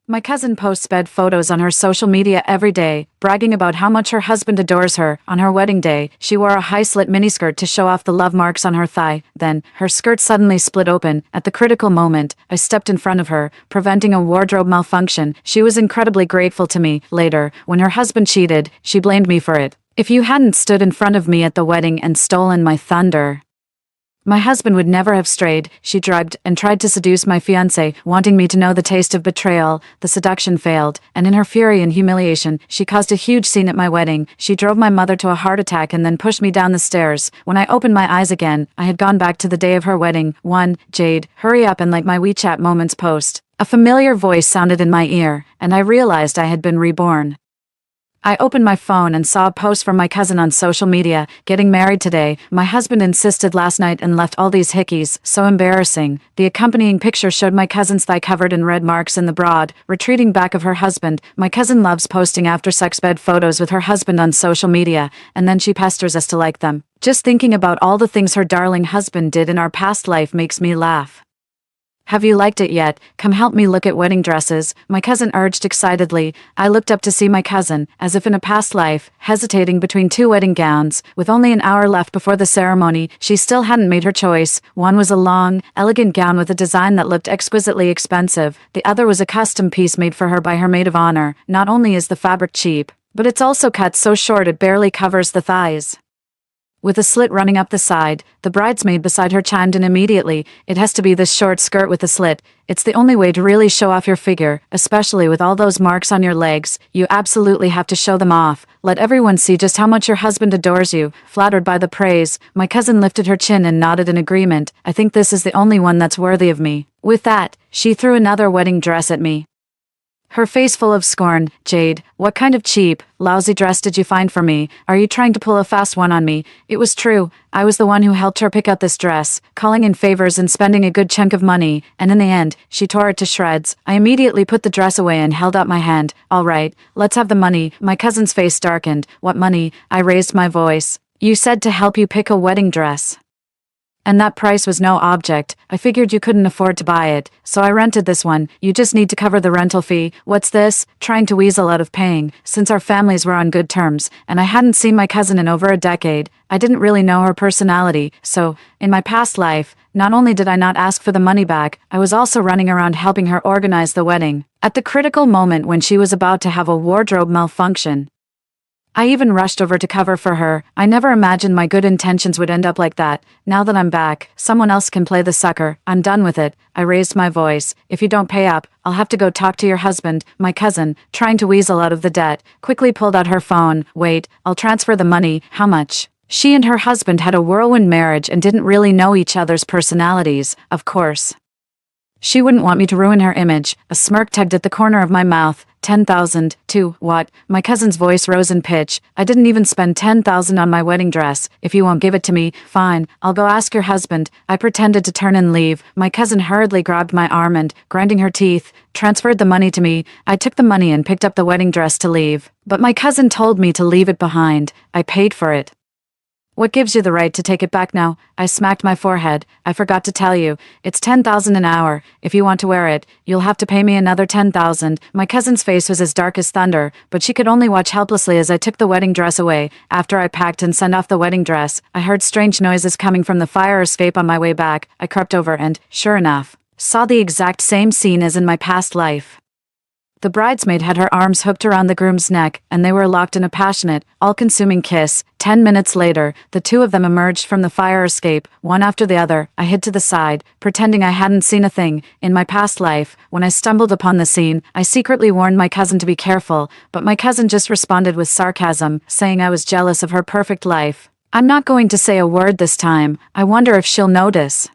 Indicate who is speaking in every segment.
Speaker 1: My cousin posts bed photos on her social media every day, bragging about how much her husband adores her. On her wedding day, she wore a high-slit miniskirt to show off the love marks on her thigh. Then, her skirt suddenly split open. At the critical moment, I stepped in front of her, preventing a wardrobe malfunction. She was incredibly grateful to me. Later, when her husband cheated, she blamed me for it. "If you hadn't stood in front of me at the wedding and stolen my thunder, my husband would never have strayed," she drugged and tried to seduce my fiancé, wanting me to know the taste of betrayal. The seduction failed, and in her fury and humiliation, she caused a huge scene at my wedding. She drove my mother to a heart attack and then pushed me down the stairs. When I opened my eyes again, I had gone back to the day of her wedding. Jade, hurry up and like my WeChat Moments post. A familiar voice sounded in my ear, and I realized I had been reborn. I opened my phone and saw a post from my cousin on social media. "Getting married today. My husband insisted last night and left all these hickeys. So embarrassing." The accompanying picture showed my cousin's thigh covered in red marks and the broad, retreating back of her husband. My cousin loves posting after-sex bed photos with her husband on social media, and then she pesters us to like them. Just thinking about all the things her darling husband did in our past life makes me laugh. "Have you liked it yet? Come help me look at wedding dresses," my cousin urged excitedly. I looked up to see my cousin, as if in a past life, hesitating between two wedding gowns. With only an hour left before the ceremony, she still hadn't made her choice. One was a long, elegant gown with a design that looked exquisitely expensive. The other was a custom piece made for her by her maid of honor. Not only is the fabric cheap, but it's also cut so short it barely covers the thighs. With a slit running up the side, the bridesmaid beside her chimed in immediately. "It has to be this short skirt with a slit. It's the only way to really show off your figure, especially with all those marks on your legs. You absolutely have to show them off. Let everyone see just how much your husband adores you." Flattered by the praise, my cousin lifted her chin and nodded in agreement. "I think this is the only one that's worthy of me." With that, she threw another wedding dress at me, her face full of scorn. "Jade, what kind of cheap, lousy dress did you find for me? Are you trying to pull a fast one on me?" It was true. I was the one who helped her pick out this dress, calling in favors and spending a good chunk of money, and in the end, she tore it to shreds. I immediately put the dress away and held out my hand. "All right, let's have the money." My cousin's face darkened. "What money?" I raised my voice. "You said to help you pick a wedding dress, and that price was no object. I figured you couldn't afford to buy it, so I rented this one. You just need to cover the rental fee." "What's this?" Trying to weasel out of paying. Since our families were on good terms, and I hadn't seen my cousin in over a decade, I didn't really know her personality, so, in my past life, not only did I not ask for the money back, I was also running around helping her organize the wedding. At the critical moment when she was about to have a wardrobe malfunction, I even rushed over to cover for her. I never imagined my good intentions would end up like that. Now that I'm back, someone else can play the sucker. I'm done with it. I raised my voice. "If you don't pay up, I'll have to go talk to your husband." My cousin, trying to weasel out of the debt, quickly pulled out her phone. "Wait, I'll transfer the money." "How much?" She and her husband had a whirlwind marriage and didn't really know each other's personalities, of course. She wouldn't want me to ruin her image. A smirk tugged at the corner of my mouth. 10,000, to what? My cousin's voice rose in pitch. "I didn't even spend 10,000 on my wedding dress. If you won't give it to me, fine, I'll go ask your husband." I pretended to turn and leave. My cousin hurriedly grabbed my arm and, grinding her teeth, transferred the money to me. I took the money and picked up the wedding dress to leave. But my cousin told me to leave it behind. I paid for it. "What gives you the right to take it back now?" I smacked my forehead. "I forgot to tell you. It's 10,000 an hour. If you want to wear it, you'll have to pay me another 10,000. My cousin's face was as dark as thunder, but she could only watch helplessly as I took the wedding dress away. After I packed and sent off the wedding dress, I heard strange noises coming from the fire escape on my way back. I crept over and, sure enough, saw the exact same scene as in my past life. The bridesmaid had her arms hooked around the groom's neck, and they were locked in a passionate, all-consuming kiss. 10 minutes later, the two of them emerged from the fire escape, one after the other. I hid to the side, pretending I hadn't seen a thing. In my past life, when I stumbled upon the scene, I secretly warned my cousin to be careful, but my cousin just responded with sarcasm, saying I was jealous of her perfect life. I'm not going to say a word this time. I wonder if she'll notice.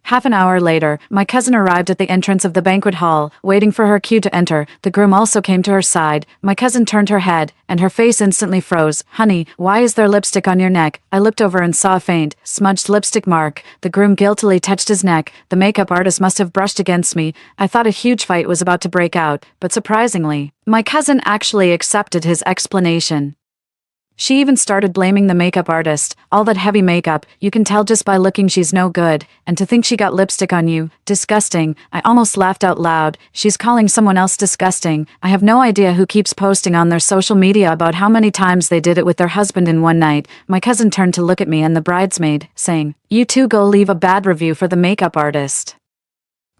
Speaker 1: Half an hour later, my cousin arrived at the entrance of the banquet hall, waiting for her cue to enter. The groom also came to her side. My cousin turned her head, and her face instantly froze. "Honey, why is there lipstick on your neck?" I looked over and saw a faint, smudged lipstick mark. The groom guiltily touched his neck. The makeup artist must have brushed against me. I thought a huge fight was about to break out, but surprisingly, my cousin actually accepted his explanation. She even started blaming the makeup artist. All that heavy makeup, you can tell just by looking she's no good. And to think she got lipstick on you, disgusting. I almost laughed out loud. She's calling someone else disgusting. I have no idea who keeps posting on their social media about how many times they did it with their husband in one night. My cousin turned to look at me and the bridesmaid, saying, "You two go leave a bad review for the makeup artist.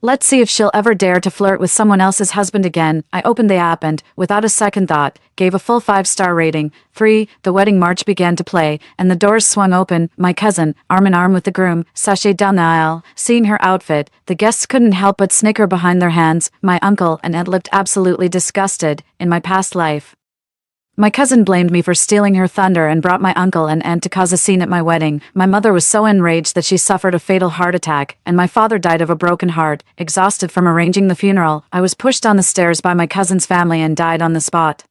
Speaker 1: Let's see if she'll ever dare to flirt with someone else's husband again." I opened the app and, without a second thought, gave a full 5-star rating. 3. The wedding march began to play, and the doors swung open. My cousin, arm in arm with the groom, sashayed down the aisle. Seeing her outfit, the guests couldn't help but snicker behind their hands. My uncle and aunt looked absolutely disgusted. In my past life, my cousin blamed me for stealing her thunder and brought my uncle and aunt to cause a scene at my wedding. My mother was so enraged that she suffered a fatal heart attack, and my father died of a broken heart. Exhausted from arranging the funeral, I was pushed down the stairs by my cousin's family and died on the spot.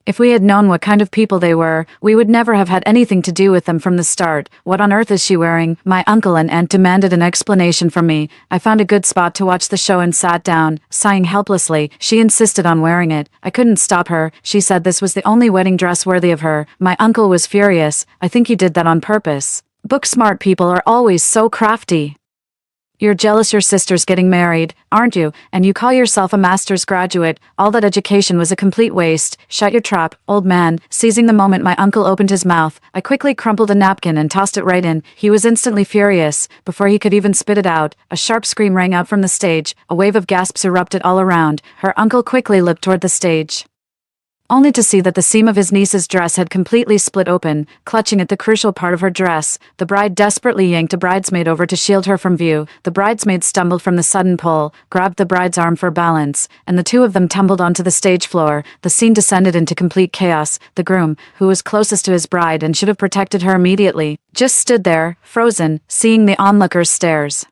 Speaker 1: If we had known what kind of people they were, we would never have had anything to do with them from the start. What on earth is she wearing? My uncle and aunt demanded an explanation from me. I found a good spot to watch the show and sat down, sighing helplessly. She insisted on wearing it. I couldn't stop her. She said this was the only wedding dress worthy of her. My uncle was furious. I think he did that on purpose. Book-smart people are always so crafty. You're jealous your sister's getting married, aren't you? And you call yourself a master's graduate. All that education was a complete waste. Shut your trap, old man. Seizing the moment my uncle opened his mouth, I quickly crumpled a napkin and tossed it right in. He was instantly furious. Before he could even spit it out, a sharp scream rang out from the stage. A wave of gasps erupted all around. Her uncle quickly looked toward the stage, only to see that the seam of his niece's dress had completely split open. Clutching at the crucial part of her dress, the bride desperately yanked a bridesmaid over to shield her from view. The bridesmaid stumbled from the sudden pull, grabbed the bride's arm for balance, and the two of them tumbled onto the stage floor. The scene descended into complete chaos. The groom, who was closest to his bride and should have protected her immediately, just stood there, frozen, seeing the onlookers' stares.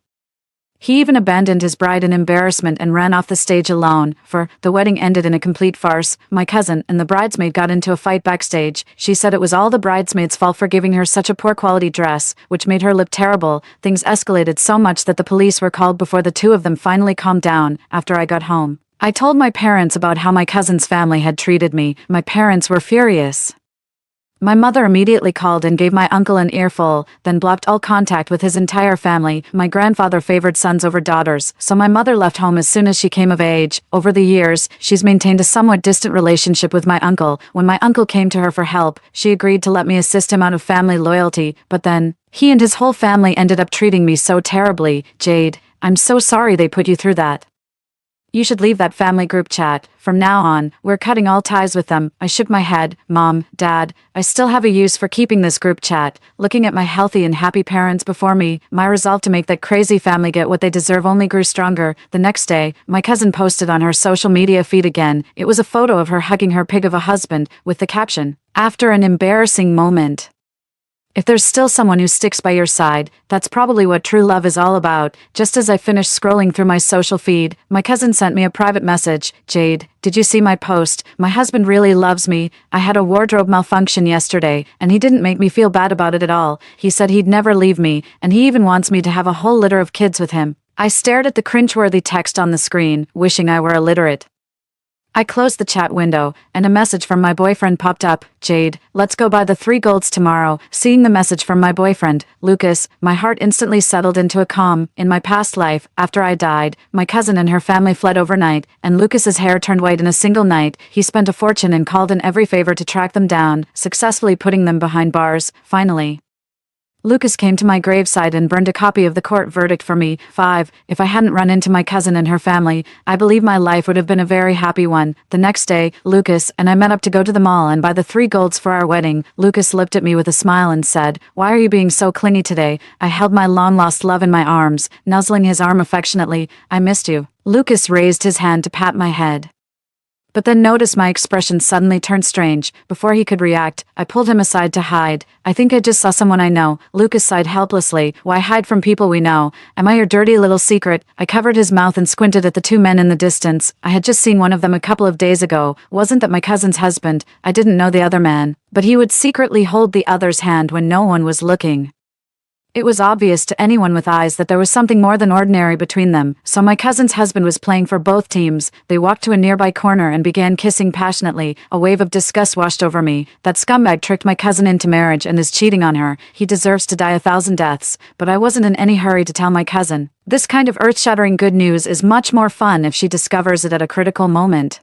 Speaker 1: He even abandoned his bride in embarrassment and ran off the stage alone, for the wedding ended in a complete farce. My cousin and the bridesmaid got into a fight backstage. She said it was all the bridesmaid's fault for giving her such a poor quality dress, which made her look terrible. Things escalated so much that the police were called before the two of them finally calmed down. After I got home, I told my parents about how my cousin's family had treated me. My parents were furious. My mother immediately called and gave my uncle an earful, then blocked all contact with his entire family. My grandfather favored sons over daughters, so my mother left home as soon as she came of age. Over the years, she's maintained a somewhat distant relationship with my uncle. When my uncle came to her for help, she agreed to let me assist him out of family loyalty, but then, he and his whole family ended up treating me so terribly. Jade, I'm so sorry they put you through that. You should leave that family group chat. From now on, we're cutting all ties with them. I shook my head. Mom, Dad, I still have a use for keeping this group chat. Looking at my healthy and happy parents before me, my resolve to make that crazy family get what they deserve only grew stronger. The next day, my cousin posted on her social media feed again. It was a photo of her hugging her pig of a husband, with the caption, "After an embarrassing moment." If there's still someone who sticks by your side, that's probably what true love is all about. Just as I finished scrolling through my social feed, my cousin sent me a private message. "Jade, did you see my post? My husband really loves me. I had a wardrobe malfunction yesterday, and he didn't make me feel bad about it at all. He said he'd never leave me, and he even wants me to have a whole litter of kids with him." I stared at the cringeworthy text on the screen, wishing I were illiterate. I closed the chat window, and a message from my boyfriend popped up. "Jade, let's go buy the 3 golds tomorrow." Seeing the message from my boyfriend, Lucas, my heart instantly settled into a calm. In my past life, after I died, my cousin and her family fled overnight, and Lucas's hair turned white in a single night. He spent a fortune and called in every favor to track them down, successfully putting them behind bars. Finally, Lucas came to my graveside and burned a copy of the court verdict for me. 5. If I hadn't run into my cousin and her family, I believe my life would have been a very happy one. The next day, Lucas and I met up to go to the mall and buy the 3 golds for our wedding. Lucas looked at me with a smile and said, "Why are you being so clingy today?" I held my long-lost love in my arms, nuzzling his arm affectionately. "I missed you." Lucas raised his hand to pat my head, but then noticed my expression suddenly turned strange. Before he could react, I pulled him aside to hide. "I think I just saw someone I know." Lucas sighed helplessly. "Why hide from people we know? Am I your dirty little secret?" I covered his mouth and squinted at the 2 men in the distance. I had just seen one of them a couple of days ago. Wasn't that my cousin's husband? I didn't know the other man, but he would secretly hold the other's hand when no one was looking. It was obvious to anyone with eyes that there was something more than ordinary between them, so my cousin's husband was playing for both teams. They walked to a nearby corner and began kissing passionately. A wave of disgust washed over me. That scumbag tricked my cousin into marriage and is cheating on her. He deserves to die 1,000 deaths. But I wasn't in any hurry to tell my cousin. This kind of earth-shattering good news is much more fun if she discovers it at a critical moment.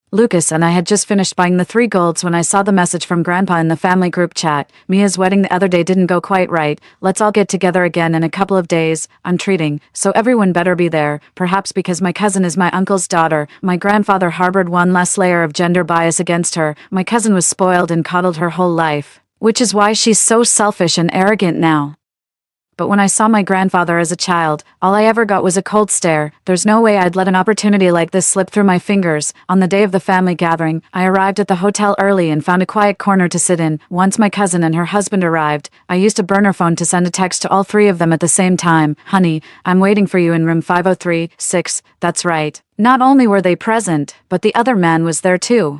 Speaker 1: Lucas and I had just finished buying the 3 golds when I saw the message from Grandpa in the family group chat. Mia's wedding the other day didn't go quite right. Let's all get together again in a couple of days. I'm treating, so everyone better be there. Perhaps because my cousin is my uncle's daughter. My grandfather harbored one less layer of gender bias against her. My cousin was spoiled and coddled her whole life. Which is why she's so selfish and arrogant now. But when I saw my grandfather as a child, all I ever got was a cold stare. There's no way I'd let an opportunity like this slip through my fingers. On the day of the family gathering, I arrived at the hotel early and found a quiet corner to sit in. Once my cousin and her husband arrived, I used a burner phone to send a text to all 3 of them at the same time. Honey, I'm waiting for you in room 503-6. That's right. Not only were they present, but the other man was there too.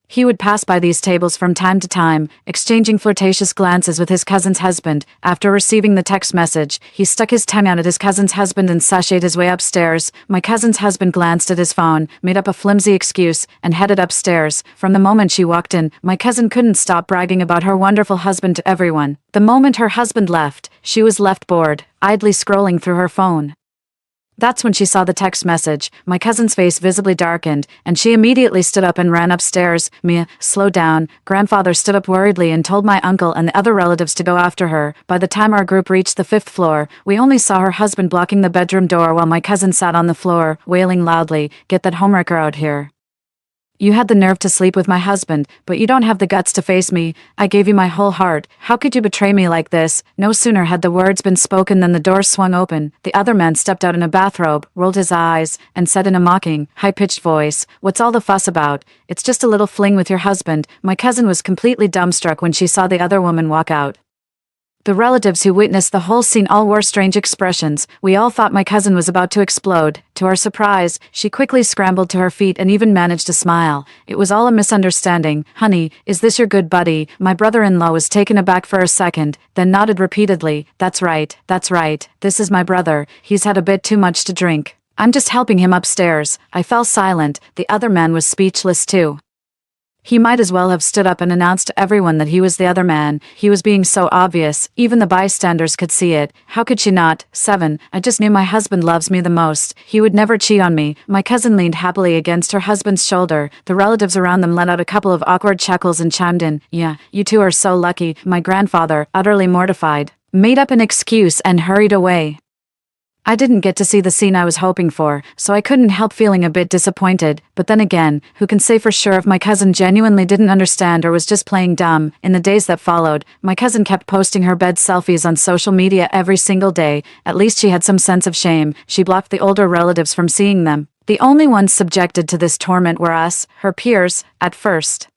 Speaker 1: He would pass by these tables from time to time, exchanging flirtatious glances with his cousin's husband. After receiving the text message, he stuck his tongue out at his cousin's husband and sashayed his way upstairs. My cousin's husband glanced at his phone, made up a flimsy excuse, and headed upstairs. From the moment she walked in, my cousin couldn't stop bragging about her wonderful husband to everyone. The moment her husband left, she was left bored, idly scrolling through her phone. That's when she saw the text message. My cousin's face visibly darkened, and she immediately stood up and ran upstairs. Mia, slow down. Grandfather stood up worriedly and told my uncle and the other relatives to go after her. By the time our group reached the 5th floor, we only saw her husband blocking the bedroom door while my cousin sat on the floor, wailing loudly, "Get that homewrecker out here. You had the nerve to sleep with my husband, but you don't have the guts to face me. I gave you my whole heart. How could you betray me like this?" No sooner had the words been spoken than the door swung open. The other man stepped out in a bathrobe, rolled his eyes, and said in a mocking, high-pitched voice, "What's all the fuss about? It's just a little fling with your husband." My cousin was completely dumbstruck when she saw the other woman walk out. The relatives who witnessed the whole scene all wore strange expressions. We all thought my cousin was about to explode. To our surprise, she quickly scrambled to her feet and even managed to smile. It was all a misunderstanding. "Honey, is this your good buddy?" My brother-in-law was taken aback for a second, then nodded repeatedly. That's right. This is my brother. He's had a bit too much to drink. I'm just helping him upstairs." I fell silent. The other man was speechless too. He might as well have stood up and announced to everyone that he was the other man. He was being so obvious, even the bystanders could see it. How could she not? 7. I just knew my husband loves me the most. He would never cheat on me. My cousin leaned happily against her husband's shoulder. The relatives around them let out a couple of awkward chuckles and chimed in. "Yeah, you two are so lucky." My grandfather, utterly mortified, made up an excuse and hurried away. I didn't get to see the scene I was hoping for, so I couldn't help feeling a bit disappointed. But then again, who can say for sure if my cousin genuinely didn't understand or was just playing dumb? In the days that followed, my cousin kept posting her bed selfies on social media every single day. At least she had some sense of shame. She blocked the older relatives from seeing them. The only ones subjected to this torment were us, her peers, at first.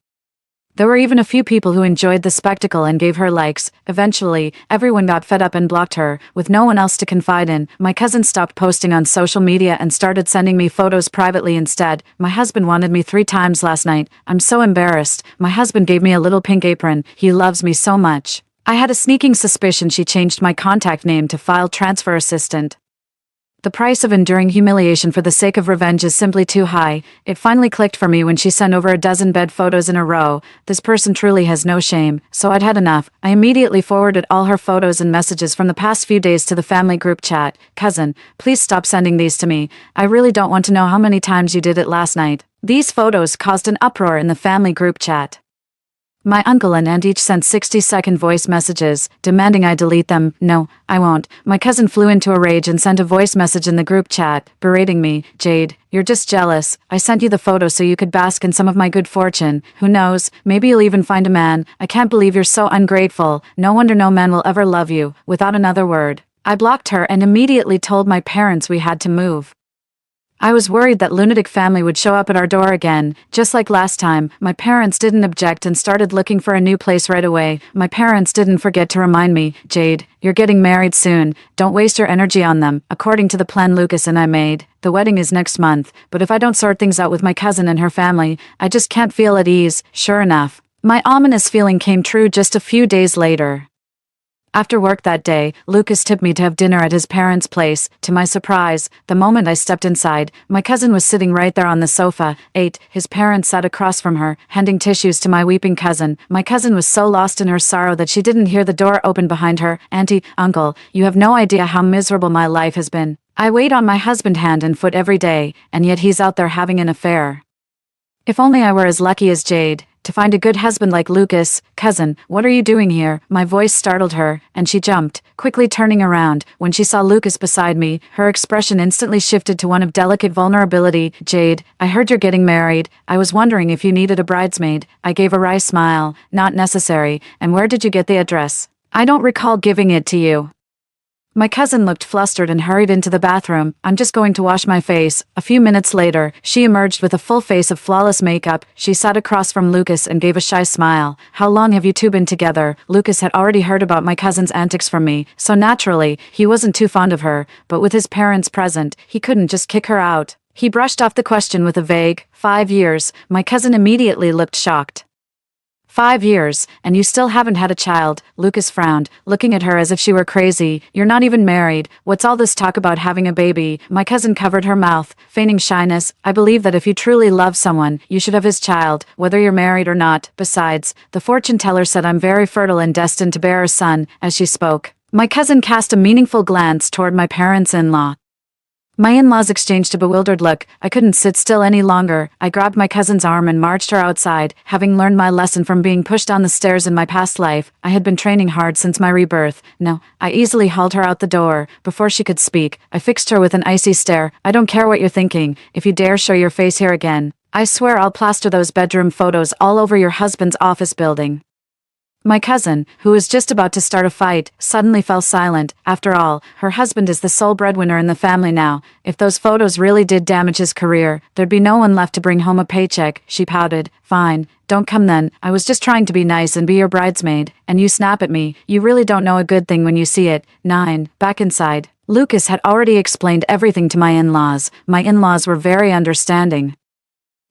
Speaker 1: There were even a few people who enjoyed the spectacle and gave her likes. Eventually, everyone got fed up and blocked her. With no one else to confide in, my cousin stopped posting on social media and started sending me photos privately instead. My husband wanted me 3 times last night. I'm so embarrassed. My husband gave me a little pink apron. He loves me so much. I had a sneaking suspicion she changed my contact name to file transfer assistant. The price of enduring humiliation for the sake of revenge is simply too high. It finally clicked for me when she sent over a dozen bed photos in a row. This person truly has no shame. So I'd had enough. I immediately forwarded all her photos and messages from the past few days to the family group chat. "Cousin, please stop sending these to me. I really don't want to know how many times you did it last night." These photos caused an uproar in the family group chat. My uncle and aunt each sent 60-second voice messages, demanding I delete them. "No, I won't." My cousin flew into a rage and sent a voice message in the group chat, berating me. "Jade, you're just jealous. I sent you the photo so you could bask in some of my good fortune. Who knows, maybe you'll even find a man. I can't believe you're so ungrateful. No wonder no man will ever love you." Without another word, I blocked her and immediately told my parents we had to move. I was worried that lunatic family would show up at our door again. Just like last time, my parents didn't object and started looking for a new place right away. My parents didn't forget to remind me, "Jade, you're getting married soon. Don't waste your energy on them." According to the plan Lucas and I made, the wedding is next month, but if I don't sort things out with my cousin and her family, I just can't feel at ease. Sure enough, my ominous feeling came true just a few days later. After work that day, Lucas took me to have dinner at his parents' place. To my surprise, the moment I stepped inside, my cousin was sitting right there on the sofa. His parents sat across from her, handing tissues to my weeping cousin. My cousin was so lost in her sorrow that she didn't hear the door open behind her. Auntie, uncle, you have no idea how miserable my life has been. I wait on my husband hand and foot every day, and yet he's out there having an affair. If only I were as lucky as Jade, to find a good husband like Lucas. Cousin, what are you doing here? My voice startled her, and she jumped, quickly turning around. When she saw Lucas beside me, her expression instantly shifted to one of delicate vulnerability. Jade, I heard you're getting married. I was wondering if you needed a bridesmaid. I gave a wry smile. Not necessary. And where did you get the address? I don't recall giving it to you. My cousin looked flustered and hurried into the bathroom. I'm just going to wash my face. A few minutes later, she emerged with a full face of flawless makeup. She sat across from Lucas and gave a shy smile. How long have you two been together? Lucas had already heard about my cousin's antics from me, so naturally, he wasn't too fond of her, but with his parents present, he couldn't just kick her out. He brushed off the question with a vague, 5 years. My cousin immediately looked shocked. 5 years, and you still haven't had a child? Lucas frowned, looking at her as if she were crazy. You're not even married. What's all this talk about having a baby? My cousin covered her mouth, feigning shyness. I believe that if you truly love someone, you should have his child, whether you're married or not. Besides, the fortune teller said I'm very fertile and destined to bear a son. As she spoke, my cousin cast a meaningful glance toward my parents-in-law. My in-laws exchanged a bewildered look. I couldn't sit still any longer. I grabbed my cousin's arm and marched her outside. Having learned my lesson from being pushed down the stairs in my past life, I had been training hard since my rebirth. No, I easily hauled her out the door. Before she could speak, I fixed her with an icy stare. I don't care what you're thinking. If you dare show your face here again, I swear I'll plaster those bedroom photos all over your husband's office building. My cousin, who was just about to start a fight, suddenly fell silent. After all, her husband is the sole breadwinner in the family now. If those photos really did damage his career, there'd be no one left to bring home a paycheck. She pouted. Fine, don't come then. I was just trying to be nice and be your bridesmaid, and you snap at me. You really don't know a good thing when you see it. 9. Back inside. Lucas had already explained everything to my in-laws. My in-laws were very understanding.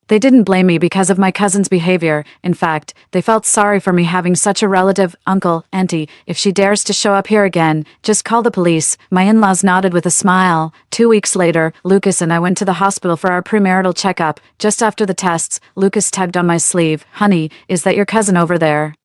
Speaker 1: They didn't blame me because of my cousin's behavior. In fact, they felt sorry for me having such a relative. Uncle, auntie, if she dares to show up here again, just call the police. My in-laws nodded with a smile. 2 weeks later, Lucas and I went to the hospital for our premarital checkup. Just after the tests, Lucas tugged on my sleeve. Honey, is that your cousin over there?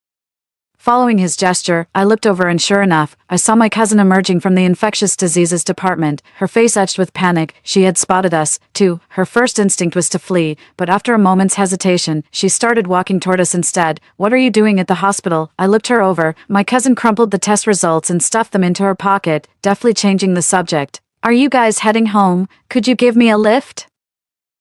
Speaker 1: Following his gesture, I looked over and sure enough, I saw my cousin emerging from the infectious diseases department, her face etched with panic. She had spotted us, too. Her first instinct was to flee, but after a moment's hesitation, she started walking toward us instead. What are you doing at the hospital? I looked her over. My cousin crumpled the test results and stuffed them into her pocket, deftly changing the subject. Are you guys heading home? Could you give me a lift?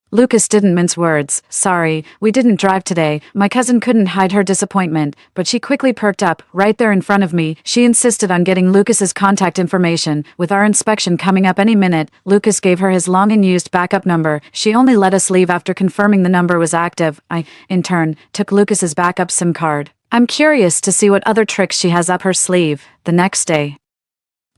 Speaker 1: Lucas didn't mince words. Sorry, we didn't drive today. My cousin couldn't hide her disappointment, but she quickly perked up. Right there in front of me, she insisted on getting Lucas's contact information. With our inspection coming up any minute, Lucas gave her his long-unused backup number. She only let us leave after confirming the number was active. I, in turn, took Lucas's backup SIM card. I'm curious to see what other tricks she has up her sleeve. The next day,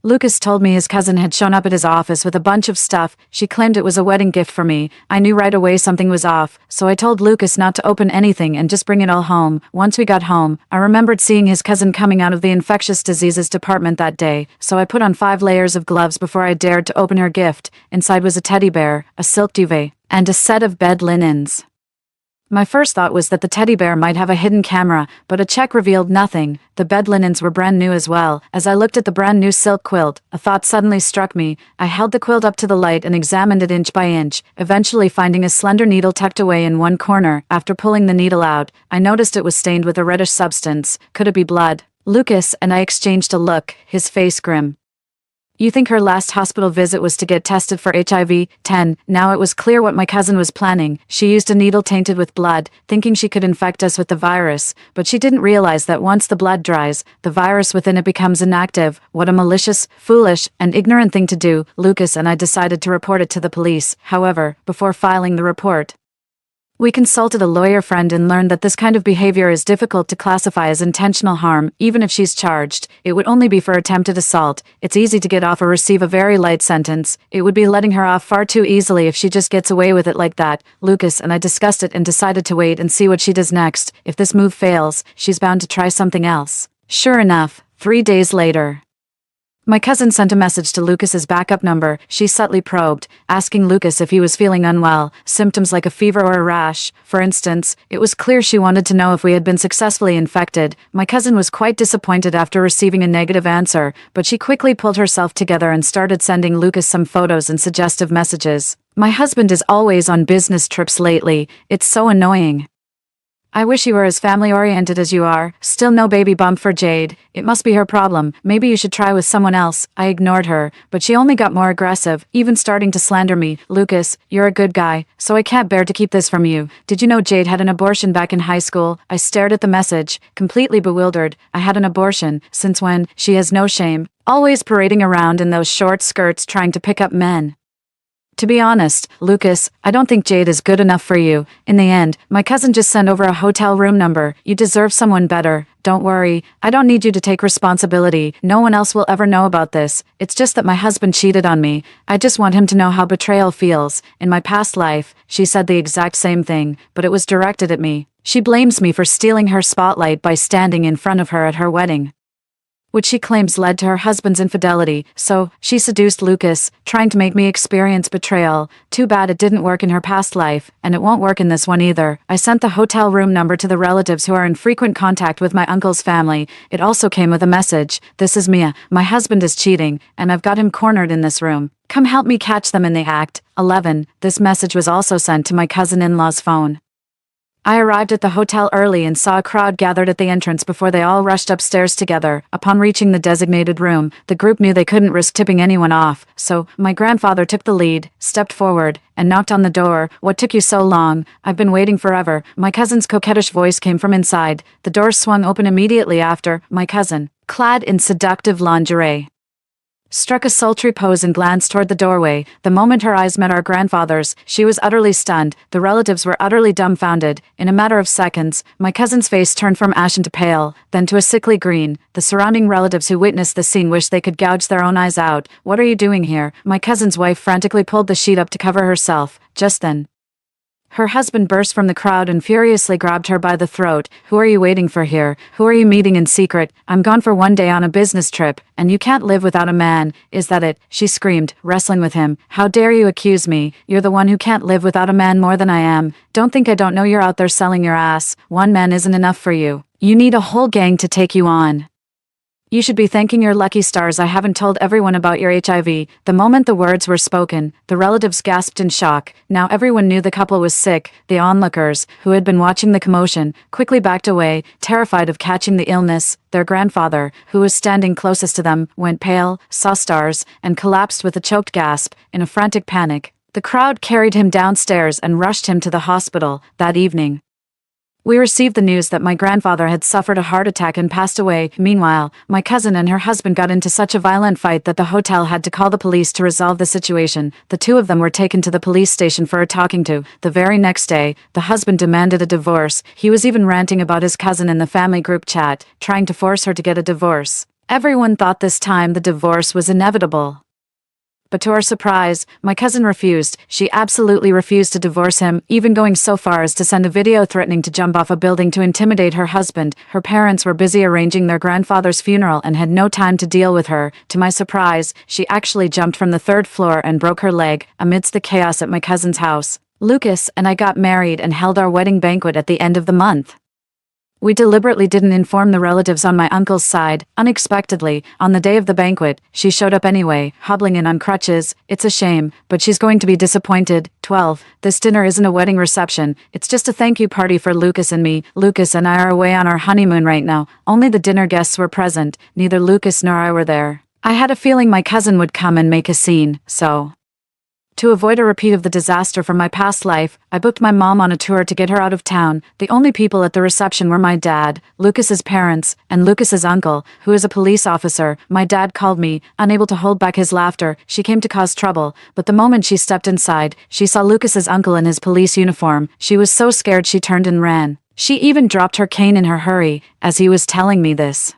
Speaker 1: Lucas told me his cousin had shown up at his office with a bunch of stuff. She claimed it was a wedding gift for me. I knew right away something was off, so I told Lucas not to open anything and just bring it all home. Once we got home, I remembered seeing his cousin coming out of the infectious diseases department that day, so I put on 5 layers of gloves before I dared to open her gift. Inside was a teddy bear, a silk duvet, and a set of bed linens. My first thought was that the teddy bear might have a hidden camera, but a check revealed nothing. The bed linens were brand new as well. As I looked at the brand new silk quilt, a thought suddenly struck me. I held the quilt up to the light and examined it inch by inch, eventually finding a slender needle tucked away in one corner. After pulling the needle out, I noticed it was stained with a reddish substance. Could it be blood? Lucas and I exchanged a look, his face grim. You think her last hospital visit was to get tested for HIV? 10. Now it was clear what my cousin was planning. She used a needle tainted with blood, thinking she could infect us with the virus, but she didn't realize that once the blood dries, the virus within it becomes inactive. What a malicious, foolish, and ignorant thing to do. Lucas and I decided to report it to the police. However, before filing the report, we consulted a lawyer friend and learned that this kind of behavior is difficult to classify as intentional harm. Even if she's charged, it would only be for attempted assault. It's easy to get off or receive a very light sentence. It would be letting her off far too easily if she just gets away with it like that. Lucas and I discussed it and decided to wait and see what she does next. If this move fails, she's bound to try something else. Sure enough, 3 days later. My cousin sent a message to Lucas's backup number. She subtly probed, asking Lucas if he was feeling unwell, symptoms like a fever or a rash, for instance. It was clear she wanted to know if we had been successfully infected. My cousin was quite disappointed after receiving a negative answer, but she quickly pulled herself together and started sending Lucas some photos and suggestive messages. My husband is always on business trips lately. It's so annoying. I wish you were as family-oriented as you are. Still no baby bump for Jade. It must be her problem. Maybe you should try with someone else. I ignored her, but she only got more aggressive, even starting to slander me. Lucas, you're a good guy, so I can't bear to keep this from you. Did you know Jade had an abortion back in high school? I stared at the message, completely bewildered. I had an abortion. Since when? She has no shame. Always parading around in those short skirts trying to pick up men. To be honest, Lucas, I don't think Jade is good enough for you. In the end, my cousin just sent over a hotel room number. You deserve someone better. Don't worry, I don't need you to take responsibility. No one else will ever know about this. It's just that my husband cheated on me. I just want him to know how betrayal feels. In my past life, she said the exact same thing, but it was directed at me. She blames me for stealing her spotlight by standing in front of her at her wedding, which she claims led to her husband's infidelity. So, she seduced Lucas, trying to make me experience betrayal. Too bad it didn't work in her past life, and it won't work in this one either. I sent the hotel room number to the relatives who are in frequent contact with my uncle's family. It also came with a message. This is Mia. My husband is cheating, and I've got him cornered in this room. Come help me catch them in the act. 11. This message was also sent to my cousin-in-law's phone. I arrived at the hotel early and saw a crowd gathered at the entrance before they all rushed upstairs together. Upon reaching the designated room, the group knew they couldn't risk tipping anyone off, so my grandfather took the lead, stepped forward, and knocked on the door. What took you so long? I've been waiting forever. My cousin's coquettish voice came from inside. The door swung open immediately after. My cousin, clad in seductive lingerie, struck a sultry pose and glanced toward the doorway. The moment her eyes met our grandfather's, she was utterly stunned. The relatives were utterly dumbfounded. In a matter of seconds, my cousin's face turned from ashen to pale, then to a sickly green. The surrounding relatives who witnessed the scene wished they could gouge their own eyes out. What are you doing here? My cousin's wife frantically pulled the sheet up to cover herself. Just then, her husband burst from the crowd and furiously grabbed her by the throat. Who are you waiting for here? Who are you meeting in secret? I'm gone for one day on a business trip, and you can't live without a man. Is that it? She screamed, wrestling with him. How dare you accuse me? You're the one who can't live without a man more than I am. Don't think I don't know you're out there selling your ass. One man isn't enough for you. You need a whole gang to take you on. You should be thanking your lucky stars I haven't told everyone about your HIV. The moment the words were spoken, the relatives gasped in shock. Now everyone knew the couple was sick. The onlookers, who had been watching the commotion, quickly backed away, terrified of catching the illness. Their grandfather, who was standing closest to them, went pale, saw stars, and collapsed with a choked gasp. In a frantic panic, the crowd carried him downstairs and rushed him to the hospital. That evening, we received the news that my grandfather had suffered a heart attack and passed away. Meanwhile, my cousin and her husband got into such a violent fight that the hotel had to call the police to resolve the situation. The two of them were taken to the police station for a talking to. The very next day, the husband demanded a divorce. He was even ranting about his cousin in the family group chat, trying to force her to get a divorce. Everyone thought this time the divorce was inevitable. But to our surprise, my cousin refused. She absolutely refused to divorce him, even going so far as to send a video threatening to jump off a building to intimidate her husband. Her parents were busy arranging their grandfather's funeral and had no time to deal with her. To my surprise, she actually jumped from the 3rd floor and broke her leg amidst the chaos at my cousin's house. Lucas and I got married and held our wedding banquet at the end of the month. We deliberately didn't inform the relatives on my uncle's side. Unexpectedly, on the day of the banquet, she showed up anyway, hobbling in on crutches. It's a shame, but she's going to be disappointed. 12. This dinner isn't a wedding reception. It's just a thank you party for Lucas and me. Lucas and I are away on our honeymoon right now. Only the dinner guests were present. Neither Lucas nor I were there. I had a feeling my cousin would come and make a scene, so to avoid a repeat of the disaster from my past life, I booked my mom on a tour to get her out of town. The only people at the reception were my dad, Lucas's parents, and Lucas's uncle, who is a police officer. My dad called me, unable to hold back his laughter. She came to cause trouble, but the moment she stepped inside, she saw Lucas's uncle in his police uniform. She was so scared she turned and ran. She even dropped her cane in her hurry, as he was telling me this.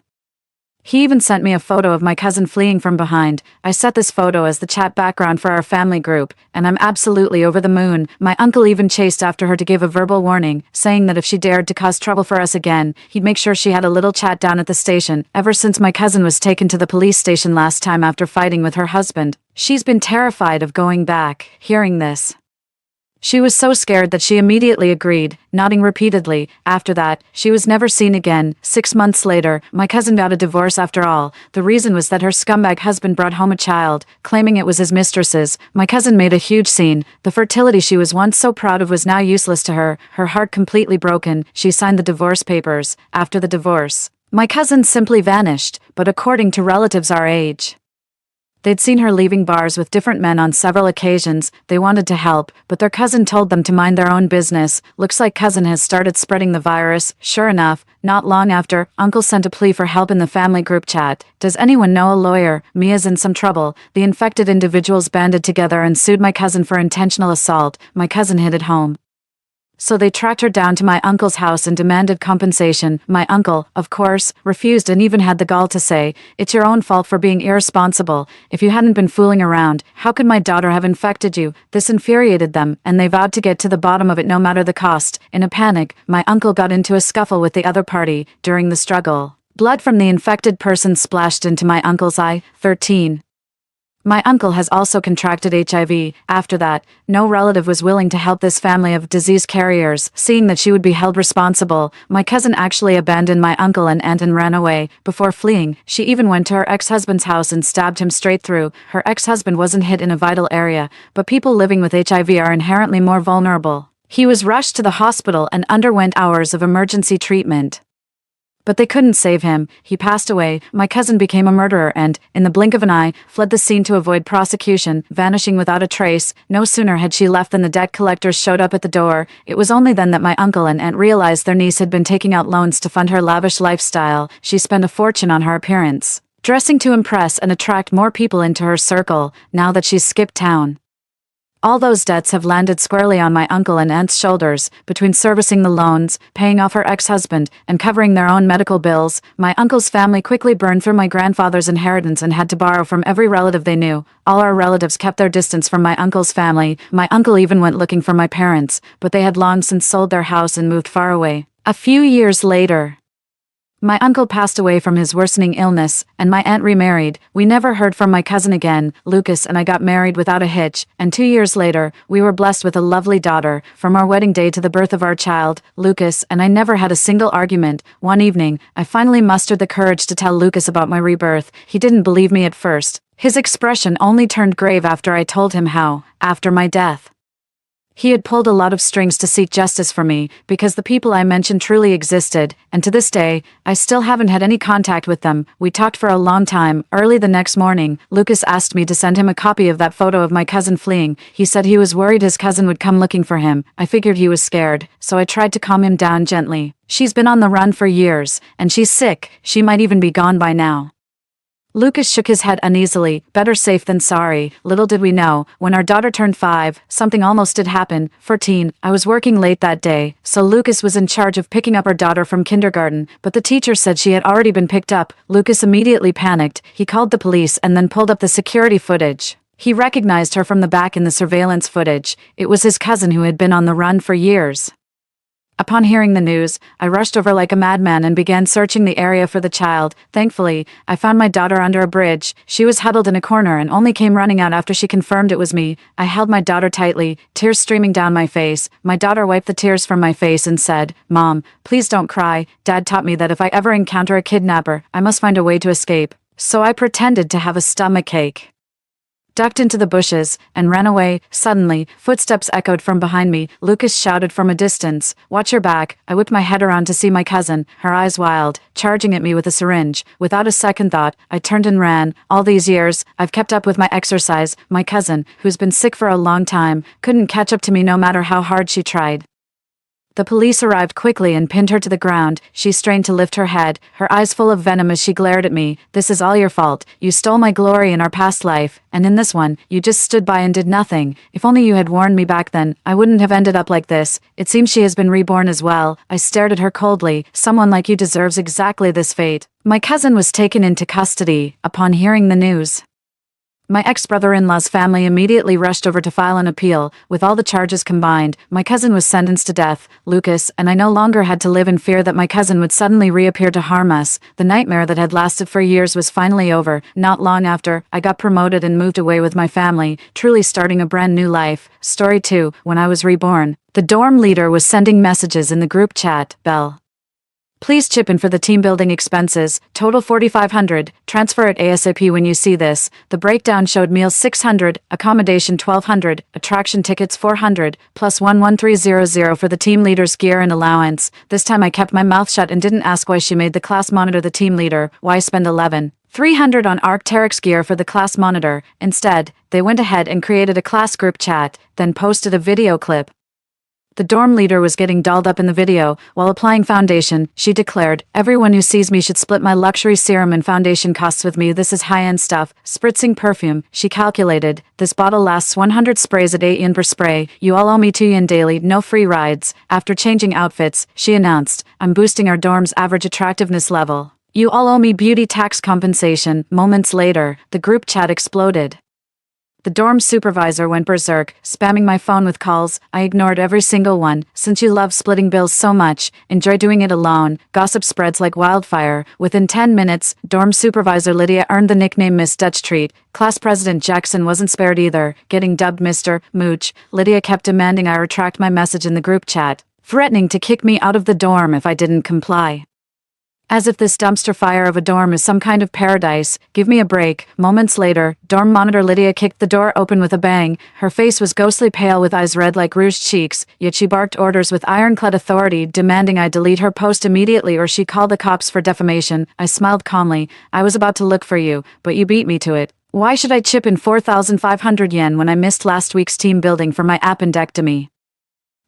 Speaker 1: He even sent me a photo of my cousin fleeing from behind. I set this photo as the chat background for our family group, and I'm absolutely over the moon. My uncle even chased after her to give a verbal warning, saying that if she dared to cause trouble for us again, he'd make sure she had a little chat down at the station. Ever since my cousin was taken to the police station last time after fighting with her husband, she's been terrified of going back. Hearing this, she was so scared that she immediately agreed, nodding repeatedly. After that, she was never seen again. 6 months later, my cousin got a divorce after all. The reason was that her scumbag husband brought home a child, claiming it was his mistress's. My cousin made a huge scene. The fertility she was once so proud of was now useless to her, her heart completely broken. She signed the divorce papers. After the divorce, my cousin simply vanished, but according to relatives our age, they'd seen her leaving bars with different men on several occasions. They wanted to help, but their cousin told them to mind their own business. Looks like cousin has started spreading the virus. Sure enough, not long after, uncle sent a plea for help in the family group chat. Does anyone know a lawyer? Mia's in some trouble. The infected individuals banded together and sued my cousin for intentional assault. My cousin hid at home, so they tracked her down to my uncle's house and demanded compensation. My uncle, of course, refused and even had the gall to say, "It's your own fault for being irresponsible. If you hadn't been fooling around, how could my daughter have infected you?" This infuriated them, and they vowed to get to the bottom of it no matter the cost. In a panic, my uncle got into a scuffle with the other party. During the struggle, blood from the infected person splashed into my uncle's eye. 13. My uncle has also contracted HIV. After that, no relative was willing to help this family of disease carriers, seeing that she would be held responsible. My cousin actually abandoned my uncle and aunt and ran away. Before fleeing, she even went to her ex-husband's house and stabbed him straight through. Her ex-husband wasn't hit in a vital area, but people living with HIV are inherently more vulnerable. He was rushed to the hospital and underwent hours of emergency treatment, but they couldn't save him. He passed away. My cousin became a murderer and, in the blink of an eye, fled the scene to avoid prosecution, vanishing without a trace. No sooner had she left than the debt collectors showed up at the door. It was only then that my uncle and aunt realized their niece had been taking out loans to fund her lavish lifestyle. She spent a fortune on her appearance, dressing to impress and attract more people into her circle. Now that she's skipped town, all those debts have landed squarely on my uncle and aunt's shoulders. Between servicing the loans, paying off her ex-husband, and covering their own medical bills, my uncle's family quickly burned through my grandfather's inheritance and had to borrow from every relative they knew. All our relatives kept their distance from my uncle's family. My uncle even went looking for my parents, but they had long since sold their house and moved far away. A few years later, my uncle passed away from his worsening illness, and my aunt remarried. We never heard from my cousin again. Lucas and I got married without a hitch, and 2 years later, we were blessed with a lovely daughter. From our wedding day to the birth of our child, Lucas and I never had a single argument. One evening, I finally mustered the courage to tell Lucas about my rebirth. He didn't believe me at first. His expression only turned grave after I told him how, after my death, he had pulled a lot of strings to seek justice for me, because the people I mentioned truly existed, and to this day, I still haven't had any contact with them. We talked for a long time. Early the next morning, Lucas asked me to send him a copy of that photo of my cousin fleeing. He said he was worried his cousin would come looking for him. I figured he was scared, so I tried to calm him down gently. She's been on the run for years, and she's sick. She might even be gone by now. Lucas shook his head uneasily. Better safe than sorry. Little did we know, when our daughter turned 5, something almost did happen. 14. I was working late that day, so Lucas was in charge of picking up our daughter from kindergarten, but the teacher said she had already been picked up. Lucas immediately panicked. He called the police and then pulled up the security footage. He recognized her from the back in the surveillance footage. It was his cousin who had been on the run for years. Upon hearing the news, I rushed over like a madman and began searching the area for the child. Thankfully, I found my daughter under a bridge. She was huddled in a corner and only came running out after she confirmed it was me. I held my daughter tightly, tears streaming down my face. My daughter wiped the tears from my face and said, "Mom, please don't cry. Dad taught me that if I ever encounter a kidnapper, I must find a way to escape." So I pretended to have a stomachache, ducked into the bushes, and ran away. Suddenly, footsteps echoed from behind me. Lucas shouted from a distance, "Watch your back." I whipped my head around to see my cousin, her eyes wild, charging at me with a syringe. Without a second thought, I turned and ran. All these years, I've kept up with my exercise. My cousin, who's been sick for a long time, couldn't catch up to me no matter how hard she tried. The police arrived quickly and pinned her to the ground. She strained to lift her head, her eyes full of venom as she glared at me. This is all your fault. You stole my glory in our past life, and in this one, you just stood by and did nothing. If only you had warned me back then, I wouldn't have ended up like this. It seems she has been reborn as well. I stared at her coldly. Someone like you deserves exactly this fate. My cousin was taken into custody upon hearing the news. My ex-brother-in-law's family immediately rushed over to file an appeal. With all the charges combined, my cousin was sentenced to death, Lucas, and I no longer had to live in fear that my cousin would suddenly reappear to harm us. The nightmare that had lasted for years was finally over. Not long after, I got promoted and moved away with my family, truly starting a brand new life. Story 2, when I was reborn. The dorm leader was sending messages in the group chat, Belle. Please chip in for the team building expenses, total $4,500, transfer it ASAP when you see this. The breakdown showed meals $600, accommodation $1,200, attraction tickets $400, plus 11300 for the team leader's gear and allowance. This time I kept my mouth shut and didn't ask why she made the class monitor the team leader. Why spend $11,300 on Arc'teryx gear for the class monitor? Instead, they went ahead and created a class group chat, then posted a video clip. The dorm leader was getting dolled up in the video. While applying foundation, she declared, "Everyone who sees me should split my luxury serum and foundation costs with me. This is high-end stuff." Spritzing perfume, she calculated, "This bottle lasts 100 sprays at 8 yen per spray. You all owe me 2 yen daily, no free rides." After changing outfits, she announced, "I'm boosting our dorm's average attractiveness level. You all owe me beauty tax compensation." Moments later, the group chat exploded. The dorm supervisor went berserk, spamming my phone with calls. I ignored every single one. "Since you love splitting bills so much, enjoy doing it alone." Gossip spreads like wildfire. Within 10 minutes, dorm supervisor Lydia earned the nickname Miss Dutch Treat. Class president Jackson wasn't spared either, getting dubbed Mr. Mooch. Lydia kept demanding I retract my message in the group chat, threatening to kick me out of the dorm if I didn't comply. As if this dumpster fire of a dorm is some kind of paradise. Give me a break. Moments later, dorm monitor Lydia kicked the door open with a bang. Her face was ghostly pale with eyes red like rouged cheeks, yet she barked orders with ironclad authority, demanding I delete her post immediately or she called the cops for defamation. I smiled calmly. "I was about to look for you, but you beat me to it. Why should I chip in 4,500 yen when I missed last week's team building for my appendectomy?"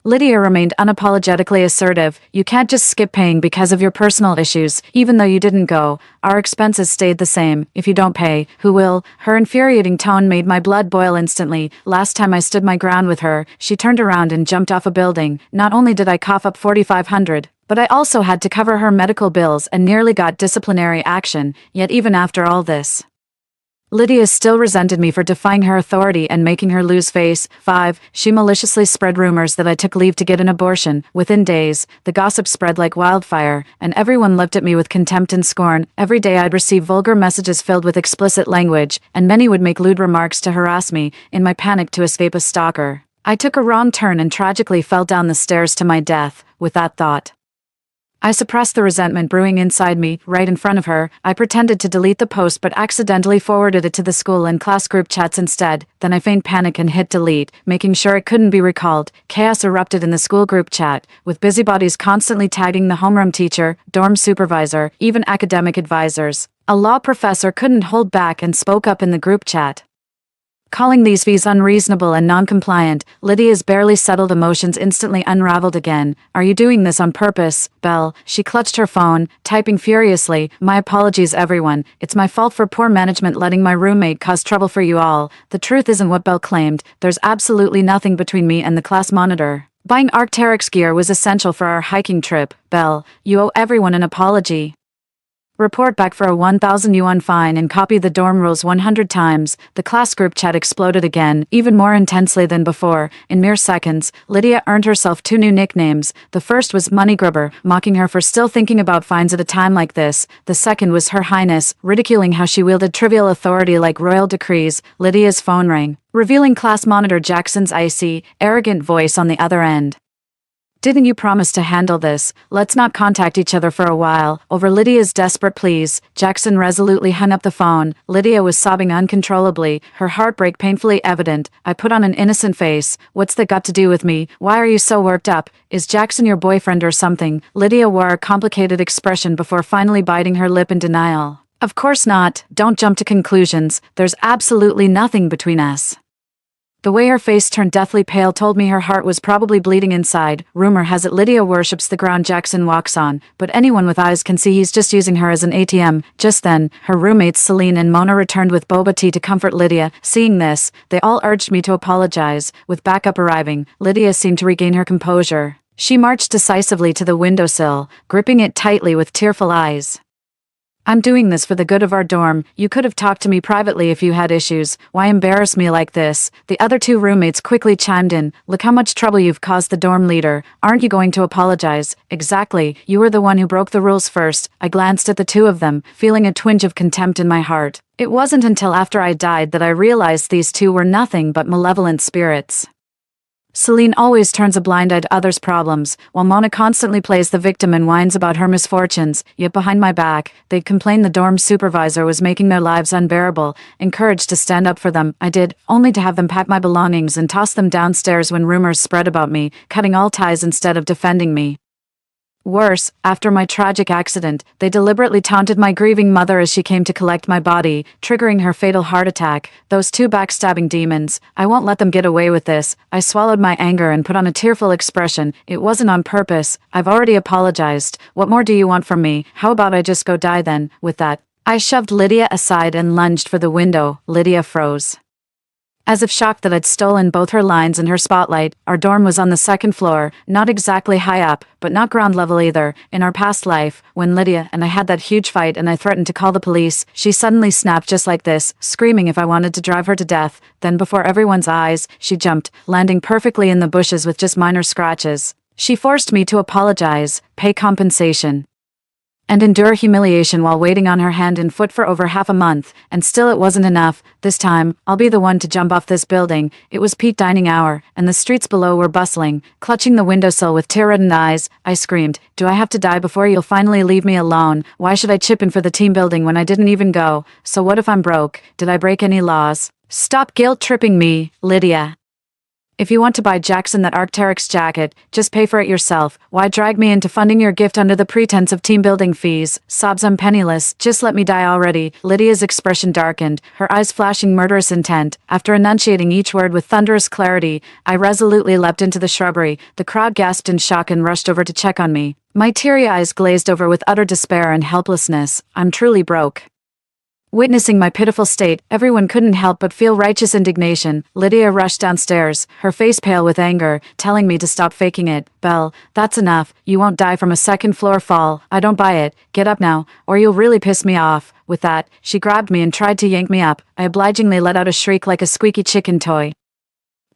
Speaker 1: Lydia remained unapologetically assertive. "You can't just skip paying because of your personal issues, even though you didn't go. Our expenses stayed the same. If you don't pay, who will?" Her infuriating tone made my blood boil instantly. Last time I stood my ground with her, she turned around and jumped off a building. Not only did I cough up 4,500, but I also had to cover her medical bills and nearly got disciplinary action. Yet even after all this, Lydia still resented me for defying her authority and making her lose face. 5. She maliciously spread rumors that I took leave to get an abortion. Within days, the gossip spread like wildfire, and everyone looked at me with contempt and scorn. Every day I'd receive vulgar messages filled with explicit language, and many would make lewd remarks to harass me, in my panic to escape a stalker. I took a wrong turn and tragically fell down the stairs to my death. With that thought, I suppressed the resentment brewing inside me. Right in front of her, I pretended to delete the post but accidentally forwarded it to the school and class group chats instead. Then I feigned panic and hit delete, making sure it couldn't be recalled. Chaos erupted in the school group chat, with busybodies constantly tagging the homeroom teacher, dorm supervisor, even academic advisors. A law professor couldn't hold back and spoke up in the group chat, calling these fees unreasonable and non-compliant. Lydia's barely settled emotions instantly unraveled again. "Are you doing this on purpose, Belle?" She clutched her phone, typing furiously. "My apologies everyone. It's my fault for poor management letting my roommate cause trouble for you all." The truth isn't what Belle claimed. There's absolutely nothing between me and the class monitor. Buying Arc'teryx gear was essential for our hiking trip. Belle, you owe everyone an apology. Report back for a 1,000 yuan fine and copy the dorm rules 100 times. The class group chat exploded again, even more intensely than before. In mere seconds, Lydia earned herself 2 new nicknames. The first was Money Grubber, mocking her for still thinking about fines at a time like this. The second was Her Highness, ridiculing how she wielded trivial authority like royal decrees. Lydia's phone rang, revealing class monitor Jackson's icy, arrogant voice on the other end. "Didn't you promise to handle this? Let's not contact each other for a while." Over Lydia's desperate pleas, Jackson resolutely hung up the phone. Lydia was sobbing uncontrollably, her heartbreak painfully evident. I put on an innocent face. "What's that got to do with me? Why are you so worked up? Is Jackson your boyfriend or something?" Lydia wore a complicated expression before finally biting her lip in denial. "Of course not. Don't jump to conclusions. There's absolutely nothing between us." The way her face turned deathly pale told me her heart was probably bleeding inside. Rumor has it Lydia worships the ground Jackson walks on, but anyone with eyes can see he's just using her as an ATM. Just then, her roommates Celine and Mona returned with boba tea to comfort Lydia. Seeing this, they all urged me to apologize. With backup arriving, Lydia seemed to regain her composure. She marched decisively to the windowsill, gripping it tightly with tearful eyes. I'm doing this for the good of our dorm. You could have talked to me privately if you had issues. Why embarrass me like this? The other two roommates quickly chimed in. Look how much trouble you've caused the dorm leader. Aren't you going to apologize? Exactly. You were the one who broke the rules first. I glanced at the two of them, feeling a twinge of contempt in my heart. It wasn't until after I died that I realized these two were nothing but malevolent spirits. Celine always turns a blind eye to others' problems, while Mona constantly plays the victim and whines about her misfortunes, yet behind my back, they'd complain the dorm supervisor was making their lives unbearable. Encouraged to stand up for them, I did, only to have them pack my belongings and toss them downstairs when rumors spread about me, cutting all ties instead of defending me. Worse, after my tragic accident, they deliberately taunted my grieving mother as she came to collect my body, triggering her fatal heart attack. Those two backstabbing demons. I won't let them get away with this. I swallowed my anger and put on a tearful expression. It wasn't on purpose. I've already apologized. What more do you want from me? How about I just go die then? With that, I shoved Lydia aside and lunged for the window. Lydia froze. As if shocked that I'd stolen both her lines and her spotlight. Our dorm was on the second floor, not exactly high up, but not ground level either. In our past life, when Lydia and I had that huge fight and I threatened to call the police, she suddenly snapped just like this, screaming if I wanted to drive her to death. Then before everyone's eyes, she jumped, landing perfectly in the bushes with just minor scratches. She forced me to apologize, pay compensation, and endure humiliation while waiting on her hand and foot for over half a month, and still it wasn't enough. This time, I'll be the one to jump off this building. It was peak dining hour, and the streets below were bustling. Clutching the windowsill with tear-reddened eyes, I screamed, "Do I have to die before you'll finally leave me alone? Why should I chip in for the team building when I didn't even go? So what if I'm broke? Did I break any laws? Stop guilt-tripping me, Lydia. If you want to buy Jackson that Arc'teryx jacket, just pay for it yourself. Why drag me into funding your gift under the pretense of team building fees? Sobs, I'm penniless. Just let me die already." Lydia's expression darkened, her eyes flashing murderous intent. After enunciating each word with thunderous clarity, I resolutely leapt into the shrubbery. The crowd gasped in shock and rushed over to check on me. My teary eyes glazed over with utter despair and helplessness. I'm truly broke. Witnessing my pitiful state, everyone couldn't help but feel righteous indignation. Lydia rushed downstairs, her face pale with anger, telling me to stop faking it. "Belle, that's enough. You won't die from a second-floor fall. I don't buy it. Get up now, or you'll really piss me off." With that, she grabbed me and tried to yank me up. I obligingly let out a shriek like a squeaky chicken toy.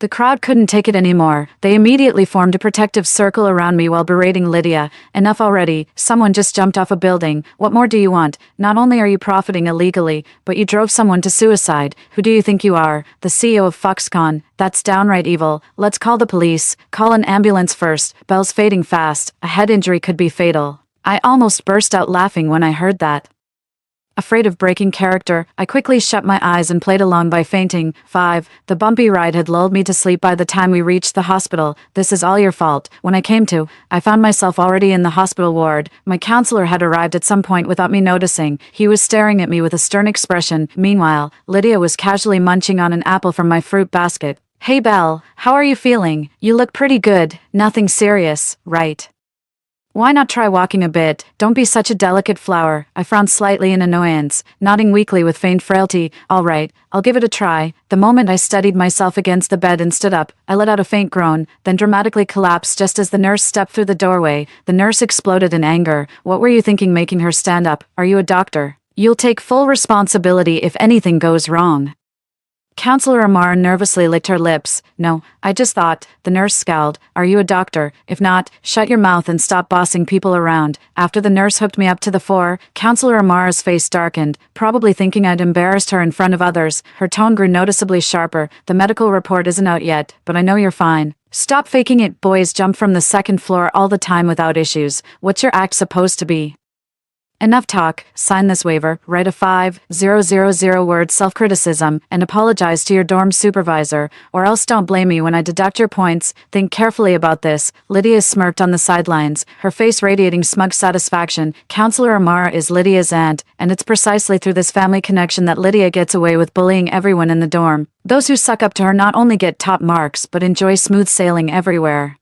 Speaker 1: The crowd couldn't take it anymore. They immediately formed a protective circle around me while berating Lydia. "Enough already. Someone just jumped off a building. What more do you want? Not only are you profiting illegally, but you drove someone to suicide. Who do you think you are? The CEO of Foxconn? That's downright evil. Let's call the police. Call an ambulance first. Belle's fading fast. A head injury could be fatal." I almost burst out laughing when I heard that. Afraid of breaking character, I quickly shut my eyes and played along by fainting. 5. The bumpy ride had lulled me to sleep by the time we reached the hospital. "This is all your fault." When I came to, I found myself already in the hospital ward. My counselor had arrived at some point without me noticing. He was staring at me with a stern expression. Meanwhile, Lydia was casually munching on an apple from my fruit basket. "Hey Belle, how are you feeling? You look pretty good. Nothing serious, right? Why not try walking a bit? Don't be such a delicate flower." I frowned slightly in annoyance, nodding weakly with feigned frailty. "All right, I'll give it a try." The moment I steadied myself against the bed and stood up, I let out a faint groan, then dramatically collapsed just as the nurse stepped through the doorway. The nurse exploded in anger. "What were you thinking making her stand up? Are you a doctor? You'll take full responsibility if anything goes wrong." Counselor Amara nervously licked her lips. "No, I just thought." The nurse scowled. "Are you a doctor? If not, shut your mouth and stop bossing people around." After the nurse hooked me up to the floor, Counselor Amara's face darkened, probably thinking I'd embarrassed her in front of others. Her tone grew noticeably sharper. "The medical report isn't out yet, but I know you're fine. Stop faking it. Boys jump from the second floor all the time without issues. What's your act supposed to be?" Enough talk, sign this waiver, write a 5,000-word self-criticism, and apologize to your dorm supervisor, or else don't blame me when I deduct your points. Think carefully about this. Lydia smirked on the sidelines, her face radiating smug satisfaction. Counselor Amara is Lydia's aunt, and it's precisely through this family connection that Lydia gets away with bullying everyone in the dorm. Those who suck up to her not only get top marks but enjoy smooth sailing everywhere.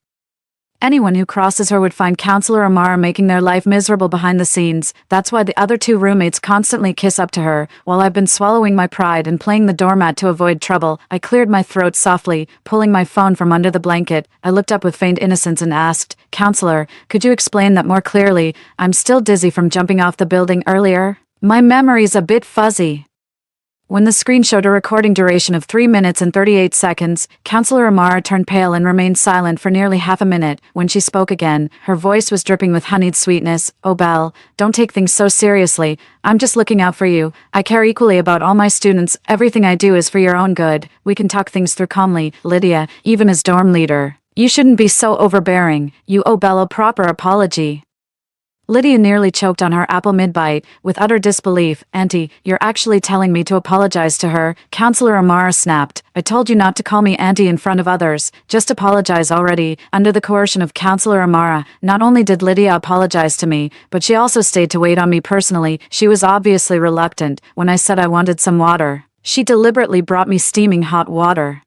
Speaker 1: Anyone who crosses her would find Counselor Amara making their life miserable behind the scenes. That's why the other two roommates constantly kiss up to her. While I've been swallowing my pride and playing the doormat to avoid trouble, I cleared my throat softly, pulling my phone from under the blanket. I looked up with feigned innocence and asked, "Counselor, could you explain that more clearly? I'm still dizzy from jumping off the building earlier. My memory's a bit fuzzy." When the screen showed a recording duration of 3 minutes and 38 seconds, Counselor Amara turned pale and remained silent for nearly half a minute. When she spoke again, her voice was dripping with honeyed sweetness. "Oh, Belle, don't take things so seriously. I'm just looking out for you. I care equally about all my students. Everything I do is for your own good. We can talk things through calmly, Lydia, even as dorm leader. You shouldn't be so overbearing. You owe Belle a proper apology." Lydia nearly choked on her apple mid-bite, with utter disbelief. "Auntie, you're actually telling me to apologize to her?" Counselor Amara snapped. "I told you not to call me auntie in front of others. Just apologize already." Under the coercion of Counselor Amara, not only did Lydia apologize to me, but she also stayed to wait on me personally. She was obviously reluctant. When I said I wanted some water, she deliberately brought me steaming hot water,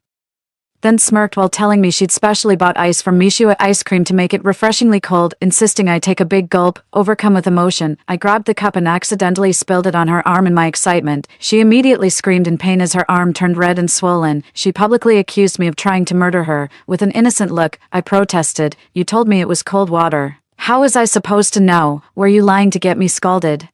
Speaker 1: then smirked while telling me she'd specially bought ice from Mishua ice cream to make it refreshingly cold, insisting I take a big gulp. Overcome with emotion, I grabbed the cup and accidentally spilled it on her arm in my excitement. She immediately screamed in pain as her arm turned red and swollen. She publicly accused me of trying to murder her. With an innocent look, I protested, "You told me it was cold water. How was I supposed to know? Were you lying to get me scalded?"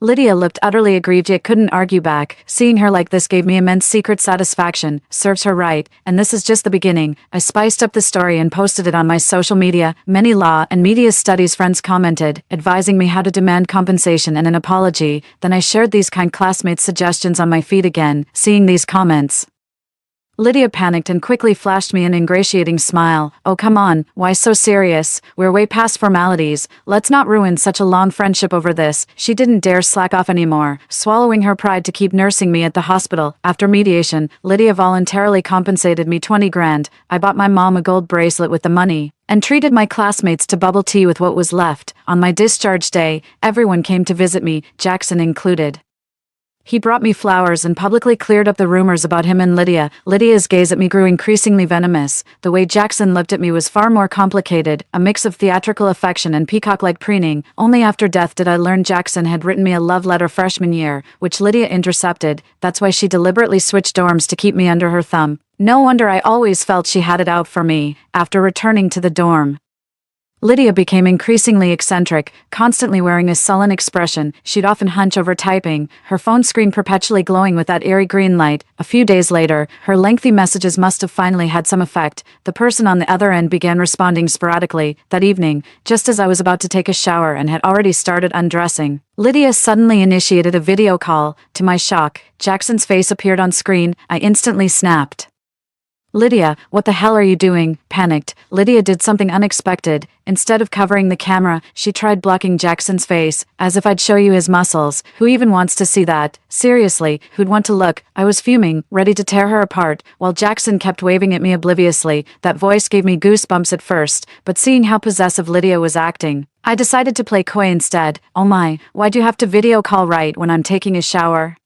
Speaker 1: Lydia looked utterly aggrieved yet couldn't argue back. Seeing her like this gave me immense secret satisfaction. Serves her right, and this is just the beginning. I spiced up the story and posted it on my social media. Many law and media studies friends commented, advising me how to demand compensation and an apology. Then I shared these kind classmates' suggestions on my feed again. Seeing these comments, Lydia panicked and quickly flashed me an ingratiating smile. "Oh, come on, why so serious? We're way past formalities. Let's not ruin such a long friendship over this." She didn't dare slack off anymore, swallowing her pride to keep nursing me at the hospital. After mediation, Lydia voluntarily compensated me 20 grand. I bought my mom a gold bracelet with the money, and treated my classmates to bubble tea with what was left. On my discharge day, everyone came to visit me, Jackson included. He brought me flowers and publicly cleared up the rumors about him and Lydia. Lydia's gaze at me grew increasingly venomous. The way Jackson looked at me was far more complicated, a mix of theatrical affection and peacock-like preening. Only after death did I learn Jackson had written me a love letter freshman year, which Lydia intercepted. That's why she deliberately switched dorms to keep me under her thumb. No wonder I always felt she had it out for me. After returning to the dorm, Lydia became increasingly eccentric, constantly wearing a sullen expression. She'd often hunch over typing, her phone screen perpetually glowing with that eerie green light. A few days later, her lengthy messages must have finally had some effect. The person on the other end began responding sporadically. That evening, just as I was about to take a shower and had already started undressing, Lydia suddenly initiated a video call. To my shock, Jackson's face appeared on screen. I instantly snapped, "Lydia, what the hell are you doing?" Panicked, Lydia did something unexpected. Instead of covering the camera, she tried blocking Jackson's face, as if I'd show you his muscles. Who even wants to see that? Seriously, who'd want to look? I was fuming, ready to tear her apart, while Jackson kept waving at me obliviously. That voice gave me goosebumps at first, but seeing how possessive Lydia was acting, I decided to play coy instead. "Oh my, why'd you have to video call right when I'm taking a shower?"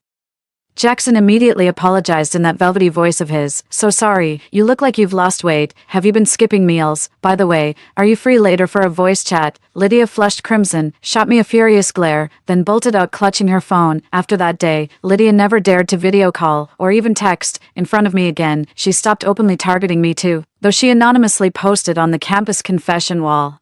Speaker 1: Jackson immediately apologized in that velvety voice of his. "So sorry, you look like you've lost weight. Have you been skipping meals? By the way, are you free later for a voice chat?" Lydia flushed crimson, shot me a furious glare, then bolted out clutching her phone. After that day, Lydia never dared to video call, or even text, in front of me again. She stopped openly targeting me too, though she anonymously posted on the campus confession wall,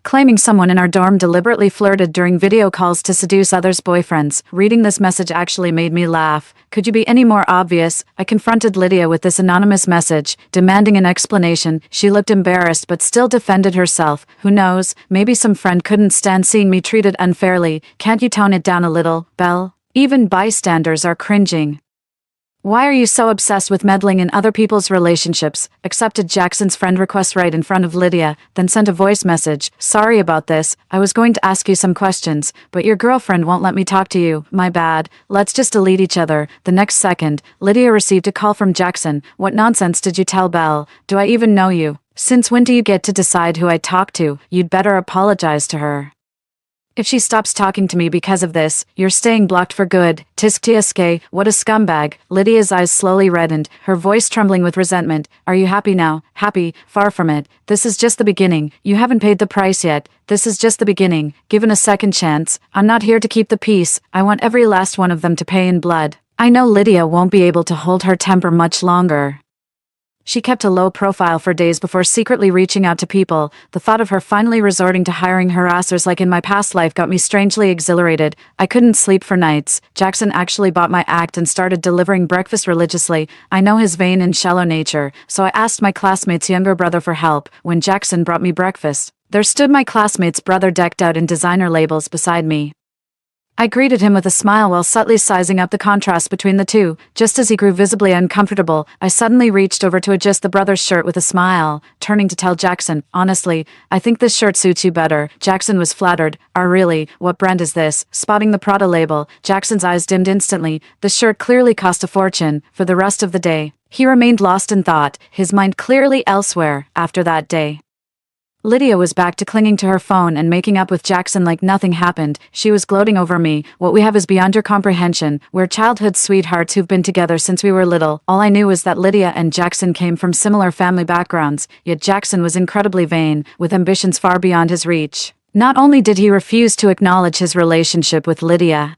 Speaker 1: claiming someone in our dorm deliberately flirted during video calls to seduce others' boyfriends. Reading this message actually made me laugh. Could you be any more obvious? I confronted Lydia with this anonymous message, demanding an explanation. She looked embarrassed but still defended herself. Who knows, maybe some friend couldn't stand seeing me treated unfairly. Can't you tone it down a little, Belle? Even bystanders are cringing. Why are you so obsessed with meddling in other people's relationships? Accepted Jackson's friend request right in front of Lydia, then sent a voice message. Sorry about this, I was going to ask you some questions, but your girlfriend won't let me talk to you. My bad. Let's just delete each other. The next second, Lydia received a call from Jackson. What nonsense did you tell Belle? Do I even know you? Since when do you get to decide who I talk to? You'd better apologize to her. If she stops talking to me because of this, you're staying blocked for good. Tisk tsk, what a scumbag. Lydia's eyes slowly reddened, her voice trembling with resentment. Are you happy now? Happy? Far from it. This is just the beginning. You haven't paid the price yet. This is just the beginning. Given a second chance, I'm not here to keep the peace. I want every last one of them to pay in blood. I know Lydia won't be able to hold her temper much longer. She kept a low profile for days before secretly reaching out to people. The thought of her finally resorting to hiring harassers like in my past life got me strangely exhilarated. I couldn't sleep for nights. Jackson actually bought my act and started delivering breakfast religiously. I know his vain and shallow nature, so I asked my classmate's younger brother for help when Jackson brought me breakfast. There stood my classmate's brother decked out in designer labels beside me. I greeted him with a smile while subtly sizing up the contrast between the two. Just as he grew visibly uncomfortable, I suddenly reached over to adjust the brother's shirt with a smile, turning to tell Jackson, honestly, I think this shirt suits you better. Jackson was flattered. Really? What brand is this? Spotting the Prada label, Jackson's eyes dimmed instantly. The shirt clearly cost a fortune. For the rest of the day, he remained lost in thought, his mind clearly elsewhere. After that day, Lydia was back to clinging to her phone and making up with Jackson like nothing happened. She was gloating over me. What we have is beyond your comprehension. We're childhood sweethearts who've been together since we were little. All I knew was that Lydia and Jackson came from similar family backgrounds, yet Jackson was incredibly vain, with ambitions far beyond his reach. Not only did he refuse to acknowledge his relationship with Lydia,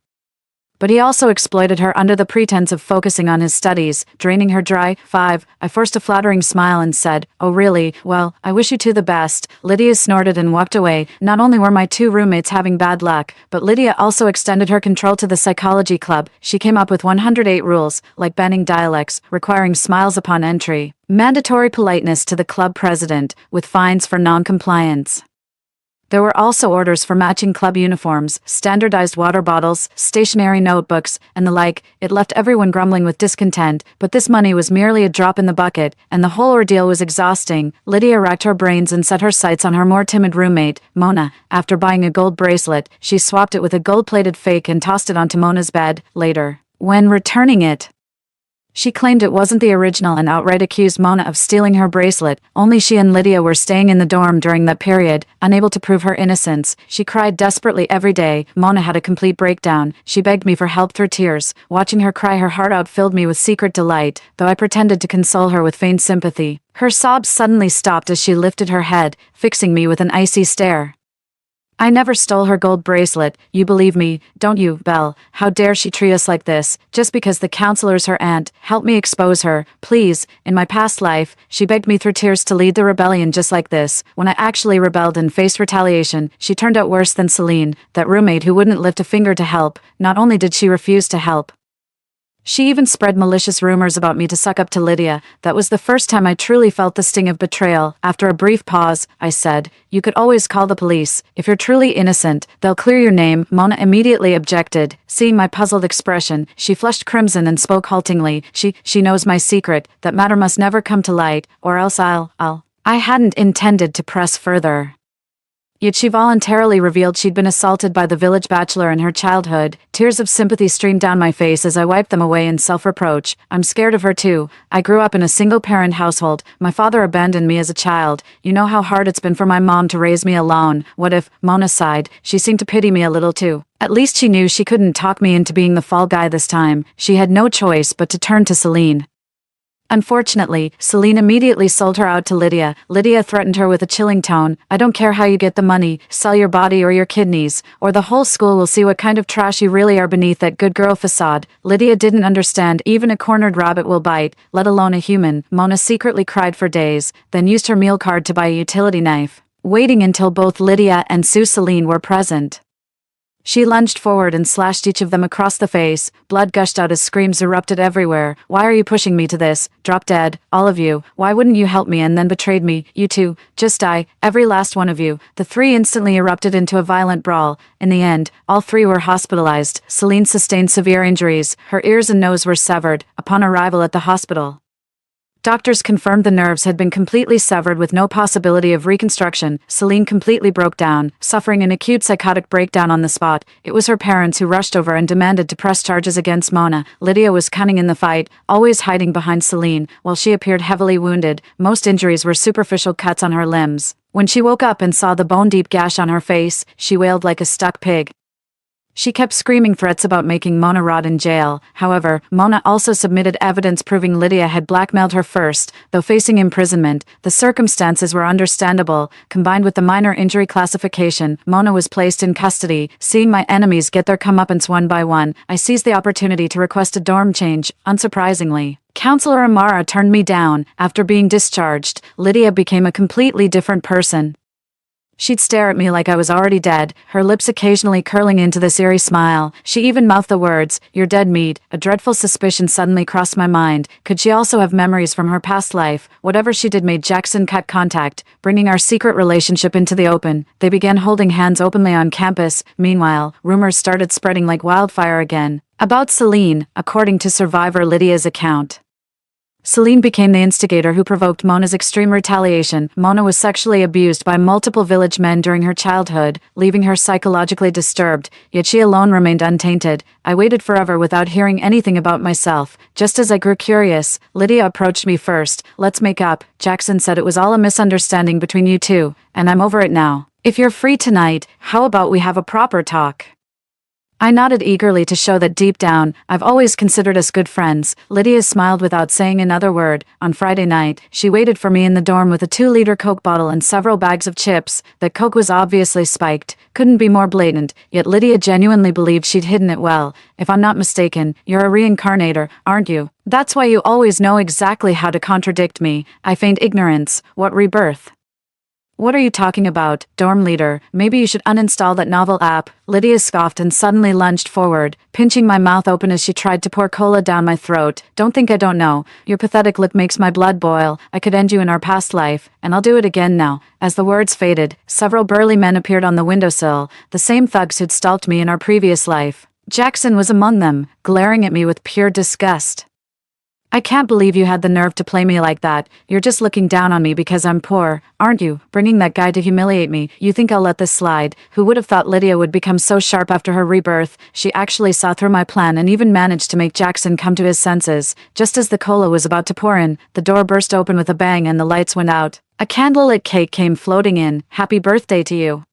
Speaker 1: but he also exploited her under the pretense of focusing on his studies, draining her dry. 5. I forced a flattering smile and said, oh really? Well, I wish you two the best. Lydia snorted and walked away. Not only were my two roommates having bad luck, but Lydia also extended her control to the psychology club. She came up with 108 rules, like banning dialects, requiring smiles upon entry, mandatory politeness to the club president, with fines for non-compliance. There were also orders for matching club uniforms, standardized water bottles, stationery notebooks, and the like. It left everyone grumbling with discontent, but this money was merely a drop in the bucket, and the whole ordeal was exhausting. Lydia racked her brains and set her sights on her more timid roommate, Mona. After buying a gold bracelet, she swapped it with a gold-plated fake and tossed it onto Mona's bed. Later, when returning it, she claimed it wasn't the original and outright accused Mona of stealing her bracelet. Only she and Lydia were staying in the dorm during that period, unable to prove her innocence. She cried desperately every day. Mona had a complete breakdown. She begged me for help through tears. Watching her cry her heart out filled me with secret delight, though I pretended to console her with feigned sympathy. Her sobs suddenly stopped as she lifted her head, fixing me with an icy stare. I never stole her gold bracelet, you believe me, don't you, Belle? How dare she treat us like this, just because the counselor's her aunt? Help me expose her, please. In my past life, she begged me through tears to lead the rebellion just like this. When I actually rebelled and faced retaliation, she turned out worse than Celine, that roommate who wouldn't lift a finger to help. Not only did she refuse to help, she even spread malicious rumors about me to suck up to Lydia. That was the first time I truly felt the sting of betrayal. After a brief pause, I said, you could always call the police. If you're truly innocent, they'll clear your name. Mona immediately objected. Seeing my puzzled expression, she flushed crimson and spoke haltingly. She knows my secret. That matter must never come to light, or else I hadn't intended to press further. Yet she voluntarily revealed she'd been assaulted by the village bachelor in her childhood. Tears of sympathy streamed down my face as I wiped them away in self-reproach. I'm scared of her too. I grew up in a single-parent household. My father abandoned me as a child. You know how hard it's been for my mom to raise me alone. What if? Mona sighed. She seemed to pity me a little too. At least she knew she couldn't talk me into being the fall guy this time. She had no choice but to turn to Celine. Unfortunately, Celine immediately sold her out to Lydia. Lydia threatened her with a chilling tone. I don't care how you get the money, sell your body or your kidneys, or the whole school will see what kind of trash you really are beneath that good girl facade. Lydia didn't understand even a cornered rabbit will bite, let alone a human. Mona secretly cried for days, then used her meal card to buy a utility knife, waiting until both Lydia and Celine were present. She lunged forward and slashed each of them across the face. Blood gushed out as screams erupted everywhere. "Why are you pushing me to this? Drop dead, all of you. Why wouldn't you help me and then betrayed me? You two, just die, every last one of you." The three instantly erupted into a violent brawl. In the end, all three were hospitalized. Celine sustained severe injuries. Her ears and nose were severed. Upon arrival at the hospital, doctors confirmed the nerves had been completely severed with no possibility of reconstruction. Celine completely broke down, suffering an acute psychotic breakdown on the spot. It was her parents who rushed over and demanded to press charges against Mona. Lydia was cunning in the fight, always hiding behind Celine, while she appeared heavily wounded. Most injuries were superficial cuts on her limbs. When she woke up and saw the bone-deep gash on her face, she wailed like a stuck pig. She kept screaming threats about making Mona rot in jail. However, Mona also submitted evidence proving Lydia had blackmailed her first. Though facing imprisonment, the circumstances were understandable. Combined with the minor injury classification, Mona was placed in custody. Seeing my enemies get their comeuppance one by one, I seized the opportunity to request a dorm change. Unsurprisingly, Counselor Amara turned me down. After being discharged, Lydia became a completely different person. She'd stare at me like I was already dead, her lips occasionally curling into this eerie smile. She even mouthed the words, "You're dead meat." A dreadful suspicion suddenly crossed my mind. Could she also have memories from her past life? Whatever she did made Jackson cut contact, bringing our secret relationship into the open. They began holding hands openly on campus. Meanwhile, rumors started spreading like wildfire again. About Celine, according to survivor Lydia's account, Celine became the instigator who provoked Mona's extreme retaliation. Mona was sexually abused by multiple village men during her childhood, leaving her psychologically disturbed, yet she alone remained untainted. I waited forever without hearing anything about myself. Just as I grew curious, Lydia approached me first. "Let's make up." Jackson said it was all a misunderstanding between you two, and I'm over it now. "If you're free tonight, how about we have a proper talk?" I nodded eagerly to show that deep down, I've always considered us good friends. Lydia smiled without saying another word. On Friday night, she waited for me in the dorm with a 2-liter Coke bottle and several bags of chips. The Coke was obviously spiked. Couldn't be more blatant, yet Lydia genuinely believed she'd hidden it well. "If I'm not mistaken, you're a reincarnator, aren't you? That's why you always know exactly how to contradict me." I feigned ignorance. "What rebirth? What are you talking about, dorm leader? Maybe you should uninstall that novel app." Lydia scoffed and suddenly lunged forward, pinching my mouth open as she tried to pour cola down my throat. "Don't think I don't know. Your pathetic look makes my blood boil. I could end you in our past life, and I'll do it again now." As the words faded, several burly men appeared on the windowsill, the same thugs who'd stalked me in our previous life. Jackson was among them, glaring at me with pure disgust. "I can't believe you had the nerve to play me like that. You're just looking down on me because I'm poor, aren't you? Bringing that guy to humiliate me. You think I'll let this slide?" Who would have thought Lydia would become so sharp after her rebirth? She actually saw through my plan and even managed to make Jackson come to his senses. Just as the cola was about to pour in, the door burst open with a bang and the lights went out. A candlelit cake came floating in. "Happy birthday to you."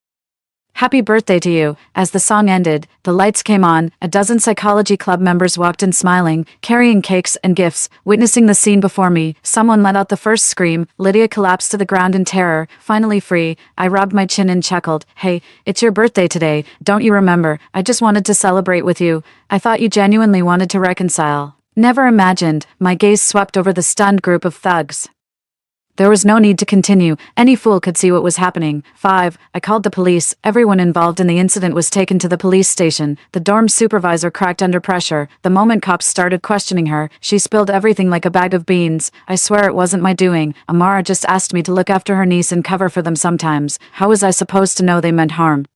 Speaker 1: "Happy birthday to you." As the song ended, the lights came on. A dozen psychology club members walked in smiling, carrying cakes and gifts. Witnessing the scene before me, someone let out the first scream. Lydia collapsed to the ground in terror. Finally free, I rubbed my chin and chuckled. "Hey, it's your birthday today, don't you remember? I just wanted to celebrate with you. I thought you genuinely wanted to reconcile." "Never imagined." My gaze swept over the stunned group of thugs. There was no need to continue. Any fool could see what was happening. 5. I called the police. Everyone involved in the incident was taken to the police station. The dorm supervisor cracked under pressure. The moment cops started questioning her, she spilled everything like a bag of beans. "I swear it wasn't my doing. Amara just asked me to look after her niece and cover for them sometimes. How was I supposed to know they meant harm?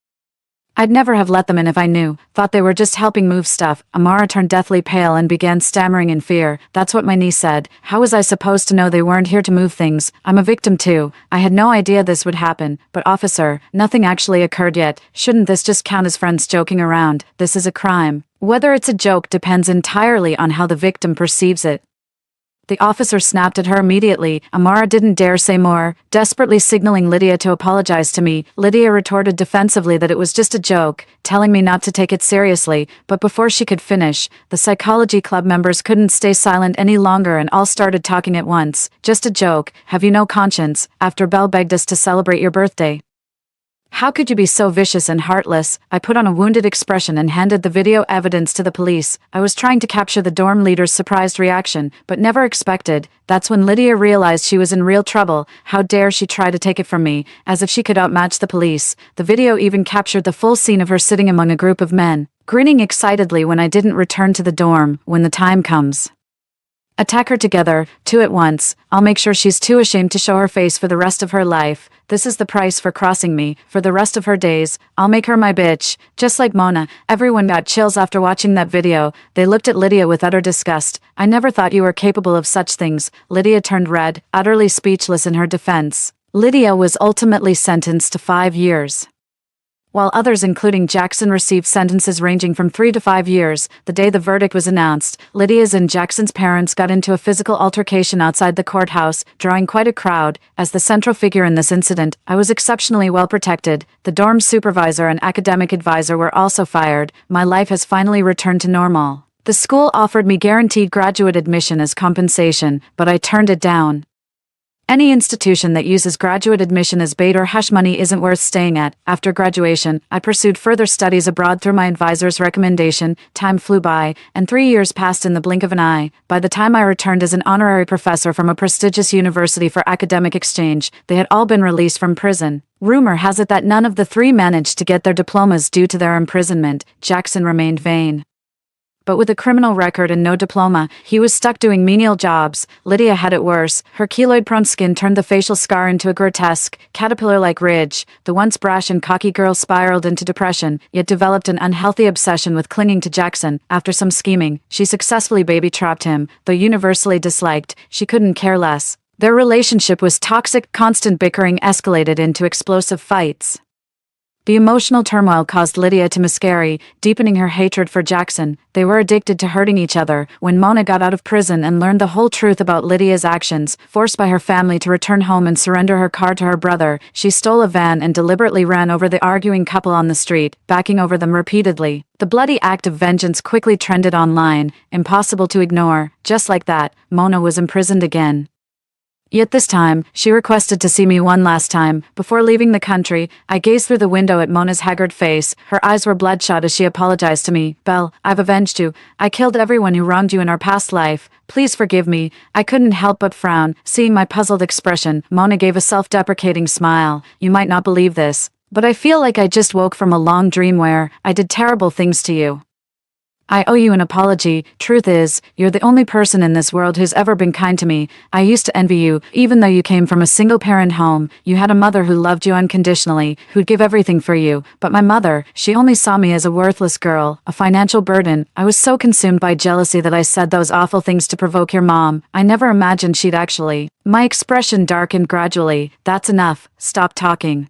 Speaker 1: I'd never have let them in if I knew. Thought they were just helping move stuff." Amara turned deathly pale and began stammering in fear. "That's what my niece said. How was I supposed to know they weren't here to move things? I'm a victim too. I had no idea this would happen. But officer, nothing actually occurred yet. Shouldn't this just count as friends joking around? This is a crime." "Whether it's a joke depends entirely on how the victim perceives it." The officer snapped at her immediately. Amara didn't dare say more, desperately signaling Lydia to apologize to me. Lydia retorted defensively that it was just a joke, telling me not to take it seriously, but before she could finish, the psychology club members couldn't stay silent any longer and all started talking at once. "Just a joke. Have you no conscience? After Belle begged us to celebrate your birthday." How could you be so vicious and heartless? I put on a wounded expression and handed the video evidence to the police. I was trying to capture the dorm leader's surprised reaction, but never expected. That's when Lydia realized she was in real trouble. How dare she try to take it from me, as if she could outmatch the police. The video even captured the full scene of her sitting among a group of men, grinning excitedly when I didn't return to the dorm. When the time comes, attack her together, two at once. I'll make sure she's too ashamed to show her face for the rest of her life. This is the price for crossing me. For the rest of her days, I'll make her my bitch. Just like Mona, everyone got chills after watching that video. They looked at Lydia with utter disgust. I never thought you were capable of such things. Lydia turned red, utterly speechless in her defense. Lydia was ultimately sentenced to 5 years, while others including Jackson received sentences ranging from 3 to 5 years. The day the verdict was announced, Lydia's and Jackson's parents got into a physical altercation outside the courthouse, drawing quite a crowd. As the central figure in this incident, I was exceptionally well protected. The dorm supervisor and academic advisor were also fired. My life has finally returned to normal. The school offered me guaranteed graduate admission as compensation, but I turned it down. Any institution that uses graduate admission as bait or hush money isn't worth staying at. After graduation, I pursued further studies abroad through my advisor's recommendation. Time flew by, and 3 years passed in the blink of an eye. By the time I returned as an honorary professor from a prestigious university for academic exchange, they had all been released from prison. Rumor has it that none of the three managed to get their diplomas due to their imprisonment. Jackson remained vain, but with a criminal record and no diploma, he was stuck doing menial jobs. Lydia had it worse. Her keloid-prone skin turned the facial scar into a grotesque, caterpillar-like ridge. The once brash and cocky girl spiraled into depression, yet developed an unhealthy obsession with clinging to Jackson. After some scheming, she successfully baby-trapped him. Though universally disliked, she couldn't care less. Their relationship was toxic. Constant bickering escalated into explosive fights. The emotional turmoil caused Lydia to miscarry, deepening her hatred for Jackson. They were addicted to hurting each other. When Mona got out of prison and learned the whole truth about Lydia's actions, forced by her family to return home and surrender her car to her brother, she stole a van and deliberately ran over the arguing couple on the street, backing over them repeatedly. The bloody act of vengeance quickly trended online, impossible to ignore. Just like that, Mona was imprisoned again. Yet this time, she requested to see me one last time. Before leaving the country, I gazed through the window at Mona's haggard face. Her eyes were bloodshot as she apologized to me. "Belle, I've avenged you. I killed everyone who wronged you in our past life. Please forgive me." I couldn't help but frown. Seeing my puzzled expression, Mona gave a self-deprecating smile. "You might not believe this, but I feel like I just woke from a long dream where I did terrible things to you. I owe you an apology. Truth is, you're the only person in this world who's ever been kind to me. I used to envy you, even though you came from a single-parent home. You had a mother who loved you unconditionally, who'd give everything for you. But my mother, she only saw me as a worthless girl, a financial burden. I was so consumed by jealousy that I said those awful things to provoke your mom. I never imagined she'd actually..." My expression darkened gradually. "That's enough. Stop talking."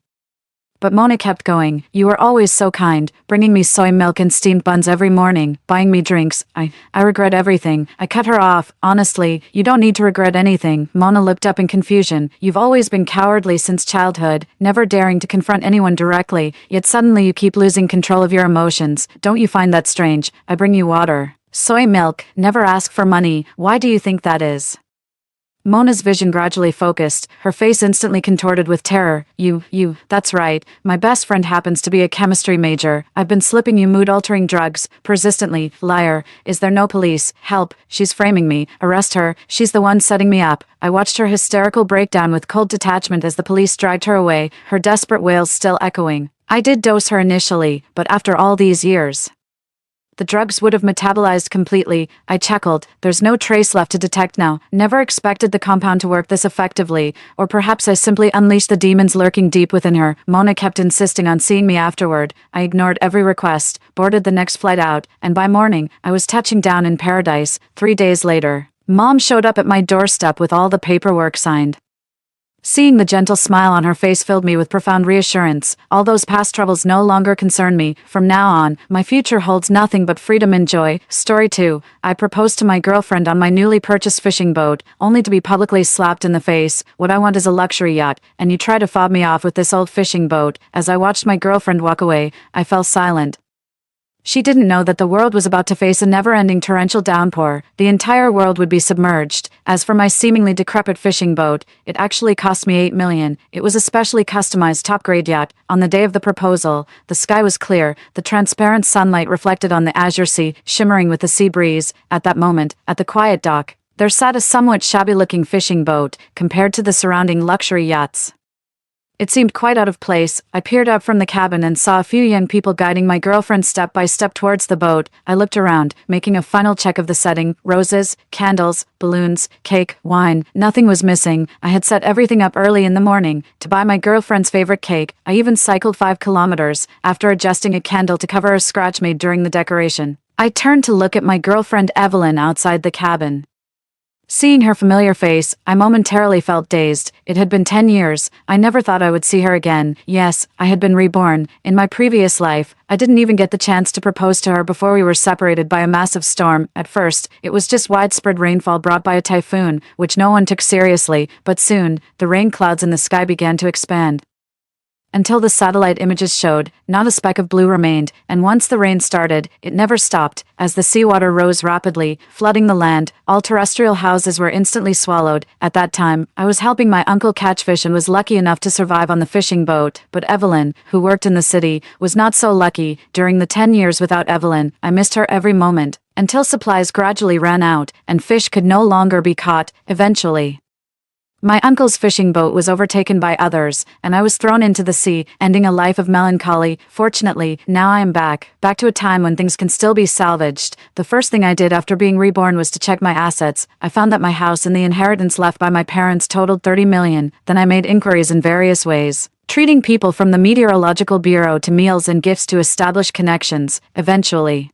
Speaker 1: But Mona kept going. "You were always so kind, bringing me soy milk and steamed buns every morning, buying me drinks. I regret everything." I cut her off. "Honestly, you don't need to regret anything." Mona looked up in confusion. "You've always been cowardly since childhood, never daring to confront anyone directly, yet suddenly you keep losing control of your emotions. Don't you find that strange? I bring you water. Soy milk, never ask for money. Why do you think that is?" Mona's vision gradually focused, her face instantly contorted with terror. You, that's right. My best friend happens to be a chemistry major. I've been slipping you mood-altering drugs, persistently. Liar. Is there no police? Help. She's framing me. Arrest her. She's the one setting me up. I watched her hysterical breakdown with cold detachment as the police dragged her away, her desperate wails still echoing. I did dose her initially, but after all these years, the drugs would have metabolized completely. I chuckled. There's no trace left to detect now. Never expected the compound to work this effectively. Or perhaps I simply unleashed the demons lurking deep within her. Mona kept insisting on seeing me afterward. I ignored every request, boarded the next flight out, and by morning, I was touching down in paradise. 3 days later, Mom showed up at my doorstep with all the paperwork signed. Seeing the gentle smile on her face filled me with profound reassurance. All those past troubles no longer concern me. From now on, my future holds nothing but freedom and joy. Story 2. I proposed to my girlfriend on my newly purchased fishing boat, only to be publicly slapped in the face. What I want is a luxury yacht, and you try to fob me off with this old fishing boat. As I watched my girlfriend walk away, I fell silent. She didn't know that the world was about to face a never-ending torrential downpour. The entire world would be submerged. As for my seemingly decrepit fishing boat, it actually cost me $8 million. It was a specially customized top-grade yacht. On the day of the proposal, the sky was clear, the transparent sunlight reflected on the azure sea, shimmering with the sea breeze. At that moment, at the quiet dock, there sat a somewhat shabby-looking fishing boat, compared to the surrounding luxury yachts. It seemed quite out of place. I peered out from the cabin and saw a few young people guiding my girlfriend step by step towards the boat. I looked around, making a final check of the setting. Roses, candles, balloons, cake, wine. Nothing was missing. I had set everything up early in the morning to buy my girlfriend's favorite cake. I even cycled 5 kilometers after adjusting a candle to cover a scratch made during the decoration. I turned to look at my girlfriend Evelyn outside the cabin. Seeing her familiar face, I momentarily felt dazed. It had been 10 years. I never thought I would see her again. Yes, I had been reborn. In my previous life, I didn't even get the chance to propose to her before we were separated by a massive storm. At first, it was just widespread rainfall brought by a typhoon, which no one took seriously, but soon, the rain clouds in the sky began to expand, until the satellite images showed, not a speck of blue remained, and once the rain started, it never stopped. As the seawater rose rapidly, flooding the land, all terrestrial houses were instantly swallowed. At that time, I was helping my uncle catch fish and was lucky enough to survive on the fishing boat, but Evelyn, who worked in the city, was not so lucky. During the 10 years without Evelyn, I missed her every moment, until supplies gradually ran out, and fish could no longer be caught. Eventually, my uncle's fishing boat was overtaken by others, and I was thrown into the sea, ending a life of melancholy. Fortunately, now I am back to a time when things can still be salvaged. The first thing I did after being reborn was to check my assets. I found that my house and the inheritance left by my parents totaled $30 million. Then I made inquiries in various ways, treating people from the Meteorological Bureau to meals and gifts to establish connections. Eventually,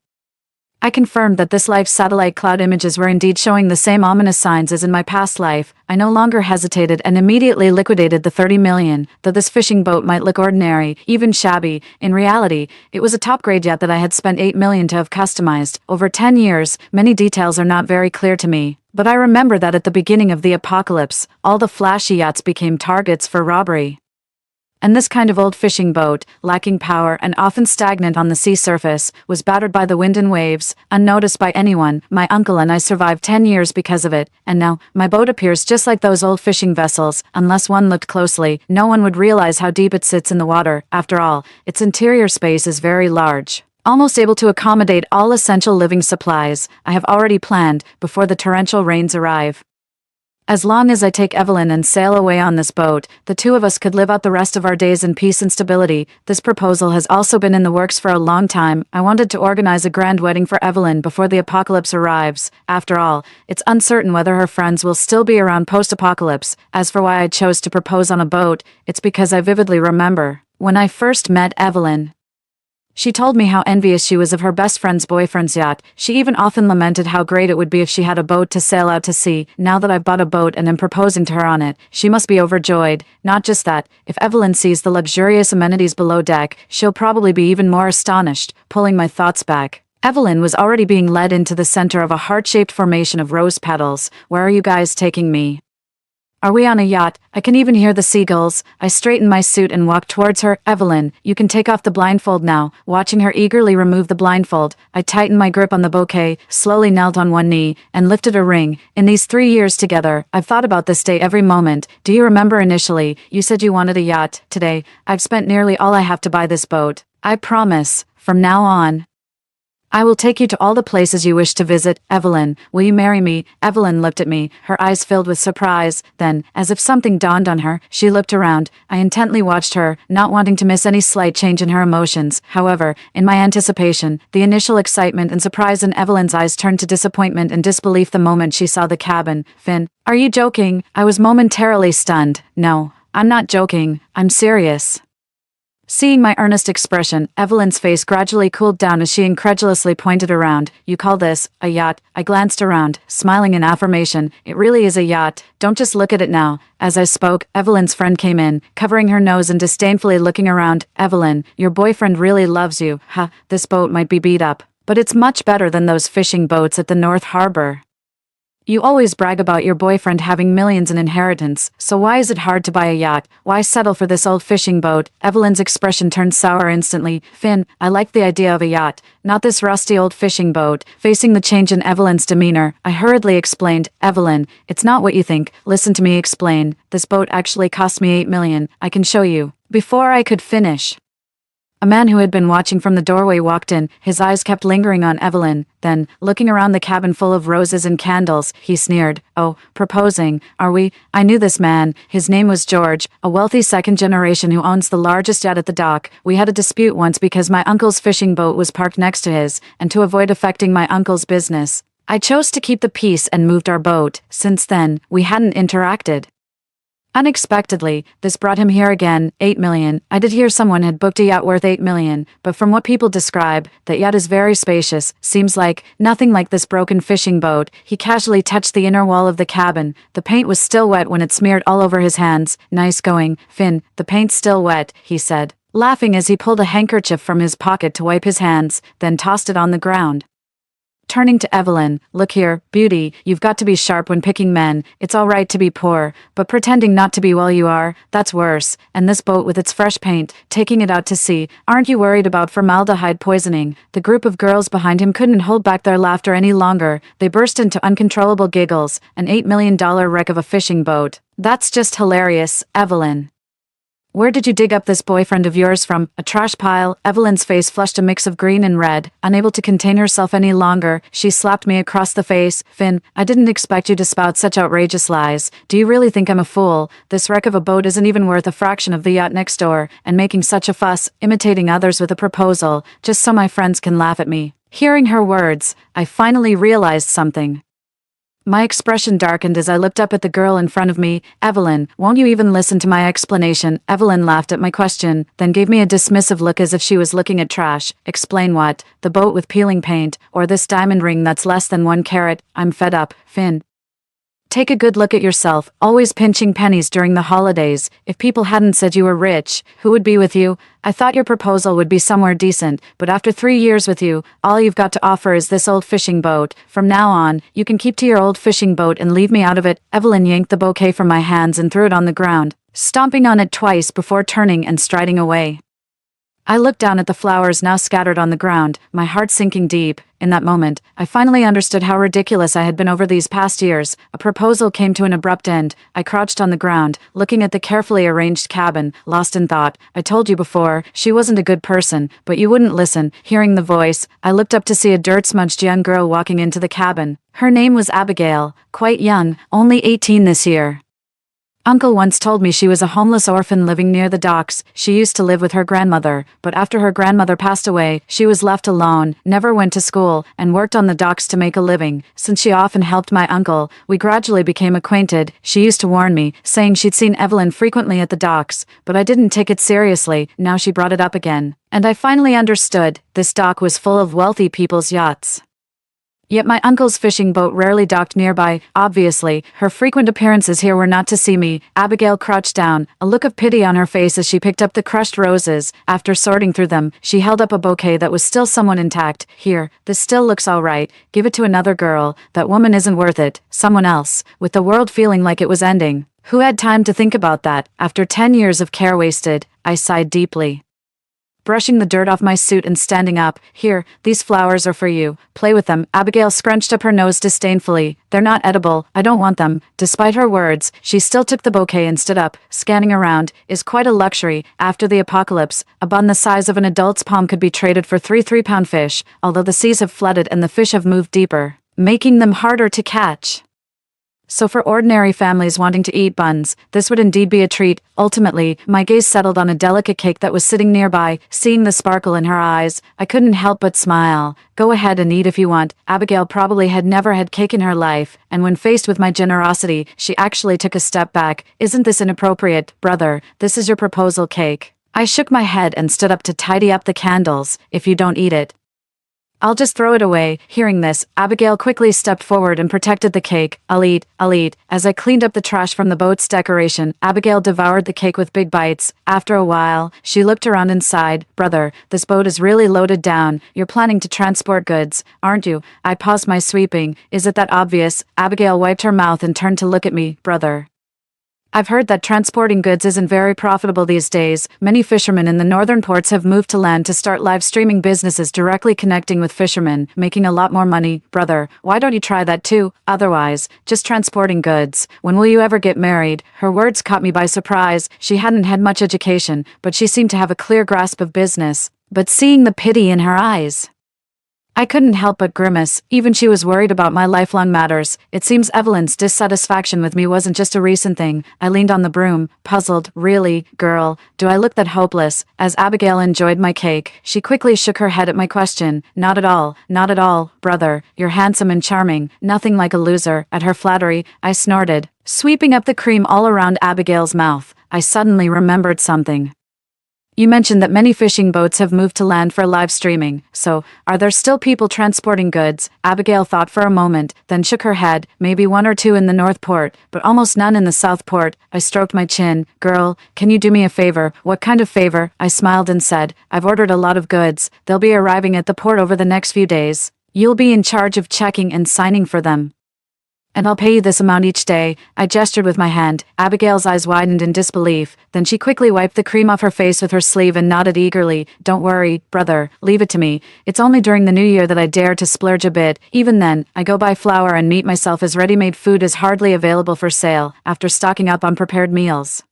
Speaker 1: I confirmed that this life's satellite cloud images were indeed showing the same ominous signs as in my past life. I no longer hesitated and immediately liquidated the $30 million. Though this fishing boat might look ordinary, even shabby, in reality, it was a top-grade yacht that I had spent $8 million to have customized. Over 10 years, many details are not very clear to me, but I remember that at the beginning of the apocalypse, all the flashy yachts became targets for robbery. And this kind of old fishing boat, lacking power and often stagnant on the sea surface, was battered by the wind and waves, unnoticed by anyone. My uncle and I survived 10 years because of it, and now, my boat appears just like those old fishing vessels. Unless one looked closely, no one would realize how deep it sits in the water. After all, its interior space is very large, almost able to accommodate all essential living supplies I have already planned before the torrential rains arrive. As long as I take Evelyn and sail away on this boat, the two of us could live out the rest of our days in peace and stability. This proposal has also been in the works for a long time. I wanted to organize a grand wedding for Evelyn before the apocalypse arrives. After all, it's uncertain whether her friends will still be around post-apocalypse. As for why I chose to propose on a boat, it's because I vividly remember when I first met Evelyn. She told me how envious she was of her best friend's boyfriend's yacht. She even often lamented how great it would be if she had a boat to sail out to sea. Now that I've bought a boat and am proposing to her on it, she must be overjoyed. Not just that, if Evelyn sees the luxurious amenities below deck, she'll probably be even more astonished. Pulling my thoughts back, Evelyn was already being led into the center of a heart-shaped formation of rose petals. Where are you guys taking me? Are we on a yacht? I can even hear the seagulls. I straighten my suit and walk towards her. Evelyn, you can take off the blindfold now. Watching her eagerly remove the blindfold, I tightened my grip on the bouquet, slowly knelt on one knee, and lifted a ring. In these 3 years together, I've thought about this day every moment. Do you remember initially, you said you wanted a yacht? Today, I've spent nearly all I have to buy this boat. I promise, from now on, I will take you to all the places you wish to visit. Evelyn, will you marry me? Evelyn looked at me, her eyes filled with surprise. Then, as if something dawned on her, she looked around. I intently watched her, not wanting to miss any slight change in her emotions. However, in my anticipation, the initial excitement and surprise in Evelyn's eyes turned to disappointment and disbelief the moment she saw the cabin. Finn, are you joking? I was momentarily stunned. No, I'm not joking. I'm serious. Seeing my earnest expression, Evelyn's face gradually cooled down as she incredulously pointed around. You call this a yacht? I glanced around, smiling in affirmation. It really is a yacht. Don't just look at it now. As I spoke, Evelyn's friend came in, covering her nose and disdainfully looking around. Evelyn, your boyfriend really loves you. Ha, this boat might be beat up, but it's much better than those fishing boats at the North Harbor. You always brag about your boyfriend having millions in inheritance, so why is it hard to buy a yacht? Why settle for this old fishing boat? Evelyn's expression turned sour instantly. Finn, I like the idea of a yacht, not this rusty old fishing boat. Facing the change in Evelyn's demeanor, I hurriedly explained, Evelyn, it's not what you think. Listen to me explain. This boat actually cost me 8 million. I can show you. Before I could finish, a man who had been watching from the doorway walked in. His eyes kept lingering on Evelyn. Then, looking around the cabin full of roses and candles, he sneered. Oh, proposing, are we? I knew this man. His name was George, a wealthy second generation who owns the largest yacht at the dock. We had a dispute once because my uncle's fishing boat was parked next to his, and to avoid affecting my uncle's business, I chose to keep the peace and moved our boat. Since then, we hadn't interacted. Unexpectedly, this brought him here again. 8 million. I did hear someone had booked a yacht worth 8 million, but from what people describe, that yacht is very spacious. Seems like nothing like this broken fishing boat. He casually touched the inner wall of the cabin. The paint was still wet when it smeared all over his hands. Nice going, Finn. The paint's still wet, he said, laughing as he pulled a handkerchief from his pocket to wipe his hands, then tossed it on the ground. Turning to Evelyn, look here, beauty, you've got to be sharp when picking men. It's all right to be poor, but pretending not to be while you are, that's worse. And this boat with its fresh paint, taking it out to sea, aren't you worried about formaldehyde poisoning? The group of girls behind him couldn't hold back their laughter any longer. They burst into uncontrollable giggles. An $8 million wreck of a fishing boat. That's just hilarious, Evelyn. Where did you dig up this boyfriend of yours from? A trash pile? Evelyn's face flushed a mix of green and red. Unable to contain herself any longer, she slapped me across the face. Finn, I didn't expect you to spout such outrageous lies. Do you really think I'm a fool? This wreck of a boat isn't even worth a fraction of the yacht next door, and making such a fuss, imitating others with a proposal, just so my friends can laugh at me. Hearing her words, I finally realized something. My expression darkened as I looked up at the girl in front of me. Evelyn, won't you even listen to my explanation? Evelyn laughed at my question, then gave me a dismissive look as if she was looking at trash. Explain what? The boat with peeling paint, or this diamond ring that's less than 1 carat? I'm fed up, Finn. Take a good look at yourself, always pinching pennies during the holidays. If people hadn't said you were rich, who would be with you? I thought your proposal would be somewhere decent, but after 3 years with you, all you've got to offer is this old fishing boat. From now on, you can keep to your old fishing boat and leave me out of it. Evelyn yanked the bouquet from my hands and threw it on the ground, stomping on it twice before turning and striding away. I looked down at the flowers now scattered on the ground, my heart sinking deep. In that moment, I finally understood how ridiculous I had been over these past years. A proposal came to an abrupt end. I crouched on the ground, looking at the carefully arranged cabin, lost in thought. I told you before, she wasn't a good person, but you wouldn't listen. Hearing the voice, I looked up to see a dirt-smudged young girl walking into the cabin. Her name was Abigail, quite young, only 18 this year. Uncle once told me she was a homeless orphan living near the docks. She used to live with her grandmother, but after her grandmother passed away, she was left alone, never went to school, and worked on the docks to make a living. Since she often helped my uncle, we gradually became acquainted. She used to warn me, saying she'd seen Evelyn frequently at the docks, but I didn't take it seriously. Now she brought it up again. And I finally understood, this dock was full of wealthy people's yachts. Yet my uncle's fishing boat rarely docked nearby. Obviously, her frequent appearances here were not to see me. Abigail crouched down, a look of pity on her face as she picked up the crushed roses. After sorting through them, she held up a bouquet that was still somewhat intact. Here, this still looks all right. Give it to another girl. That woman isn't worth it. Someone else. With the world feeling like it was ending. Who had time to think about that? After 10 years of care wasted, I sighed deeply. Brushing the dirt off my suit and standing up, here, these flowers are for you. Play with them. Abigail scrunched up her nose disdainfully. They're not edible. I don't want them. Despite her words, she still took the bouquet and stood up, scanning around. Is quite a luxury. After the apocalypse, a bun the size of an adult's palm could be traded for 3 3-pound fish, although the seas have flooded and the fish have moved deeper, making them harder to catch. So for ordinary families wanting to eat buns, this would indeed be a treat. Ultimately, my gaze settled on a delicate cake that was sitting nearby. Seeing the sparkle in her eyes, I couldn't help but smile. Go ahead and eat if you want. Abigail probably had never had cake in her life, and when faced with my generosity, she actually took a step back. Isn't this inappropriate, brother? This is your proposal cake. I shook my head and stood up to tidy up the candles. If you don't eat it, I'll just throw it away. Hearing this, Abigail quickly stepped forward and protected the cake. I'll eat. As I cleaned up the trash from the boat's decoration, Abigail devoured the cake with big bites. After a while, she looked around and sighed. Brother, this boat is really loaded down. You're planning to transport goods, aren't you? I paused my sweeping. Is it that obvious? Abigail wiped her mouth and turned to look at me. Brother, I've heard that transporting goods isn't very profitable these days. Many fishermen in the northern ports have moved to land to start live streaming businesses directly connecting with fishermen, making a lot more money. Brother, why don't you try that too? Otherwise, just transporting goods. When will you ever get married? Her words caught me by surprise. She hadn't had much education, but she seemed to have a clear grasp of business. But seeing the pity in her eyes, I couldn't help but grimace. Even she was worried about my lifelong matters. It seems Evelyn's dissatisfaction with me wasn't just a recent thing. I leaned on the broom, puzzled. Really, girl, do I look that hopeless? As Abigail enjoyed my cake, she quickly shook her head at my question. Not at all, brother. You're handsome and charming, nothing like a loser. At her flattery, I snorted, sweeping up the cream all around Abigail's mouth. I suddenly remembered something. You mentioned that many fishing boats have moved to land for live streaming, so, are there still people transporting goods? Abigail thought for a moment, then shook her head. Maybe one or two in the North Port, but almost none in the South Port. I stroked my chin. Girl, can you do me a favor? What kind of favor? I smiled and said, I've ordered a lot of goods. They'll be arriving at the port over the next few days. You'll be in charge of checking and signing for them. And I'll pay you this amount each day. I gestured with my hand. Abigail's eyes widened in disbelief. Then she quickly wiped the cream off her face with her sleeve and nodded eagerly. Don't worry, brother. Leave it to me. It's only during the new year that I dare to splurge a bit. Even then, I go buy flour and meat myself as ready-made food is hardly available for sale, after stocking up on prepared meals.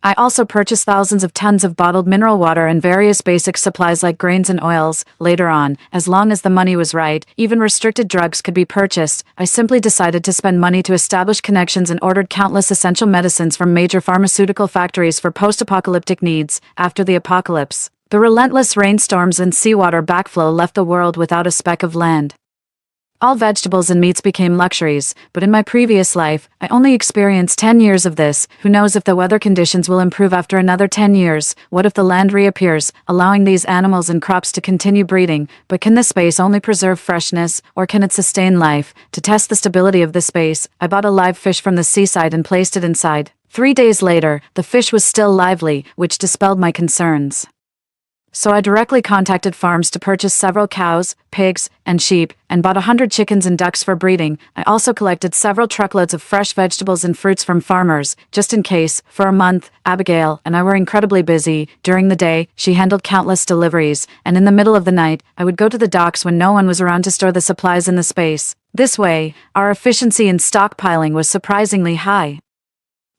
Speaker 1: I also purchased thousands of tons of bottled mineral water and various basic supplies like grains and oils. Later on, as long as the money was right, even restricted drugs could be purchased. I simply decided to spend money to establish connections and ordered countless essential medicines from major pharmaceutical factories for post-apocalyptic needs. After the apocalypse, the relentless rainstorms and seawater backflow left the world without a speck of land. All vegetables and meats became luxuries, but in my previous life, I only experienced 10 years of this. Who knows if the weather conditions will improve after another 10 years? What if the land reappears, allowing these animals and crops to continue breeding? But can this space only preserve freshness, or can it sustain life? To test the stability of the space, I bought a live fish from the seaside and placed it inside. 3 days later, the fish was still lively, which dispelled my concerns. So I directly contacted farms to purchase several cows, pigs, and sheep, and bought 100 chickens and ducks for breeding. I also collected several truckloads of fresh vegetables and fruits from farmers, just in case. For a month, Abigail and I were incredibly busy. During the day, she handled countless deliveries, and in the middle of the night, I would go to the docks when no one was around to store the supplies in the space. This way, our efficiency in stockpiling was surprisingly high.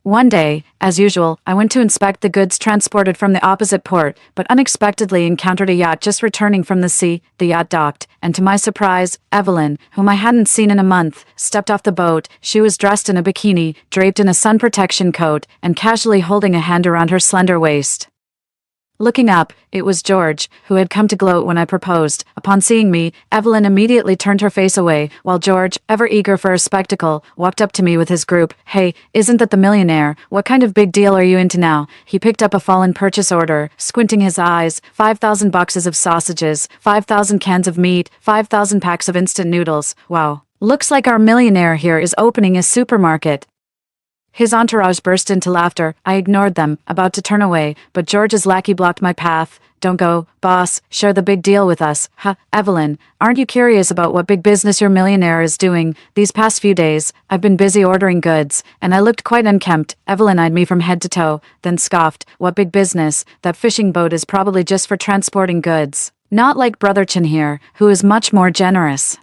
Speaker 1: One day, as usual, I went to inspect the goods transported from the opposite port, but unexpectedly encountered a yacht just returning from the sea. The yacht docked, and to my surprise, Evelyn, whom I hadn't seen in a month, stepped off the boat. She was dressed in a bikini, draped in a sun protection coat, and casually holding a hand around her slender waist. Looking up, it was George, who had come to gloat when I proposed. Upon seeing me, Evelyn immediately turned her face away, while George, ever eager for a spectacle, walked up to me with his group. Hey, isn't that the millionaire? What kind of big deal are you into now? He picked up a fallen purchase order, squinting his eyes. 5,000 boxes of sausages, 5,000 cans of meat, 5,000 packs of instant noodles. Wow. Looks like our millionaire here is opening a supermarket. His entourage burst into laughter. I ignored them, about to turn away, but George's lackey blocked my path. Don't go, boss, share the big deal with us. Evelyn, aren't you curious about what big business your millionaire is doing? These past few days, I've been busy ordering goods, and I looked quite unkempt. Evelyn eyed me from head to toe, then scoffed. What big business? That fishing boat is probably just for transporting goods. Not like Brother Chin here, who is much more generous.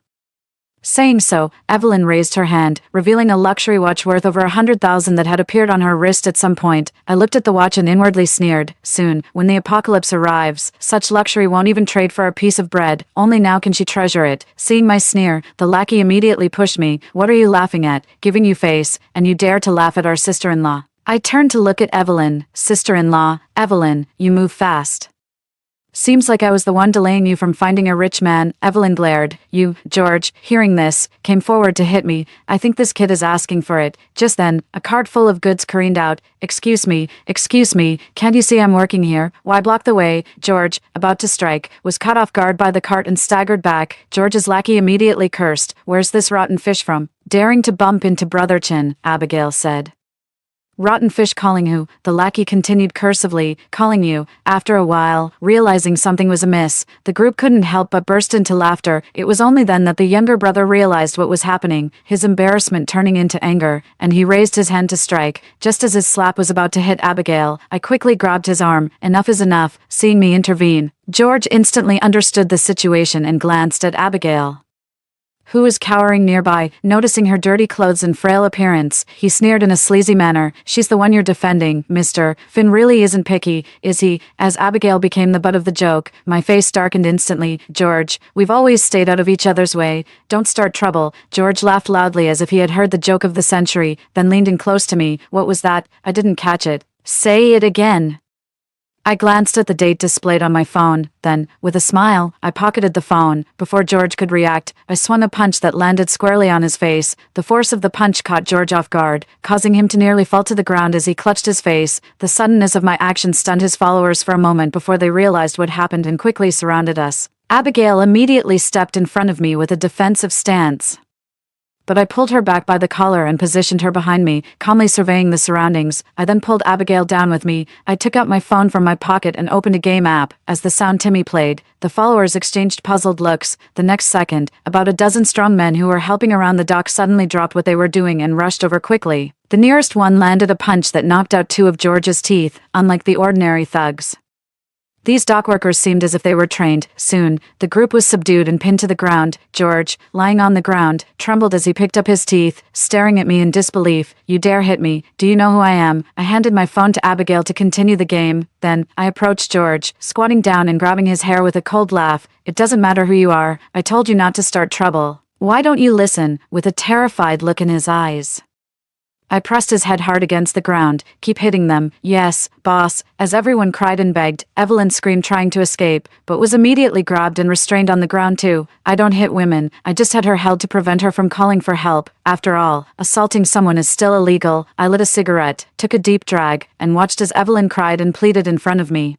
Speaker 1: Saying so, Evelyn raised her hand, revealing a luxury watch worth over 100,000 that had appeared on her wrist at some point. I looked at the watch and inwardly sneered. Soon, when the apocalypse arrives, such luxury won't even trade for a piece of bread. Only now can she treasure it. Seeing my sneer, the lackey immediately pushed me. What are you laughing at? Giving you face, and you dare to laugh at our sister-in-law. I turned to look at Evelyn. Sister-in-law, Evelyn, you move fast. Seems like I was the one delaying you from finding a rich man, Evelyn glared. You, George, hearing this, came forward to hit me. I think this kid is asking for it. Just then, a cart full of goods careened out. Excuse me, can't you see I'm working here? Why block the way? George, about to strike, was caught off guard by the cart and staggered back. George's lackey immediately cursed. Where's this rotten fish from? Daring to bump into Brotherchin, Abigail said. Rotten fish calling who? The lackey continued cursively, calling you. After a while, realizing something was amiss, the group couldn't help but burst into laughter. It was only then that the younger brother realized what was happening, his embarrassment turning into anger, and he raised his hand to strike. Just as his slap was about to hit Abigail, I quickly grabbed his arm. Enough is enough, seeing me intervene. George instantly understood the situation and glanced at Abigail, who was cowering nearby. Noticing her dirty clothes and frail appearance, he sneered in a sleazy manner. She's the one you're defending, mister. Finn really isn't picky, is he? As Abigail became the butt of the joke, my face darkened instantly. George, we've always stayed out of each other's way. Don't start trouble. George laughed loudly as if he had heard the joke of the century, then leaned in close to me. What was that? I didn't catch it. Say it again. I glanced at the date displayed on my phone, then, with a smile, I pocketed the phone. Before George could react, I swung a punch that landed squarely on his face. The force of the punch caught George off guard, causing him to nearly fall to the ground as he clutched his face. The suddenness of my action stunned his followers for a moment before they realized what happened and quickly surrounded us. Abigail immediately stepped in front of me with a defensive stance, but I pulled her back by the collar and positioned her behind me, calmly surveying the surroundings. I then pulled Abigail down with me. I took out my phone from my pocket and opened a game app. As the sound Timmy played, the followers exchanged puzzled looks. The next second, about a dozen strong men who were helping around the dock suddenly dropped what they were doing and rushed over quickly. The nearest one landed a punch that knocked out two of George's teeth, unlike the ordinary thugs. These dockworkers seemed as if they were trained. Soon, the group was subdued and pinned to the ground. George, lying on the ground, trembled as he picked up his teeth, staring at me in disbelief. You dare hit me? Do you know who I am? I handed my phone to Abigail to continue the game. Then, I approached George, squatting down and grabbing his hair with a cold laugh. It doesn't matter who you are. I told you not to start trouble. Why don't you listen? With a terrified look in his eyes, I pressed his head hard against the ground. Keep hitting them. Yes, boss. As everyone cried and begged, Evelyn screamed, trying to escape, but was immediately grabbed and restrained on the ground too. I don't hit women. I just had her held to prevent her from calling for help. After all, assaulting someone is still illegal. I lit a cigarette, took a deep drag, and watched as Evelyn cried and pleaded in front of me.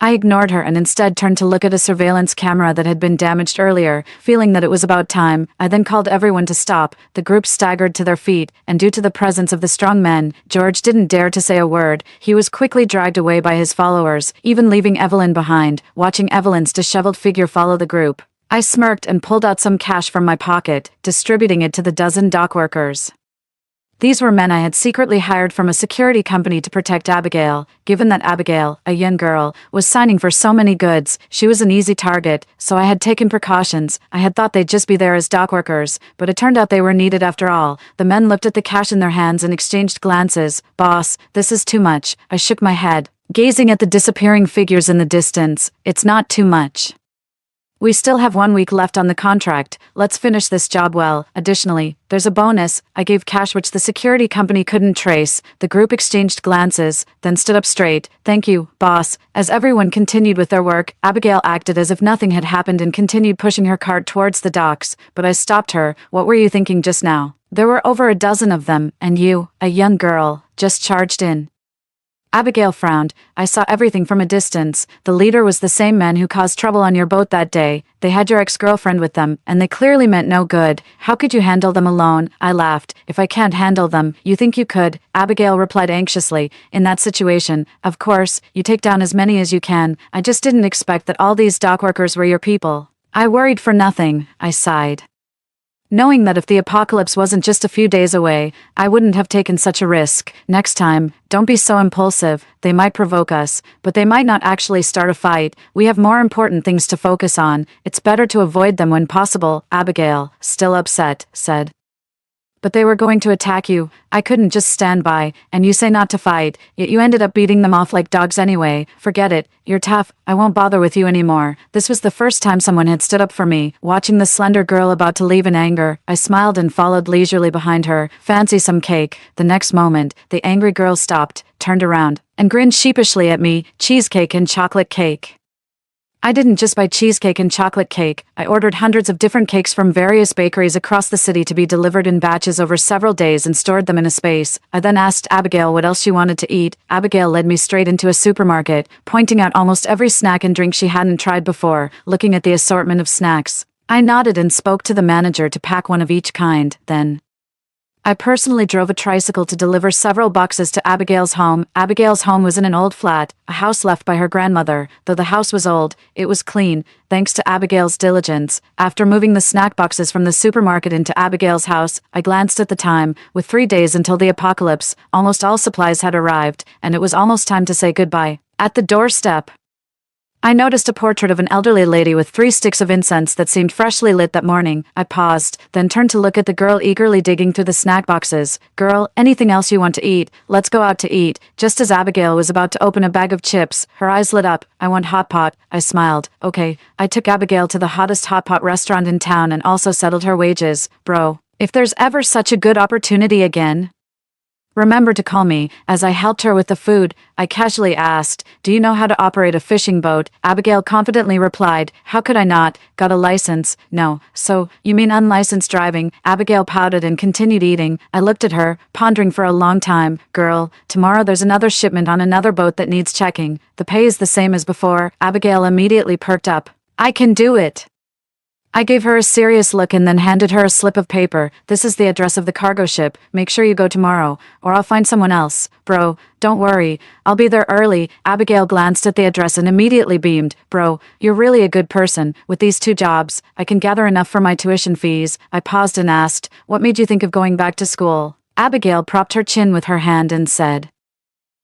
Speaker 1: I ignored her and instead turned to look at a surveillance camera that had been damaged earlier, feeling that it was about time. I then called everyone to stop. The group staggered to their feet, and due to the presence of the strong men, George didn't dare to say a word. He was quickly dragged away by his followers, even leaving Evelyn behind. Watching Evelyn's disheveled figure follow the group, I smirked and pulled out some cash from my pocket, distributing it to the dozen dockworkers. These were men I had secretly hired from a security company to protect Abigail. Given that Abigail, a young girl, was signing for so many goods, she was an easy target, so I had taken precautions. I had thought they'd just be there as dockworkers, but it turned out they were needed after all. The men looked at the cash in their hands and exchanged glances. Boss, this is too much. I shook my head, gazing at the disappearing figures in the distance. It's not too much. We still have 1 week left on the contract. Let's finish this job well. Additionally, there's a bonus. I gave cash which the security company couldn't trace. The group exchanged glances, then stood up straight. Thank you, boss. As everyone continued with their work, Abigail acted as if nothing had happened and continued pushing her cart towards the docks, but I stopped her. What were you thinking just now? There were over a dozen of them, and you, a young girl, just charged in. Abigail frowned. I saw everything from a distance. The leader was the same man who caused trouble on your boat that day. They had your ex-girlfriend with them, and they clearly meant no good. How could you handle them alone? I laughed. If I can't handle them, you think you could? Abigail replied anxiously. In that situation, of course, you take down as many as you can. I just didn't expect that all these dockworkers were your people. I worried for nothing, I sighed, knowing that if the apocalypse wasn't just a few days away, I wouldn't have taken such a risk. Next time, don't be so impulsive. They might provoke us, but they might not actually start a fight. We have more important things to focus on. It's better to avoid them when possible, Abigail, still upset, said. But they were going to attack you. I couldn't just stand by, and you say not to fight, yet you ended up beating them off like dogs anyway. Forget it. You're tough. I won't bother with you anymore. This was the first time someone had stood up for me. Watching the slender girl about to leave in anger, I smiled and followed leisurely behind her. Fancy some cake. The next moment, the angry girl stopped, turned around, and grinned sheepishly at me. Cheesecake and chocolate cake. I didn't just buy cheesecake and chocolate cake, I ordered hundreds of different cakes from various bakeries across the city to be delivered in batches over several days and stored them in a space. I then asked Abigail what else she wanted to eat. Abigail led me straight into a supermarket, pointing out almost every snack and drink she hadn't tried before, looking at the assortment of snacks. I nodded and spoke to the manager to pack one of each kind, then I personally drove a tricycle to deliver several boxes to Abigail's home. Abigail's home was in an old flat, a house left by her grandmother. Though the house was old, it was clean, thanks to Abigail's diligence. After moving the snack boxes from the supermarket into Abigail's house, I glanced at the time. With 3 days until the apocalypse, almost all supplies had arrived, and it was almost time to say goodbye. At the doorstep, I noticed a portrait of an elderly lady with 3 sticks of incense that seemed freshly lit that morning. I paused, then turned to look at the girl eagerly digging through the snack boxes. "Girl, anything else you want to eat? Let's go out to eat." Just as Abigail was about to open a bag of chips, her eyes lit up. "I want hot pot." I smiled. "Okay." I took Abigail to the hottest hot pot restaurant in town and also settled her wages. "Bro, if there's ever such a good opportunity again, remember to call me." As I helped her with the food, I casually asked, "Do you know how to operate a fishing boat?" Abigail confidently replied, "How could I not? Got a license?" "No." "So, you mean unlicensed driving?" Abigail pouted and continued eating. I looked at her, pondering for a long time. "Girl, tomorrow there's another shipment on another boat that needs checking. The pay is the same as before." Abigail immediately perked up. "I can do it." I gave her a serious look and then handed her a slip of paper. "This is the address of the cargo ship. Make sure you go tomorrow, or I'll find someone else." "Bro, don't worry. I'll be there early." Abigail glanced at the address and immediately beamed. "Bro, you're really a good person. With these 2 jobs, I can gather enough for my tuition fees." I paused and asked, "What made you think of going back to school?" Abigail propped her chin with her hand and said,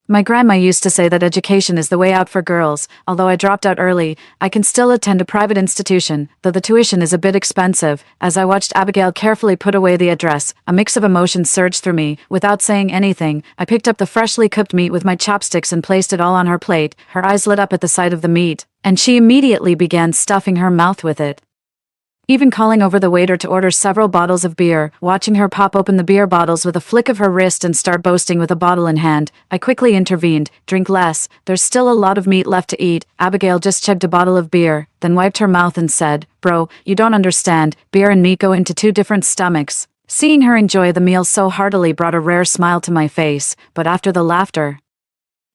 Speaker 1: "My grandma used to say that education is the way out for girls. Although I dropped out early, I can still attend a private institution, though the tuition is a bit expensive." As I watched Abigail carefully put away the address, a mix of emotions surged through me. Without saying anything, I picked up the freshly cooked meat with my chopsticks and placed it all on her plate. Her eyes lit up at the sight of the meat, and she immediately began stuffing her mouth with it, even calling over the waiter to order several bottles of beer. Watching her pop open the beer bottles with a flick of her wrist and start boasting with a bottle in hand, I quickly intervened. "Drink less. There's still a lot of meat left to eat." Abigail just chugged a bottle of beer, then wiped her mouth and said, "Bro, you don't understand. Beer and meat go into 2 different stomachs." Seeing her enjoy the meal so heartily brought a rare smile to my face, but after the laughter,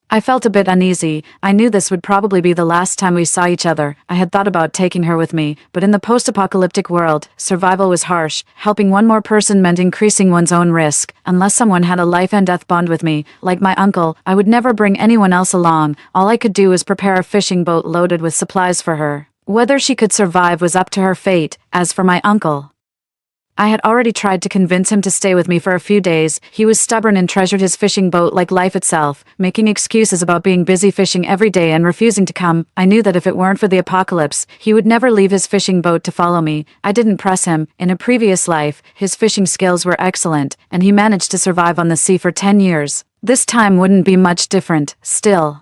Speaker 1: I felt a bit uneasy. I knew this would probably be the last time we saw each other. I had thought about taking her with me, but in the post-apocalyptic world, survival was harsh. Helping one more person meant increasing one's own risk. Unless someone had a life-and-death bond with me, like my uncle, I would never bring anyone else along. All I could do was prepare a fishing boat loaded with supplies for her. Whether she could survive was up to her fate. As for my uncle, I had already tried to convince him to stay with me for a few days. He was stubborn and treasured his fishing boat like life itself, making excuses about being busy fishing every day and refusing to come. I knew that if it weren't for the apocalypse, he would never leave his fishing boat to follow me. I didn't press him. In a previous life, his fishing skills were excellent, and he managed to survive on the sea for 10 years. This time wouldn't be much different. Still,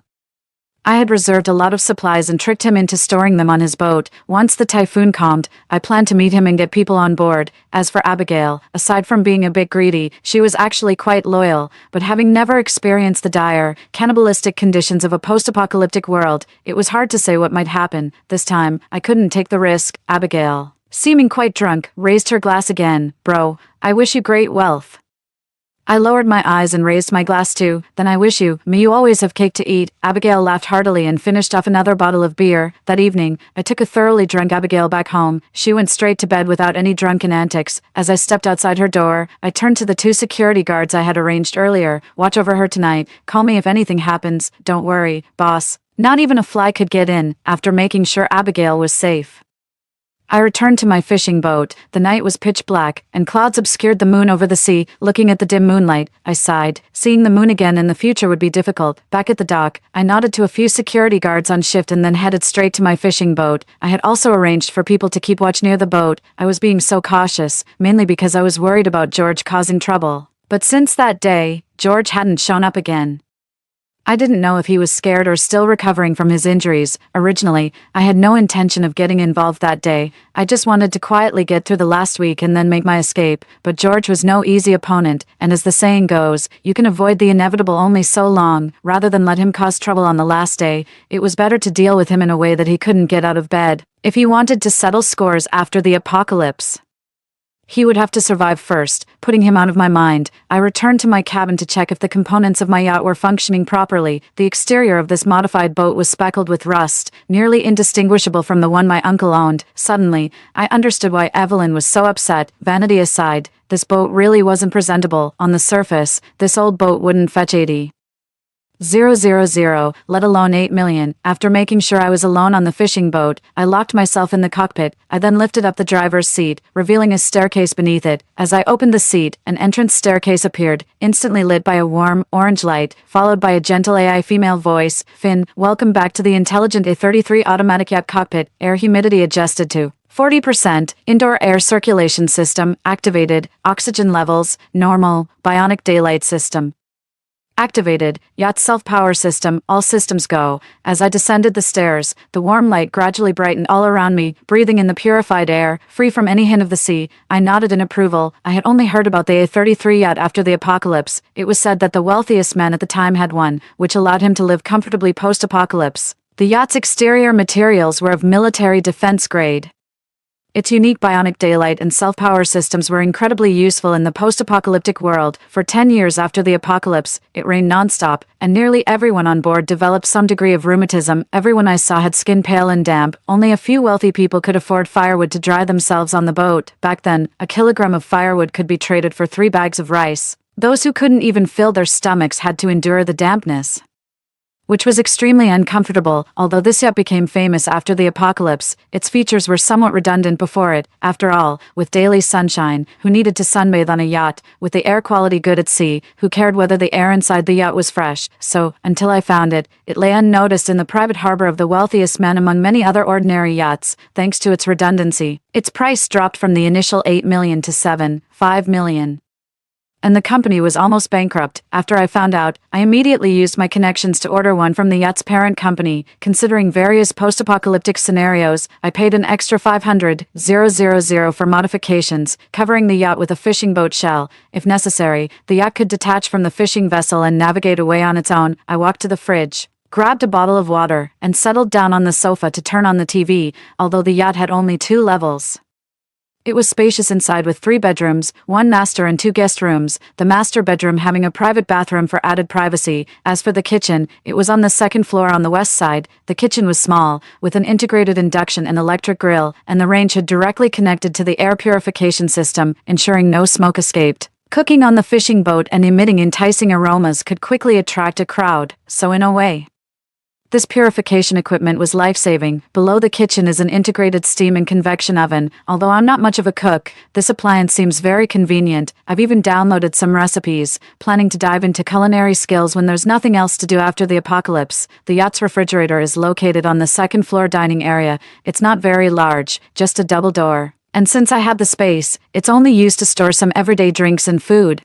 Speaker 1: I had reserved a lot of supplies and tricked him into storing them on his boat. Once the typhoon calmed, I planned to meet him and get people on board. As for Abigail, aside from being a bit greedy, she was actually quite loyal, but having never experienced the dire, cannibalistic conditions of a post-apocalyptic world, it was hard to say what might happen. This time, I couldn't take the risk. Abigail, seeming quite drunk, raised her glass again. "Bro, I wish you great wealth." I lowered my eyes and raised my glass too. "Then I wish you, may you always have cake to eat." Abigail laughed heartily and finished off another bottle of beer. That evening, I took a thoroughly drunk Abigail back home. She went straight to bed without any drunken antics. As I stepped outside her door, I turned to the 2 security guards I had arranged earlier. "Watch over her tonight. Call me if anything happens. Don't worry, boss." Not even a fly could get in. After making sure Abigail was safe, I returned to my fishing boat. The night was pitch black, and clouds obscured the moon over the sea. Looking at the dim moonlight, I sighed. Seeing the moon again in the future would be difficult. Back at the dock, I nodded to a few security guards on shift and then headed straight to my fishing boat. I had also arranged for people to keep watch near the boat. I was being so cautious, mainly because I was worried about George causing trouble. But since that day, George hadn't shown up again. I didn't know if he was scared or still recovering from his injuries. Originally, I had no intention of getting involved that day. I just wanted to quietly get through the last week and then make my escape. But George was no easy opponent, and as the saying goes, you can avoid the inevitable only so long. Rather than let him cause trouble on the last day, it was better to deal with him in a way that he couldn't get out of bed. If he wanted to settle scores after the apocalypse, he would have to survive first. Putting him out of my mind, I returned to my cabin to check if the components of my yacht were functioning properly. The exterior of this modified boat was speckled with rust, nearly indistinguishable from the one my uncle owned. Suddenly, I understood why Evelyn was so upset. Vanity aside, this boat really wasn't presentable. On the surface, this old boat wouldn't fetch 80,000, let alone 8 million. After making sure I was alone on the fishing boat, I locked myself in the cockpit. I then lifted up the driver's seat, revealing a staircase beneath it. As I opened the seat, an entrance staircase appeared, instantly lit by a warm, orange light, followed by a gentle AI female voice. Finn, welcome back to the intelligent A33 automatic yacht cockpit. Air humidity adjusted to 40%, indoor air circulation system activated, oxygen levels normal, bionic daylight system activated, yacht self-power system, all systems go. As I descended the stairs, the warm light gradually brightened all around me, breathing in the purified air, free from any hint of the sea. I nodded in approval. I had only heard about the A33 yacht after the apocalypse. It was said that the wealthiest man at the time had one, which allowed him to live comfortably post-apocalypse. The yacht's exterior materials were of military defense grade. Its unique bionic daylight and self-power systems were incredibly useful in the post-apocalyptic world. For 10 years after the apocalypse, it rained non-stop, and nearly everyone on board developed some degree of rheumatism. Everyone I saw had skin pale and damp. Only a few wealthy people could afford firewood to dry themselves on the boat. Back then, a kilogram of firewood could be traded for 3 bags of rice. Those who couldn't even fill their stomachs had to endure the dampness, which was extremely uncomfortable. Although this yacht became famous after the apocalypse, its features were somewhat redundant before it. After all, with daily sunshine, who needed to sunbathe on a yacht? With the air quality good at sea, who cared whether the air inside the yacht was fresh? So, until I found it, it lay unnoticed in the private harbor of the wealthiest man among many other ordinary yachts, thanks to its redundancy. Its price dropped from the initial 8 million to 5 million. And the company was almost bankrupt. After I found out, I immediately used my connections to order one from the yacht's parent company. Considering various post-apocalyptic scenarios, I paid an extra 500,000 for modifications, covering the yacht with a fishing boat shell. If necessary, the yacht could detach from the fishing vessel and navigate away on its own. I walked to the fridge, grabbed a bottle of water, and settled down on the sofa to turn on the TV, although the yacht had only 2 levels. It was spacious inside with 3 bedrooms, 1 master and 2 guest rooms, the master bedroom having a private bathroom for added privacy. As for the kitchen, it was on the 2nd floor on the west side. The kitchen was small, with an integrated induction and electric grill, and the range had directly connected to the air purification system, ensuring no smoke escaped. Cooking on the fishing boat and emitting enticing aromas could quickly attract a crowd, so in a way, this purification equipment was life-saving. Below the kitchen is an integrated steam and convection oven. Although I'm not much of a cook, this appliance seems very convenient. I've even downloaded some recipes, planning to dive into culinary skills when there's nothing else to do after the apocalypse. The yacht's refrigerator is located on the 2nd floor dining area. It's not very large, just a double door. And since I have the space, it's only used to store some everyday drinks and food.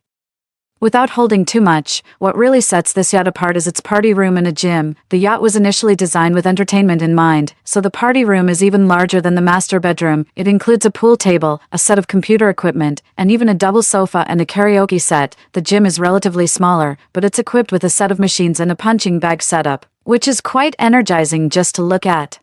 Speaker 1: Without holding too much, what really sets this yacht apart is its party room and a gym. The yacht was initially designed with entertainment in mind, so the party room is even larger than the master bedroom. It includes a pool table, a set of computer equipment, and even a double sofa and a karaoke set. The gym is relatively smaller, but it's equipped with a set of machines and a punching bag setup, which is quite energizing just to look at.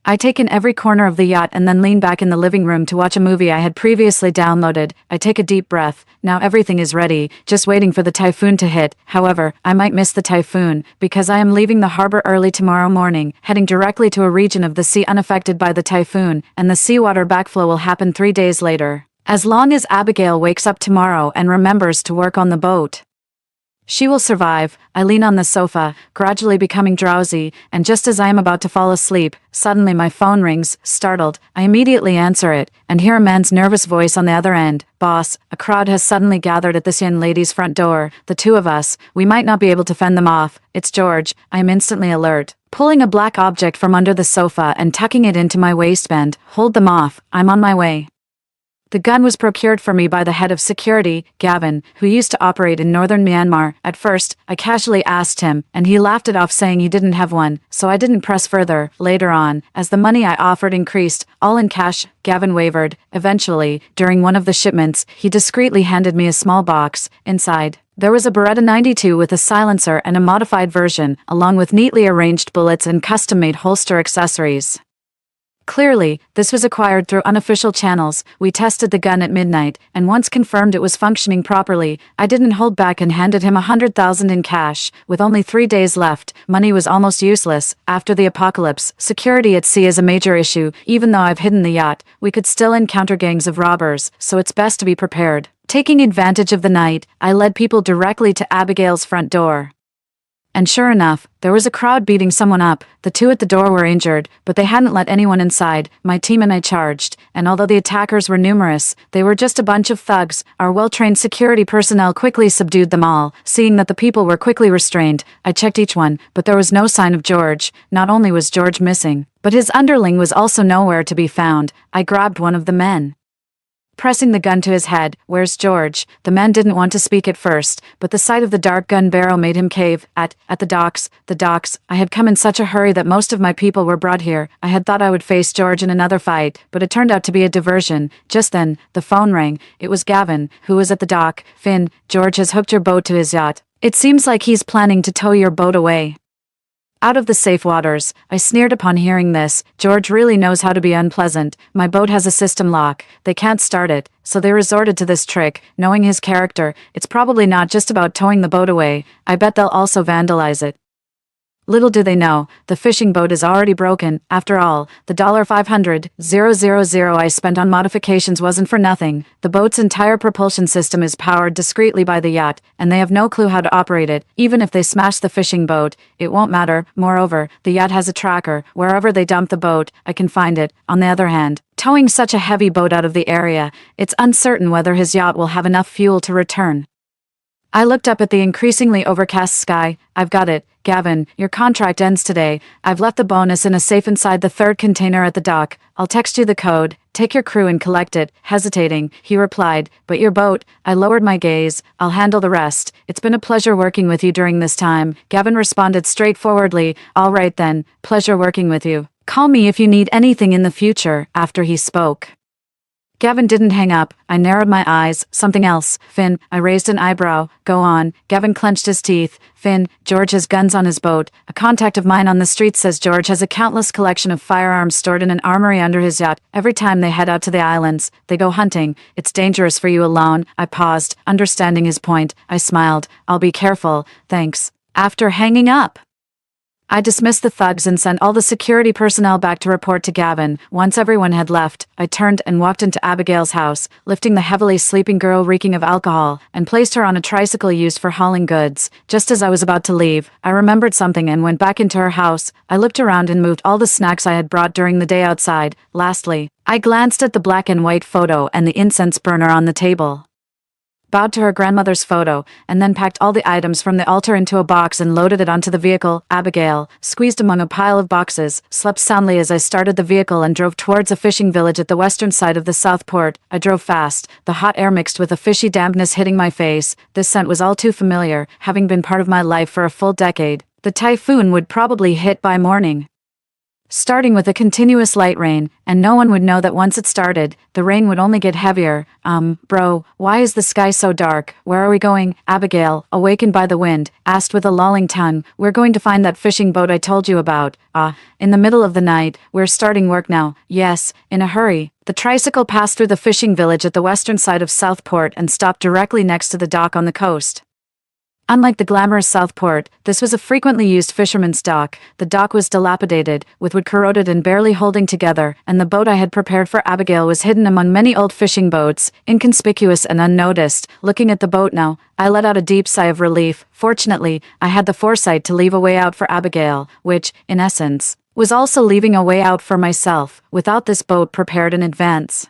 Speaker 1: I take in every corner of the yacht and then lean back in the living room to watch a movie I had previously downloaded. I take a deep breath. Now everything is ready, just waiting for the typhoon to hit. However, I might miss the typhoon, because I am leaving the harbor early tomorrow morning, heading directly to a region of the sea unaffected by the typhoon, and the seawater backflow will happen 3 days later. As long as Abigail wakes up tomorrow and remembers to work on the boat, she will survive. I lean on the sofa, gradually becoming drowsy, and just as I am about to fall asleep, suddenly my phone rings. Startled, I immediately answer it, and hear a man's nervous voice on the other end. Boss, a crowd has suddenly gathered at this young lady's front door. The 2 of us, we might not be able to fend them off. It's George. I am instantly alert, pulling a black object from under the sofa and tucking it into my waistband. Hold them off. I'm on my way. The gun was procured for me by the head of security, Gavin, who used to operate in northern Myanmar. At first, I casually asked him, and he laughed it off saying he didn't have one, so I didn't press further. Later on, as the money I offered increased, all in cash, Gavin wavered. Eventually, during one of the shipments, he discreetly handed me a small box. Inside, there was a Beretta 92 with a silencer and a modified version, along with neatly arranged bullets and custom-made holster accessories. Clearly, this was acquired through unofficial channels. We tested the gun at midnight, and once confirmed it was functioning properly, I didn't hold back and handed him $100,000 in cash. With only 3 days left, money was almost useless. After the apocalypse, security at sea is a major issue. Even though I've hidden the yacht, we could still encounter gangs of robbers, so it's best to be prepared. Taking advantage of the night, I led people directly to Abigail's front door. And sure enough, there was a crowd beating someone up. The two at the door were injured, but they hadn't let anyone inside. My team and I charged, and although the attackers were numerous, they were just a bunch of thugs. Our well-trained security personnel quickly subdued them all. Seeing that the people were quickly restrained, I checked each one, but there was no sign of George. Not only was George missing, but his underling was also nowhere to be found. I grabbed one of the men, pressing the gun to his head. "Where's George?" The man didn't want to speak at first, but the sight of the dark gun barrel made him cave. At the docks. The docks. I had come in such a hurry that most of my people were brought here. I had thought I would face George in another fight, but it turned out to be a diversion. Just then, the phone rang. It was Gavin, who was at the dock. "Finn, George has hooked your boat to his yacht. It seems like he's planning to tow your boat away out of the safe waters." I sneered upon hearing this. George really knows how to be unpleasant. My boat has a system lock. They can't start it, so they resorted to this trick. Knowing his character, it's probably not just about towing the boat away. I bet they'll also vandalize it. Little do they know, the fishing boat is already broken. After all, the $500,000 I spent on modifications wasn't for nothing. The boat's entire propulsion system is powered discreetly by the yacht, and they have no clue how to operate it. Even if they smash the fishing boat, it won't matter. Moreover, the yacht has a tracker. Wherever they dump the boat, I can find it. On the other hand, towing such a heavy boat out of the area, it's uncertain whether his yacht will have enough fuel to return. I looked up at the increasingly overcast sky. "I've got it. Gavin, your contract ends today. I've left the bonus in a safe inside the third container at the dock. I'll text you the code. Take your crew and collect it." Hesitating, he replied, "But your boat?" I lowered my gaze. "I'll handle the rest. It's been a pleasure working with you during this time." Gavin responded straightforwardly, "All right then, pleasure working with you. Call me if you need anything in the future." After he spoke, Gavin didn't hang up. I narrowed my eyes. "Something else, Finn." I raised an eyebrow. "Go on." Gavin clenched his teeth. "Finn, George has guns on his boat. A contact of mine on the street says George has a countless collection of firearms stored in an armory under his yacht. Every time they head out to the islands, they go hunting. It's dangerous for you alone." I paused, understanding his point. I smiled. "I'll be careful, thanks." After hanging up, I dismissed the thugs and sent all the security personnel back to report to Gavin. Once everyone had left, I turned and walked into Abigail's house, lifting the heavily sleeping girl reeking of alcohol, and placed her on a tricycle used for hauling goods. Just as I was about to leave, I remembered something and went back into her house. I looked around and moved all the snacks I had brought during the day outside. Lastly, I glanced at the black and white photo and the incense burner on the table, bowed to her grandmother's photo, and then packed all the items from the altar into a box and loaded it onto the vehicle. Abigail, squeezed among a pile of boxes, slept soundly as I started the vehicle and drove towards a fishing village at the western side of the South Port. I drove fast, the hot air mixed with a fishy dampness hitting my face. This scent was all too familiar, having been part of my life for a full decade. The typhoon would probably hit by morning, starting with a continuous light rain, and no one would know that once it started, the rain would only get heavier. Bro, why is the sky so dark? Where are we going?" Abigail, awakened by the wind, asked with a lolling tongue. "We're going to find that fishing boat I told you about." In the middle of the night. We're starting work now." "Yes, in a hurry." The tricycle passed through the fishing village at the western side of Southport and stopped directly next to the dock on the coast. Unlike the glamorous Southport, this was a frequently used fisherman's dock. The dock was dilapidated, with wood corroded and barely holding together, and the boat I had prepared for Abigail was hidden among many old fishing boats, inconspicuous and unnoticed. Looking at the boat now, I let out a deep sigh of relief. Fortunately, I had the foresight to leave a way out for Abigail, which, in essence, was also leaving a way out for myself, without this boat prepared in advance.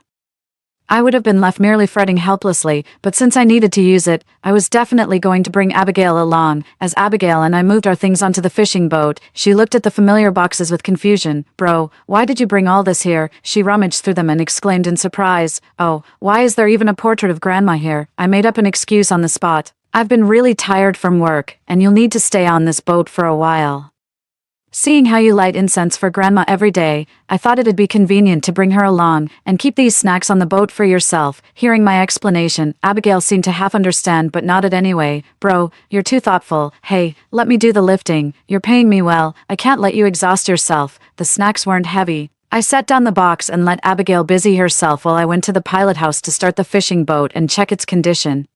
Speaker 1: I would have been left merely fretting helplessly, but since I needed to use it, I was definitely going to bring Abigail along. As Abigail and I moved our things onto the fishing boat, she looked at the familiar boxes with confusion. "Bro, why did you bring all this here?" She rummaged through them and exclaimed in surprise. "Oh, why is there even a portrait of Grandma here?" I made up an excuse on the spot. "I've been really tired from work, and you'll need to stay on this boat for a while. Seeing how you light incense for Grandma every day, I thought it'd be convenient to bring her along and keep these snacks on the boat for yourself." Hearing my explanation, Abigail seemed to half understand but nodded anyway. "Bro, you're too thoughtful. Hey, let me do the lifting. You're paying me well. I can't let you exhaust yourself." The snacks weren't heavy. I set down the box and let Abigail busy herself while I went to the pilot house to start the fishing boat and check its condition.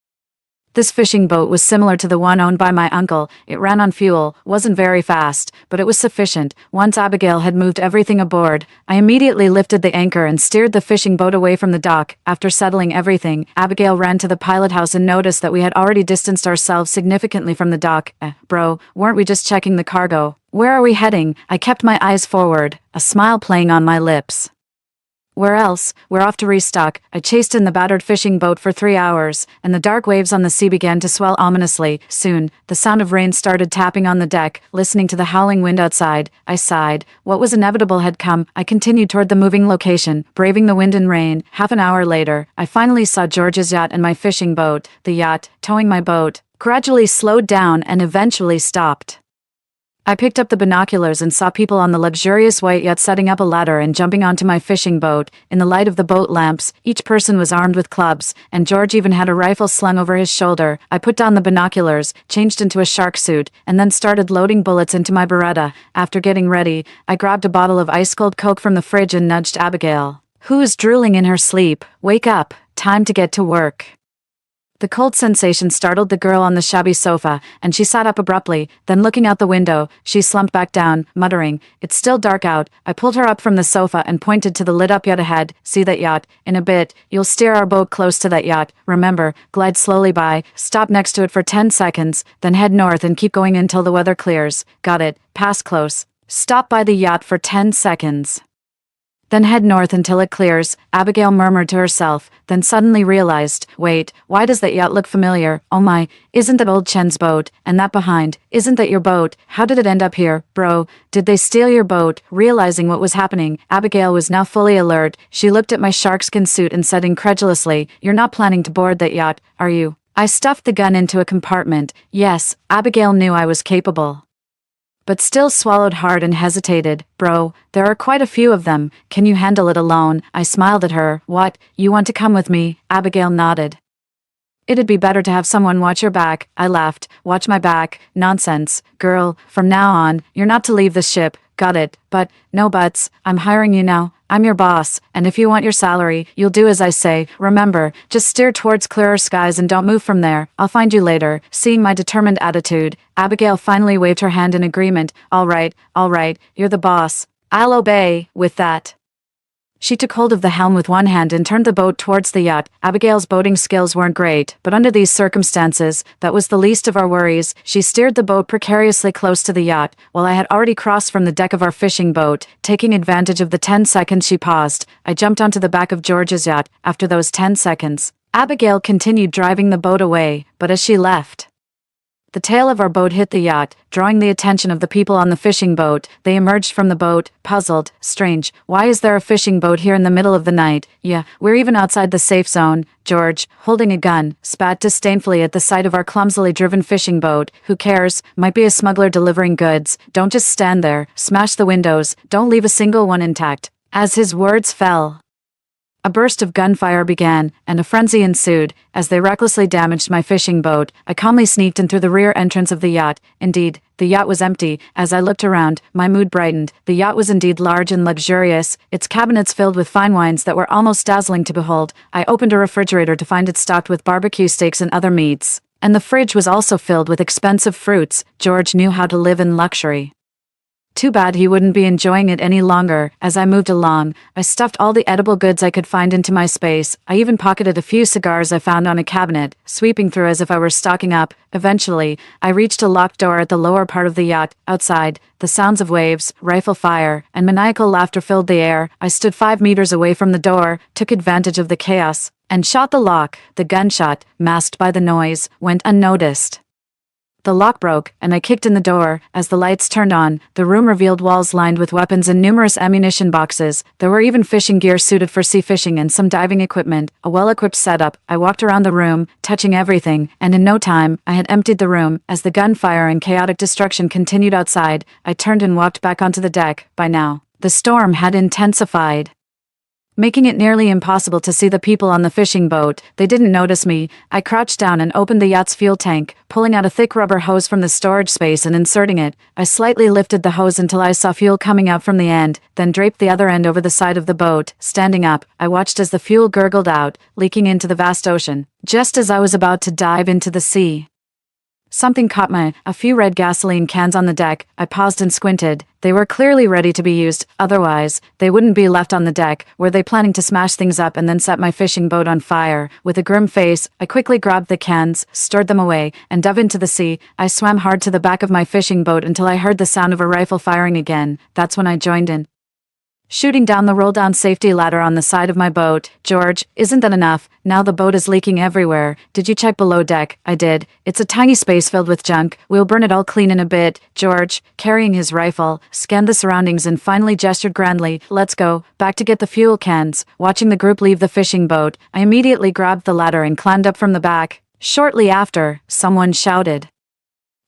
Speaker 1: This fishing boat was similar to the one owned by my uncle. It ran on fuel, wasn't very fast, but it was sufficient. Once Abigail had moved everything aboard, I immediately lifted the anchor and steered the fishing boat away from the dock. After settling everything, Abigail ran to the pilot house and noticed that we had already distanced ourselves significantly from the dock. Bro, weren't we just checking the cargo? Where are we heading?" I kept my eyes forward, a smile playing on my lips. "Where else? We're off to restock." I chased in the battered fishing boat for 3 hours, and the dark waves on the sea began to swell ominously. Soon, the sound of rain started tapping on the deck. Listening to the howling wind outside, I sighed. What was inevitable had come. I continued toward the moving location, braving the wind and rain. Half an hour later, I finally saw George's yacht and my fishing boat. The yacht, towing my boat, gradually slowed down and eventually stopped. I picked up the binoculars and saw people on the luxurious white yacht setting up a ladder and jumping onto my fishing boat. In the light of the boat lamps, each person was armed with clubs, and George even had a rifle slung over his shoulder. I put down the binoculars, changed into a shark suit, and then started loading bullets into my Beretta. After getting ready, I grabbed a bottle of ice-cold Coke from the fridge and nudged Abigail, who was drooling in her sleep. "Wake up, time to get to work." The cold sensation startled the girl on the shabby sofa, and she sat up abruptly. Then looking out the window, she slumped back down, muttering, "It's still dark out." I pulled her up from the sofa and pointed to the lit-up yacht ahead. "See that yacht? In a bit, you'll steer our boat close to that yacht. Remember, glide slowly by, stop next to it for 10 seconds, then head north and keep going until the weather clears." "Got it. Pass close. Stop by the yacht for 10 seconds. Then head north until it clears," Abigail murmured to herself, then suddenly realized, "Wait, why does that yacht look familiar? Oh my, isn't that old Chen's boat? And that behind, isn't that your boat? How did it end up here? Bro, did they steal your boat?" Realizing what was happening, Abigail was now fully alert. She looked at my sharkskin suit and said incredulously, "You're not planning to board that yacht, are you?" I stuffed the gun into a compartment. Yes, Abigail knew I was capable, but still swallowed hard and hesitated. "Bro, there are quite a few of them. Can you handle it alone?" I smiled at her. "What, you want to come with me?" Abigail nodded. "It'd be better to have someone watch your back." I laughed. "Watch my back? Nonsense. Girl, from now on, you're not to leave the ship. Got it? But, no buts, I'm hiring you now. I'm your boss, and if you want your salary, you'll do as I say. Remember, just steer towards clearer skies and don't move from there. I'll find you later." Seeing my determined attitude, Abigail finally waved her hand in agreement. All right, you're the boss. I'll obey." With that, she took hold of the helm with one hand and turned the boat towards the yacht. Abigail's boating skills weren't great, but under these circumstances, that was the least of our worries. She steered the boat precariously close to the yacht, while I had already crossed from the deck of our fishing boat. Taking advantage of the 10 seconds she paused, I jumped onto the back of George's yacht. After those 10 seconds, Abigail continued driving the boat away, but as she left, the tail of our boat hit the yacht, drawing the attention of the people on the fishing boat. They emerged from the boat, puzzled. "Strange, why is there a fishing boat here in the middle of the night? Yeah, we're even outside the safe zone." George, holding a gun, spat disdainfully at the sight of our clumsily driven fishing boat. "Who cares? Might be a smuggler delivering goods. Don't just stand there. Smash the windows. Don't leave a single one intact." As his words fell, a burst of gunfire began, and a frenzy ensued. As they recklessly damaged my fishing boat, I calmly sneaked in through the rear entrance of the yacht. Indeed, the yacht was empty. As I looked around, my mood brightened. The yacht was indeed large and luxurious, its cabinets filled with fine wines that were almost dazzling to behold. I opened a refrigerator to find it stocked with barbecue steaks and other meats, and the fridge was also filled with expensive fruits. George knew how to live in luxury. Too bad he wouldn't be enjoying it any longer. As I moved along, I stuffed all the edible goods I could find into my space. I even pocketed a few cigars I found on a cabinet, sweeping through as if I were stocking up. Eventually, I reached a locked door at the lower part of the yacht. Outside, the sounds of waves, rifle fire, and maniacal laughter filled the air. I stood 5 meters away from the door, took advantage of the chaos, and shot the lock. The gunshot, masked by the noise, went unnoticed. The lock broke, and I kicked in the door. As the lights turned on, the room revealed walls lined with weapons and numerous ammunition boxes. There were even fishing gear suited for sea fishing and some diving equipment, a well-equipped setup. I walked around the room, touching everything, and in no time, I had emptied the room. As the gunfire and chaotic destruction continued outside, I turned and walked back onto the deck. By now, the storm had intensified, making it nearly impossible to see the people on the fishing boat. They didn't notice me. I crouched down and opened the yacht's fuel tank, pulling out a thick rubber hose from the storage space and inserting it. I slightly lifted the hose until I saw fuel coming out from the end, then draped the other end over the side of the boat. Standing up, I watched as the fuel gurgled out, leaking into the vast ocean. Just as I was about to dive into the sea, something caught my eye. A few red gasoline cans on the deck. I paused and squinted. They were clearly ready to be used, otherwise, they wouldn't be left on the deck. Were they planning to smash things up and then set my fishing boat on fire? With a grim face, I quickly grabbed the cans, stored them away, and dove into the sea. I swam hard to the back of my fishing boat until I heard the sound of a rifle firing again. That's when I joined in, shooting down the roll-down safety ladder on the side of my boat. George, isn't that enough? Now the boat is leaking everywhere. Did you check below deck? I did. It's a tiny space filled with junk. We'll burn it all clean in a bit. George, carrying his rifle, scanned the surroundings and finally gestured grandly. Let's go. Back to get the fuel cans. Watching the group leave the fishing boat, I immediately grabbed the ladder and climbed up from the back. Shortly after, someone shouted,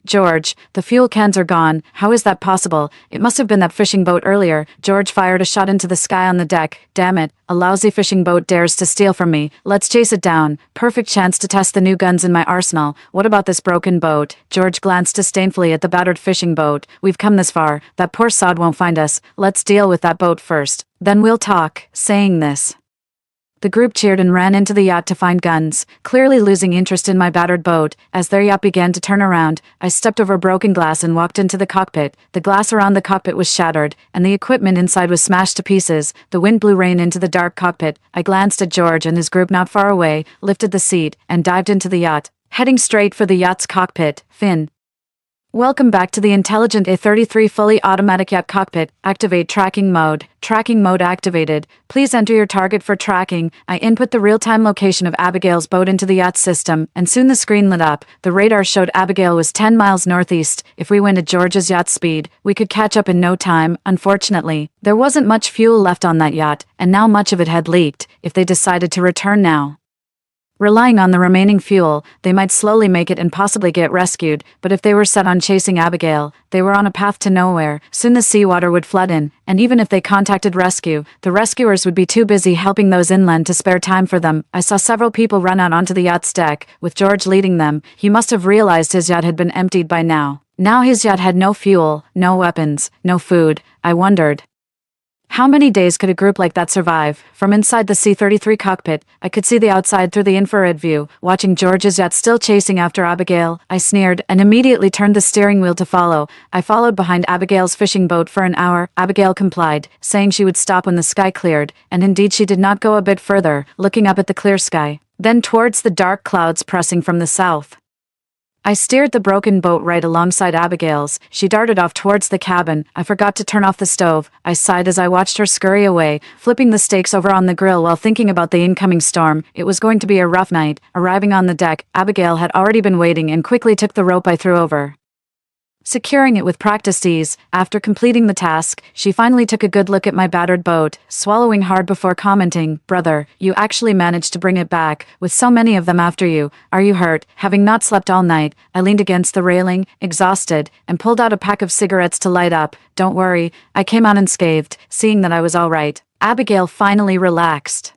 Speaker 1: George, the fuel cans are gone. How is that possible? It must have been that fishing boat earlier. George fired a shot into the sky on the deck. Damn it, a lousy fishing boat dares to steal from me. Let's chase it down. Perfect chance to test the new guns in my arsenal. What about this broken boat? George glanced disdainfully at the battered fishing boat. We've come this far. That poor sod won't find us. Let's deal with that boat first. Then we'll talk. Saying this, the group cheered and ran into the yacht to find guns, clearly losing interest in my battered boat. As their yacht began to turn around, I stepped over broken glass and walked into the cockpit. The glass around the cockpit was shattered, and the equipment inside was smashed to pieces. The wind blew rain into the dark cockpit. I glanced at George and his group not far away, lifted the seat, and dived into the yacht, heading straight for the yacht's cockpit. Finn, welcome back to the intelligent A33 fully automatic yacht cockpit. Activate tracking mode. Tracking mode activated. Please enter your target for tracking. I input the real-time location of Abigail's boat into the yacht system, and soon the screen lit up. The radar showed Abigail was 10 miles northeast. If we went at George's yacht speed, we could catch up in no time. Unfortunately, there wasn't much fuel left on that yacht, and now much of it had leaked. If they decided to return now, relying on the remaining fuel, they might slowly make it and possibly get rescued, but if they were set on chasing Abigail, they were on a path to nowhere. Soon the seawater would flood in, and even if they contacted rescue, the rescuers would be too busy helping those inland to spare time for them. I saw several people run out onto the yacht's deck, with George leading them. He must have realized his yacht had been emptied by now. Now his yacht had no fuel, no weapons, no food. I wondered, how many days could a group like that survive? From inside the C-33 cockpit, I could see the outside through the infrared view. Watching George's yacht still chasing after Abigail, I sneered and immediately turned the steering wheel to follow. I followed behind Abigail's fishing boat for an hour. Abigail complied, saying she would stop when the sky cleared, and indeed she did not go a bit further, looking up at the clear sky, then towards the dark clouds pressing from the south. I steered the broken boat right alongside Abigail's. She darted off towards the cabin. I forgot to turn off the stove. I sighed as I watched her scurry away, flipping the steaks over on the grill while thinking about the incoming storm. It was going to be a rough night. Arriving on the deck, Abigail had already been waiting and quickly took the rope I threw over, securing it with practiced ease. After completing the task, she finally took a good look at my battered boat, swallowing hard before commenting, "Brother, you actually managed to bring it back, with so many of them after you. Are you hurt?" Having not slept all night, I leaned against the railing, exhausted, and pulled out a pack of cigarettes to light up. "Don't worry," I came out unscathed, seeing that I was all right. Abigail finally relaxed.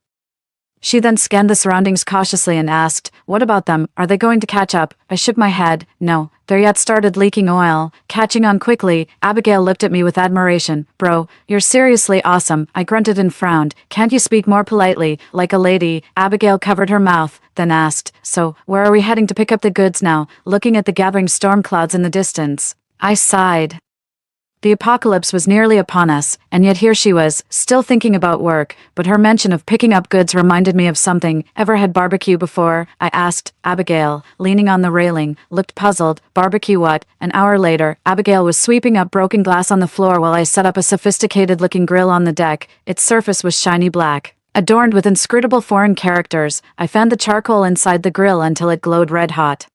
Speaker 1: She then scanned the surroundings cautiously and asked, "What about them? Are they going to catch up?" I shook my head. No, their yacht started leaking oil, catching on quickly. Abigail looked at me with admiration. "Bro, you're seriously awesome." I grunted and frowned. "Can't you speak more politely, like a lady?" Abigail covered her mouth, then asked, "So, where are we heading to pick up the goods now?" Looking at the gathering storm clouds in the distance, I sighed. The apocalypse was nearly upon us, and yet here she was, still thinking about work, but her mention of picking up goods reminded me of something. Ever had barbecue before? I asked. Abigail, leaning on the railing, looked puzzled. Barbecue what? An hour later, Abigail was sweeping up broken glass on the floor while I set up a sophisticated-looking grill on the deck. Its surface was shiny black, adorned with inscrutable foreign characters. I fanned the charcoal inside the grill until it glowed red-hot,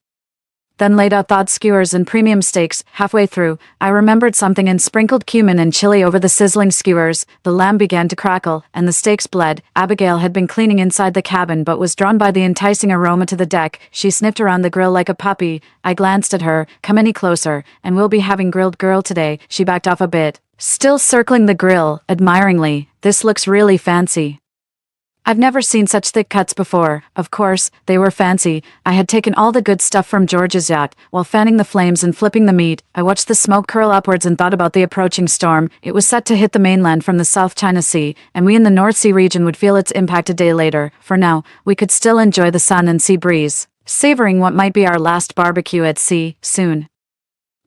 Speaker 1: then laid out thawed skewers and premium steaks. Halfway through, I remembered something and sprinkled cumin and chili over the sizzling skewers. The lamb began to crackle, and the steaks bled. Abigail had been cleaning inside the cabin but was drawn by the enticing aroma to the deck. She sniffed around the grill like a puppy. I glanced at her. Come any closer, and we'll be having grilled girl today. She backed off a bit, still circling the grill, admiringly. This looks really fancy. I've never seen such thick cuts before. Of course, they were fancy. I had taken all the good stuff from George's yacht. While fanning the flames and flipping the meat, I watched the smoke curl upwards and thought about the approaching storm. It was set to hit the mainland from the South China Sea, and we in the North Sea region would feel its impact a day later. For now, we could still enjoy the sun and sea breeze, savoring what might be our last barbecue at sea. Soon,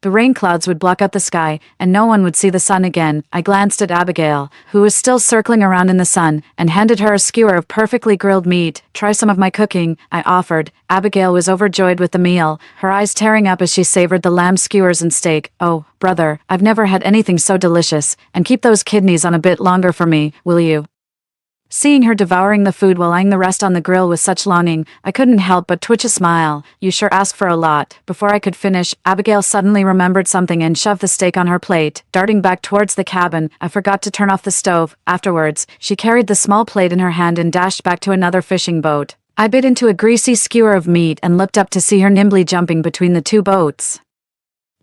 Speaker 1: the rain clouds would block out the sky, and no one would see the sun again. I glanced at Abigail, who was still circling around in the sun, and handed her a skewer of perfectly grilled meat. Try some of my cooking, I offered. Abigail was overjoyed with the meal, her eyes tearing up as she savored the lamb skewers and steak. Oh, brother, I've never had anything so delicious, and keep those kidneys on a bit longer for me, will you? Seeing her devouring the food while eyeing the rest on the grill with such longing, I couldn't help but twitch a smile. You sure ask for a lot. Before I could finish, Abigail suddenly remembered something and shoved the steak on her plate. Darting back towards the cabin, I forgot to turn off the stove. Afterwards, she carried the small plate in her hand and dashed back to another fishing boat. I bit into a greasy skewer of meat and looked up to see her nimbly jumping between the two boats.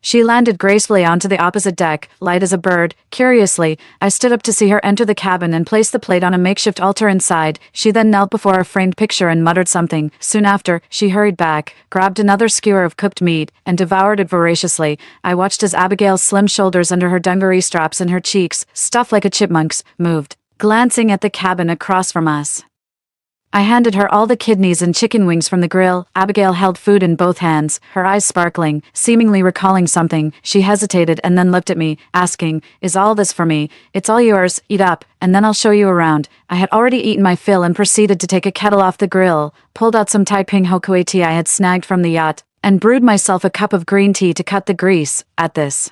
Speaker 1: She landed gracefully onto the opposite deck, light as a bird. Curiously, I stood up to see her enter the cabin and place the plate on a makeshift altar inside. She then knelt before a framed picture and muttered something. Soon after, she hurried back, grabbed another skewer of cooked meat, and devoured it voraciously. I watched as Abigail's slim shoulders under her dungaree straps and her cheeks, stuffed like a chipmunk's, moved, glancing at the cabin across from us. I handed her all the kidneys and chicken wings from the grill. Abigail held food in both hands, her eyes sparkling, seemingly recalling something. She hesitated and then looked at me, asking, "Is all this for me?" "It's all yours, eat up, and then I'll show you around." I had already eaten my fill and proceeded to take a kettle off the grill, pulled out some Taiping Hokui tea I had snagged from the yacht, and brewed myself a cup of green tea to cut the grease. At this,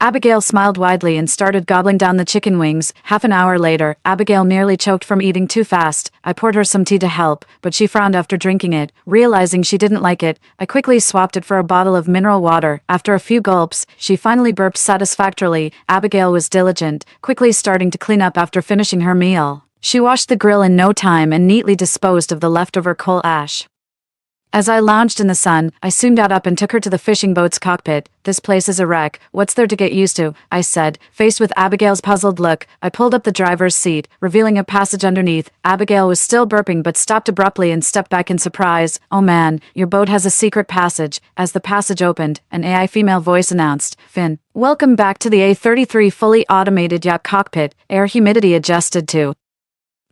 Speaker 1: Abigail smiled widely and started gobbling down the chicken wings. Half an hour later, Abigail nearly choked from eating too fast. I poured her some tea to help, but she frowned after drinking it. Realizing she didn't like it, I quickly swapped it for a bottle of mineral water. After a few gulps, she finally burped satisfactorily. Abigail was diligent, quickly starting to clean up after finishing her meal. She washed the grill in no time and neatly disposed of the leftover coal ash. As I lounged in the sun, I soon got up and took her to the fishing boat's cockpit. "This place is a wreck. What's there to get used to?" I said. Faced with Abigail's puzzled look, I pulled up the driver's seat, revealing a passage underneath. Abigail was still burping but stopped abruptly and stepped back in surprise. "Oh man, your boat has a secret passage." As the passage opened, an AI female voice announced, "Finn, welcome back to the A33 fully automated yacht cockpit. Air humidity adjusted to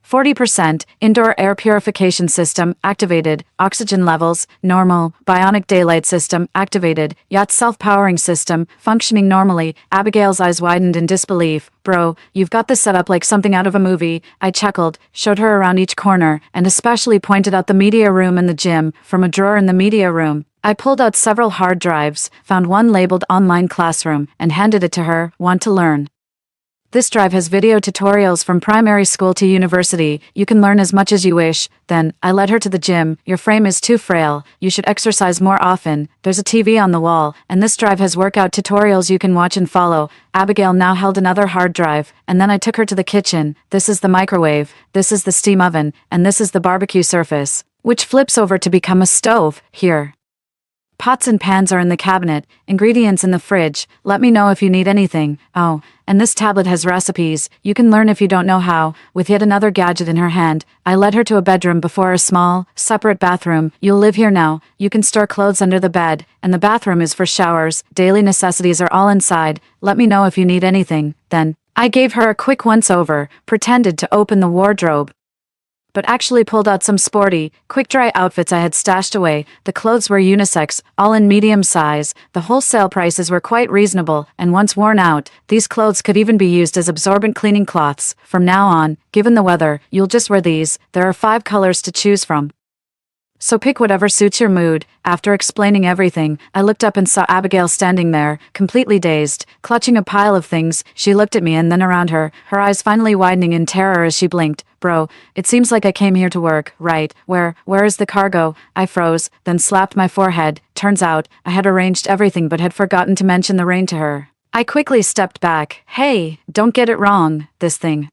Speaker 1: 40%, indoor air purification system activated, oxygen levels normal, bionic daylight system activated, yacht self-powering system functioning normally." Abigail's eyes widened in disbelief. "Bro, you've got this set up like something out of a movie." I chuckled, showed her around each corner, and especially pointed out the media room and the gym. From a drawer in the media room, I pulled out several hard drives, found one labeled Online Classroom, and handed it to her. "Want to learn? This drive has video tutorials from primary school to university. You can learn as much as you wish." Then, I led her to the gym. "Your frame is too frail. You should exercise more often. There's a TV on the wall, and this drive has workout tutorials you can watch and follow." Abigail now held another hard drive, and then I took her to the kitchen. "This is the microwave, this is the steam oven, and this is the barbecue surface, which flips over to become a stove. Here. Pots and pans are in the cabinet, ingredients in the fridge. Let me know if you need anything. Oh, and this tablet has recipes. You can learn if you don't know how." With yet another gadget in her hand, I led her to a bedroom before a small, separate bathroom. "You'll live here now. You can store clothes under the bed, and the bathroom is for showers. Daily necessities are all inside. Let me know if you need anything." Then, I gave her a quick once-over, pretended to open the wardrobe. but actually pulled out some sporty, quick-dry outfits I had stashed away. The clothes were unisex, all in medium size. The wholesale prices were quite reasonable, and once worn out, these clothes could even be used as absorbent cleaning cloths. From now on, given the weather, you'll just wear these. There are 5 colors to choose from, so pick whatever suits your mood. After explaining everything, I looked up and saw Abigail standing there, completely dazed, clutching a pile of things. She looked at me and then around her, her eyes finally widening in terror as she blinked. Bro, it seems like I came here to work, right? Where is the cargo? I froze, then slapped my forehead. Turns out, I had arranged everything but had forgotten to mention the rain to her. I quickly stepped back. Hey, don't get it wrong, this thing.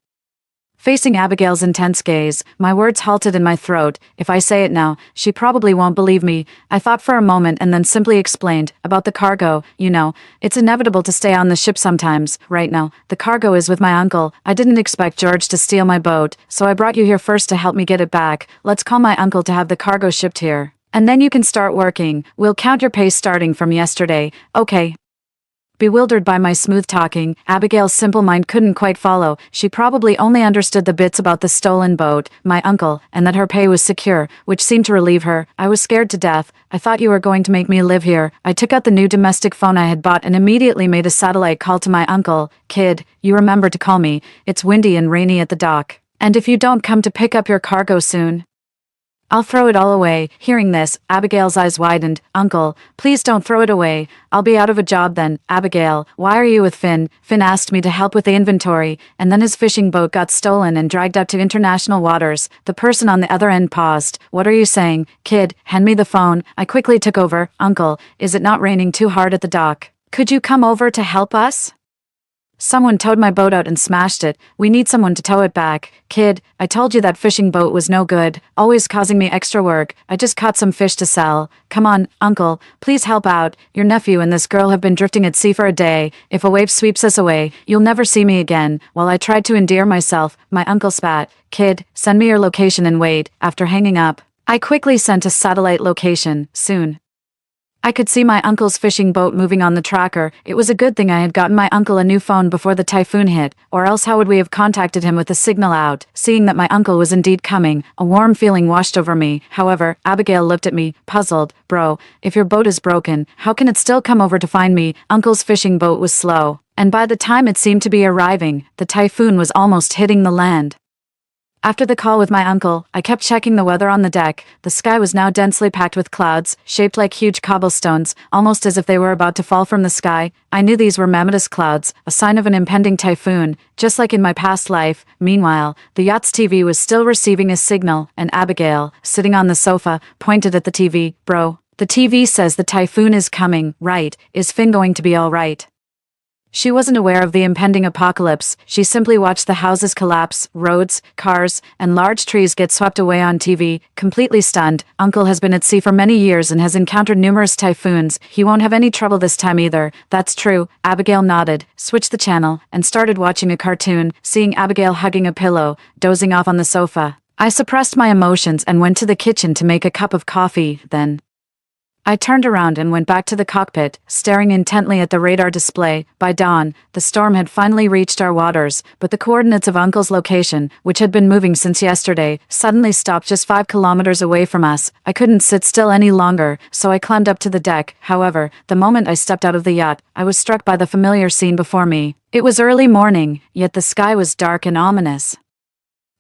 Speaker 1: Facing Abigail's intense gaze, my words halted in my throat. If I say it now, she probably won't believe me. I thought for a moment and then simply explained, about the cargo, you know. It's inevitable to stay on the ship sometimes. Right now, the cargo is with my uncle. I didn't expect George to steal my boat, so I brought you here first to help me get it back. Let's call my uncle to have the cargo shipped here. And then you can start working. We'll count your pay starting from yesterday. Okay. Bewildered by my smooth talking, Abigail's simple mind couldn't quite follow. She probably only understood the bits about the stolen boat, my uncle, and that her pay was secure, which seemed to relieve her. I was scared to death. I thought you were going to make me live here. I took out the new domestic phone I had bought and immediately made a satellite call to my uncle. Kid, you remember to call me. It's windy and rainy at the dock. And if you don't come to pick up your cargo soon, I'll throw it all away. Hearing this, Abigail's eyes widened. Uncle, please don't throw it away. I'll be out of a job then. Abigail, why are you with Finn? Finn asked me to help with the inventory, and then his fishing boat got stolen and dragged up to international waters. The person on the other end paused. What are you saying? Kid, hand me the phone. I quickly took over. Uncle, is it not raining too hard at the dock? Could you come over to help us? Someone towed my boat out and smashed it. We need someone to tow it back. Kid, I told you that fishing boat was no good, always causing me extra work. I just caught some fish to sell. Come on, uncle, please help out. Your nephew and this girl have been drifting at sea for a day. If a wave sweeps us away, you'll never see me again. While I tried to endear myself, my uncle spat. Kid, send me your location and wait. After hanging up, I quickly sent a satellite location. Soon, I could see my uncle's fishing boat moving on the tracker. It was a good thing I had gotten my uncle a new phone before the typhoon hit, or else how would we have contacted him with the signal out? Seeing that my uncle was indeed coming, a warm feeling washed over me. However, Abigail looked at me, puzzled. Bro, if your boat is broken, how can it still come over to find me? Uncle's fishing boat was slow, and by the time it seemed to be arriving, the typhoon was almost hitting the land. After the call with my uncle, I kept checking the weather on the deck. The sky was now densely packed with clouds, shaped like huge cobblestones, almost as if they were about to fall from the sky. I knew these were mammotus clouds, a sign of an impending typhoon, just like in my past life. Meanwhile, the yacht's TV was still receiving a signal, and Abigail, sitting on the sofa, pointed at the TV. Bro, the TV says the typhoon is coming, right? Is Finn going to be all right? She wasn't aware of the impending apocalypse. She simply watched the houses collapse, roads, cars, and large trees get swept away on TV. Completely stunned, Uncle has been at sea for many years and has encountered numerous typhoons. He won't have any trouble this time either. That's true. Abigail nodded, switched the channel, and started watching a cartoon, seeing Abigail hugging a pillow, dozing off on the sofa. I suppressed my emotions and went to the kitchen to make a cup of coffee. Then I turned around and went back to the cockpit, staring intently at the radar display. By dawn, the storm had finally reached our waters, but the coordinates of Uncle's location, which had been moving since yesterday, suddenly stopped just 5 kilometers away from us. I couldn't sit still any longer, so I climbed up to the deck. However, the moment I stepped out of the yacht, I was struck by the familiar scene before me. It was early morning, yet the sky was dark and ominous.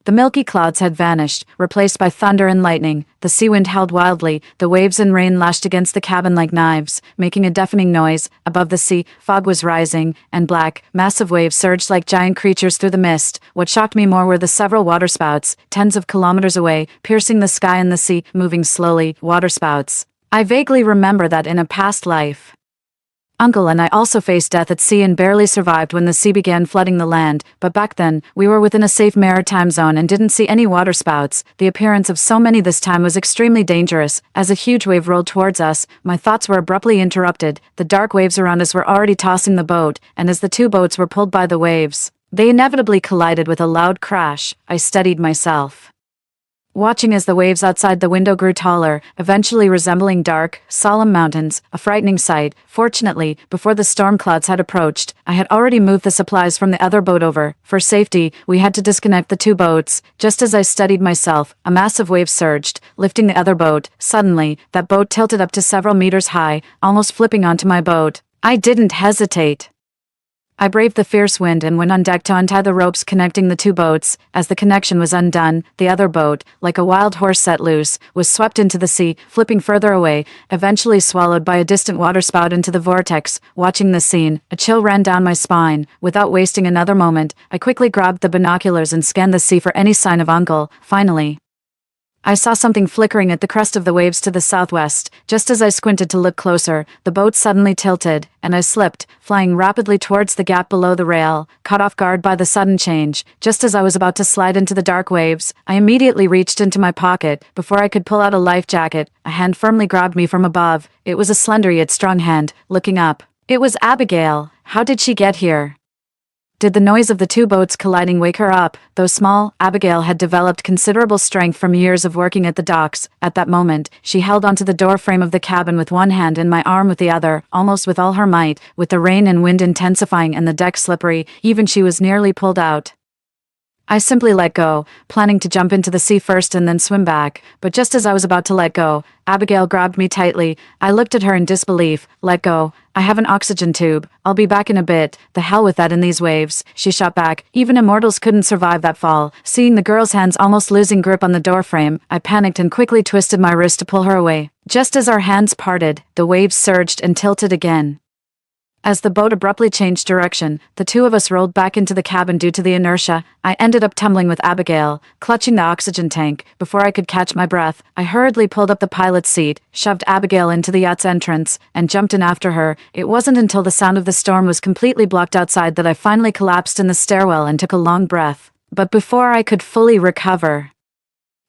Speaker 1: The milky clouds had vanished, replaced by thunder and lightning. The sea wind howled wildly, the waves and rain lashed against the cabin like knives, making a deafening noise. Above the sea, fog was rising, and black, massive waves surged like giant creatures through the mist. What shocked me more were the several waterspouts, tens of kilometers away, piercing the sky and the sea, moving slowly. Waterspouts. I vaguely remember that in a past life, Uncle and I also faced death at sea and barely survived when the sea began flooding the land, but back then, we were within a safe maritime zone and didn't see any waterspouts. The appearance of so many this time was extremely dangerous. As a huge wave rolled towards us, my thoughts were abruptly interrupted. The dark waves around us were already tossing the boat, and as the two boats were pulled by the waves, they inevitably collided with a loud crash. I steadied myself. watching as the waves outside the window grew taller, eventually resembling dark, solemn mountains, a frightening sight. Fortunately, before the storm clouds had approached, I had already moved the supplies from the other boat over. For safety, we had to disconnect the two boats. Just as I steadied myself, a massive wave surged, lifting the other boat. Suddenly, that boat tilted up to several meters high, almost flipping onto my boat. I didn't hesitate. I braved the fierce wind and went on deck to untie the ropes connecting the two boats. As the connection was undone, the other boat, like a wild horse set loose, was swept into the sea, flipping further away, eventually swallowed by a distant waterspout into the vortex. Watching this scene, a chill ran down my spine. Without wasting another moment, I quickly grabbed the binoculars and scanned the sea for any sign of Uncle. Finally, I saw something flickering at the crest of the waves to the southwest. Just as I squinted to look closer, the boat suddenly tilted, and I slipped, flying rapidly towards the gap below the rail. Caught off guard by the sudden change, just as I was about to slide into the dark waves, I immediately reached into my pocket. Before I could pull out a life jacket, a hand firmly grabbed me from above. It was a slender yet strong hand. Looking up, it was Abigail. How did she get here? Did the noise of the two boats colliding wake her up? Though small, Abigail had developed considerable strength from years of working at the docks. At that moment, she held onto the door frame of the cabin with one hand and my arm with the other, almost with all her might. With the rain and wind intensifying and the deck slippery, even she was nearly pulled out. I simply let go, planning to jump into the sea first and then swim back. But just as I was about to let go, Abigail grabbed me tightly. I looked at her in disbelief. Let go. I have an oxygen tube. I'll be back in a bit. The hell with that in these waves. She shot back. Even immortals couldn't survive that fall. Seeing the girl's hands almost losing grip on the doorframe, I panicked and quickly twisted my wrist to pull her away. Just as our hands parted, the waves surged and tilted again. As the boat abruptly changed direction, the two of us rolled back into the cabin due to the inertia. I ended up tumbling with Abigail, clutching the oxygen tank. Before I could catch my breath, I hurriedly pulled up the pilot's seat, shoved Abigail into the yacht's entrance, and jumped in after her. It wasn't until the sound of the storm was completely blocked outside that I finally collapsed in the stairwell and took a long breath. But before I could fully recover,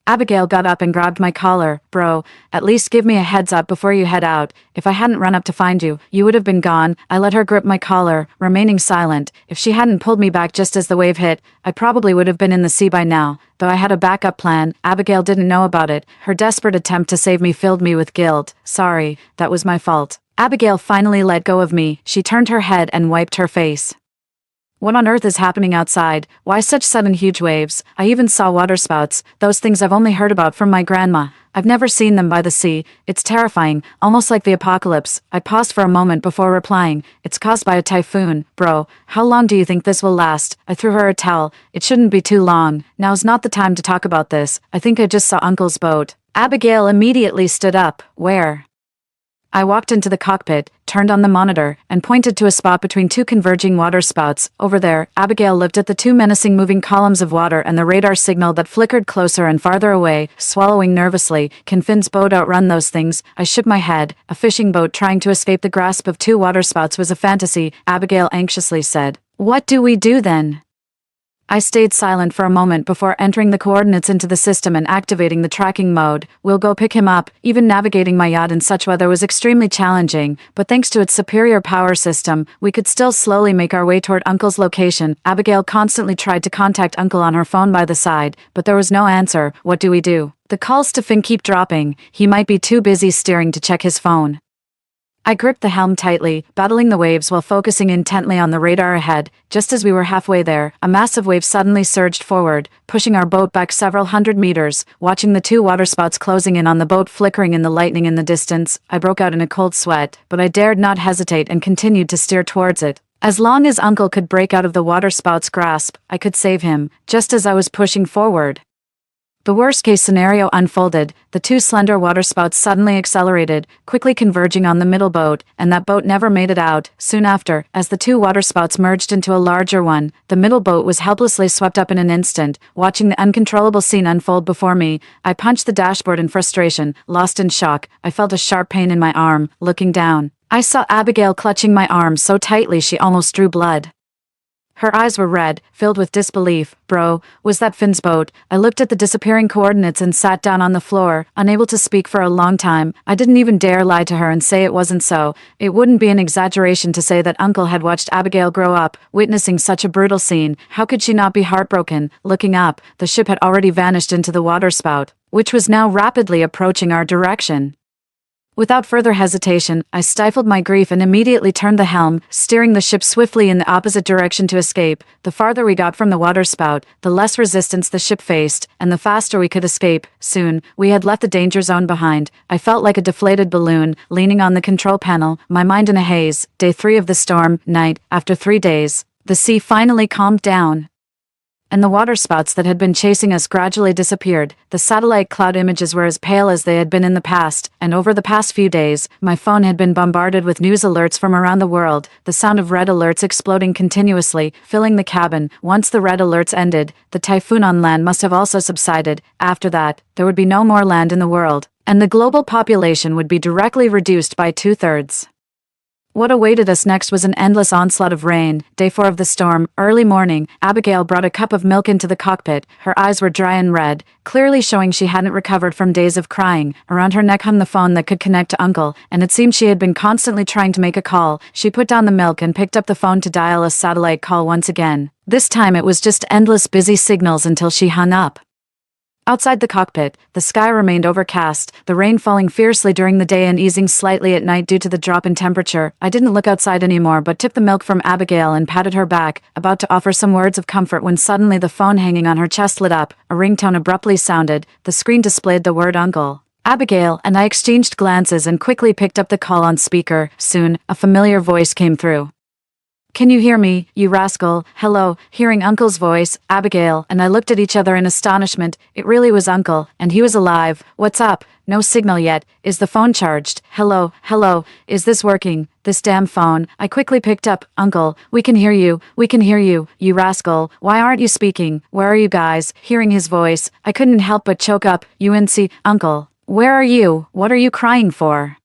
Speaker 1: Abigail got up and grabbed my collar. Bro, at least give me a heads up before you head out. If I hadn't run up to find you, you would have been gone. I let her grip my collar, remaining silent. If she hadn't pulled me back just as the wave hit, I probably would have been in the sea by now. Though I had a backup plan, Abigail didn't know about it. Her desperate attempt to save me filled me with guilt. Sorry, that was my fault. Abigail finally let go of me. She turned her head and wiped her face. What on earth is happening outside? Why such sudden huge waves? I even saw waterspouts, those things I've only heard about from my grandma. I've never seen them by the sea. It's terrifying, almost like the apocalypse. I paused for a moment before replying. It's caused by a typhoon. Bro, how long do you think this will last? I threw her a towel. It shouldn't be too long. Now's not the time to talk about this. I think I just saw Uncle's boat. Abigail immediately stood up. Where? I walked into the cockpit, turned on the monitor, and pointed to a spot between two converging waterspouts. Over there, Abigail looked at the two menacing moving columns of water and the radar signal that flickered closer and farther away, swallowing nervously. Can Finn's boat outrun those things? I shook my head. A fishing boat trying to escape the grasp of two waterspouts was a fantasy, Abigail anxiously said. What do we do then? I stayed silent for a moment before entering the coordinates into the system and activating the tracking mode. We'll go pick him up. Even navigating my yacht in such weather was extremely challenging, but thanks to its superior power system, we could still slowly make our way toward Uncle's location. Abigail constantly tried to contact Uncle on her phone by the side, but there was no answer. What do we do? The calls to Finn keep dropping. He might be too busy steering to check his phone. I gripped the helm tightly, battling the waves while focusing intently on the radar ahead. Just as we were halfway there, a massive wave suddenly surged forward, pushing our boat back several hundred meters. Watching the two waterspouts closing in on the boat flickering in the lightning in the distance, I broke out in a cold sweat, but I dared not hesitate and continued to steer towards it. As long as Uncle could break out of the waterspout's grasp, I could save him. Just as I was pushing forward, the worst-case scenario unfolded. The two slender waterspouts suddenly accelerated, quickly converging on the middle boat, and that boat never made it out. Soon after, as the two waterspouts merged into a larger one, the middle boat was helplessly swept up in an instant. Watching the uncontrollable scene unfold before me, I punched the dashboard in frustration. Lost in shock, I felt a sharp pain in my arm. Looking down, I saw Abigail clutching my arm so tightly she almost drew blood. Her eyes were red, filled with disbelief. Bro, was that Finn's boat? I looked at the disappearing coordinates and sat down on the floor, unable to speak for a long time. I didn't even dare lie to her and say it wasn't so. It wouldn't be an exaggeration to say that Uncle had watched Abigail grow up, witnessing such a brutal scene. How could she not be heartbroken? Looking up, the ship had already vanished into the waterspout, which was now rapidly approaching our direction. Without further hesitation, I stifled my grief and immediately turned the helm, steering the ship swiftly in the opposite direction to escape. The farther we got from the waterspout, the less resistance the ship faced, and the faster we could escape. Soon, we had left the danger zone behind. I felt like a deflated balloon, leaning on the control panel, my mind in a haze. Day 3 of the storm, night. After 3 days, the sea finally calmed down, and the waterspouts that had been chasing us gradually disappeared. The satellite cloud images were as pale as they had been in the past, and over the past few days, my phone had been bombarded with news alerts from around the world, the sound of red alerts exploding continuously, filling the cabin. Once the red alerts ended, the typhoon on land must have also subsided. After that, there would be no more land in the world, and the global population would be directly reduced by 2/3. What awaited us next was an endless onslaught of rain. Day 4 of the storm, early morning. Abigail brought a cup of milk into the cockpit. Her eyes were dry and red, clearly showing she hadn't recovered from days of crying. Around her neck hung the phone that could connect to Uncle, and it seemed she had been constantly trying to make a call. She put down the milk and picked up the phone to dial a satellite call once again. This time it was just endless busy signals until she hung up. Outside the cockpit, the sky remained overcast, the rain falling fiercely during the day and easing slightly at night due to the drop in temperature. I didn't look outside anymore but tipped the milk from Abigail and patted her back, about to offer some words of comfort when suddenly the phone hanging on her chest lit up. A ringtone abruptly sounded. The screen displayed the word Uncle. Abigail and I exchanged glances and quickly picked up the call on speaker. Soon, a familiar voice came through. "Can you hear me, you rascal?" "Hello." Hearing Uncle's voice, Abigail and I looked at each other in astonishment. It really was Uncle, and he was alive. "What's up?" "No signal yet. Is the phone charged?" "Hello, hello. Is this working? This damn phone." I quickly picked up. "Uncle, we can hear you. We can hear you, you rascal. Why aren't you speaking? Where are you guys?" Hearing his voice, I couldn't help but choke up. "UNC, Uncle. Where are you? What are you crying for?"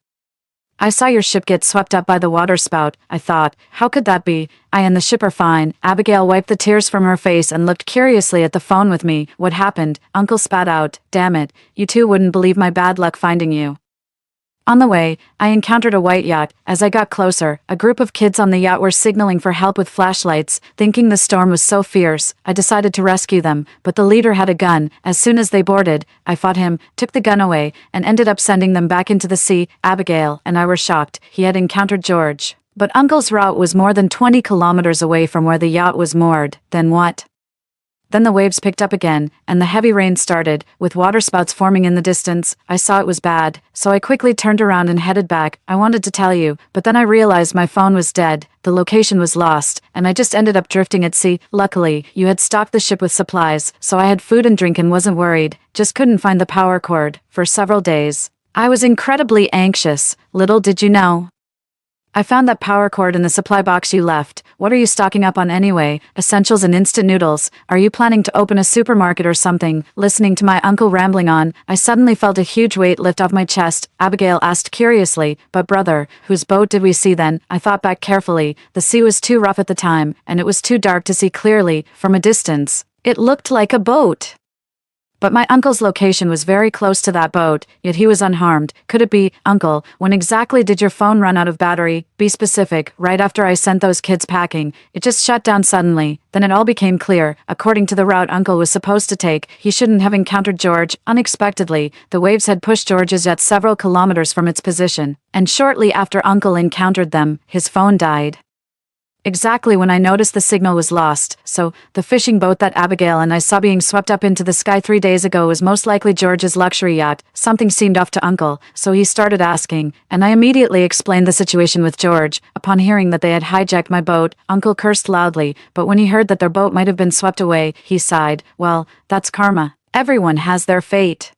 Speaker 1: "I saw your ship get swept up by the waterspout," I thought. "How could that be? I and the ship are fine." Abigail wiped the tears from her face and looked curiously at the phone with me. "What happened?" Uncle spat out. "Damn it. You two wouldn't believe my bad luck finding you." On the way, I encountered a white yacht. As I got closer, a group of kids on the yacht were signaling for help with flashlights. Thinking the storm was so fierce, I decided to rescue them, but the leader had a gun. As soon as they boarded, I fought him, took the gun away, and ended up sending them back into the sea. Abigail and I were shocked. He had encountered George. But Uncle's route was more than 20 kilometers away from where the yacht was moored. Then what? Then the waves picked up again, and the heavy rain started, with waterspouts forming in the distance. I saw it was bad, so I quickly turned around and headed back. I wanted to tell you, but then I realized my phone was dead, the location was lost, and I just ended up drifting at sea. Luckily, you had stocked the ship with supplies, so I had food and drink and wasn't worried, just couldn't find the power cord. For several days, I was incredibly anxious. Little did you know, I found that power cord in the supply box you left. What are you stocking up on anyway? Essentials and instant noodles. Are you planning to open a supermarket or something? Listening to my uncle rambling on, I suddenly felt a huge weight lift off my chest. Abigail asked curiously, "But brother, whose boat did we see then?" I thought back carefully. The sea was too rough at the time, and it was too dark to see clearly. From a distance, it looked like a boat. But my uncle's location was very close to that boat, yet he was unharmed. Could it be, Uncle, when exactly did your phone run out of battery? Be specific. Right after I sent those kids packing. It just shut down suddenly. Then it all became clear. According to the route Uncle was supposed to take, he shouldn't have encountered George. Unexpectedly, the waves had pushed George's yacht several kilometers from its position. And shortly after Uncle encountered them, his phone died. Exactly when I noticed the signal was lost, so the fishing boat that Abigail and I saw being swept up into the sky 3 days ago was most likely George's luxury yacht. Something seemed off to Uncle, so he started asking, and I immediately explained the situation with George. Upon hearing that they had hijacked my boat, Uncle cursed loudly, but when he heard that their boat might have been swept away, he sighed. Well, that's karma. Everyone has their fate.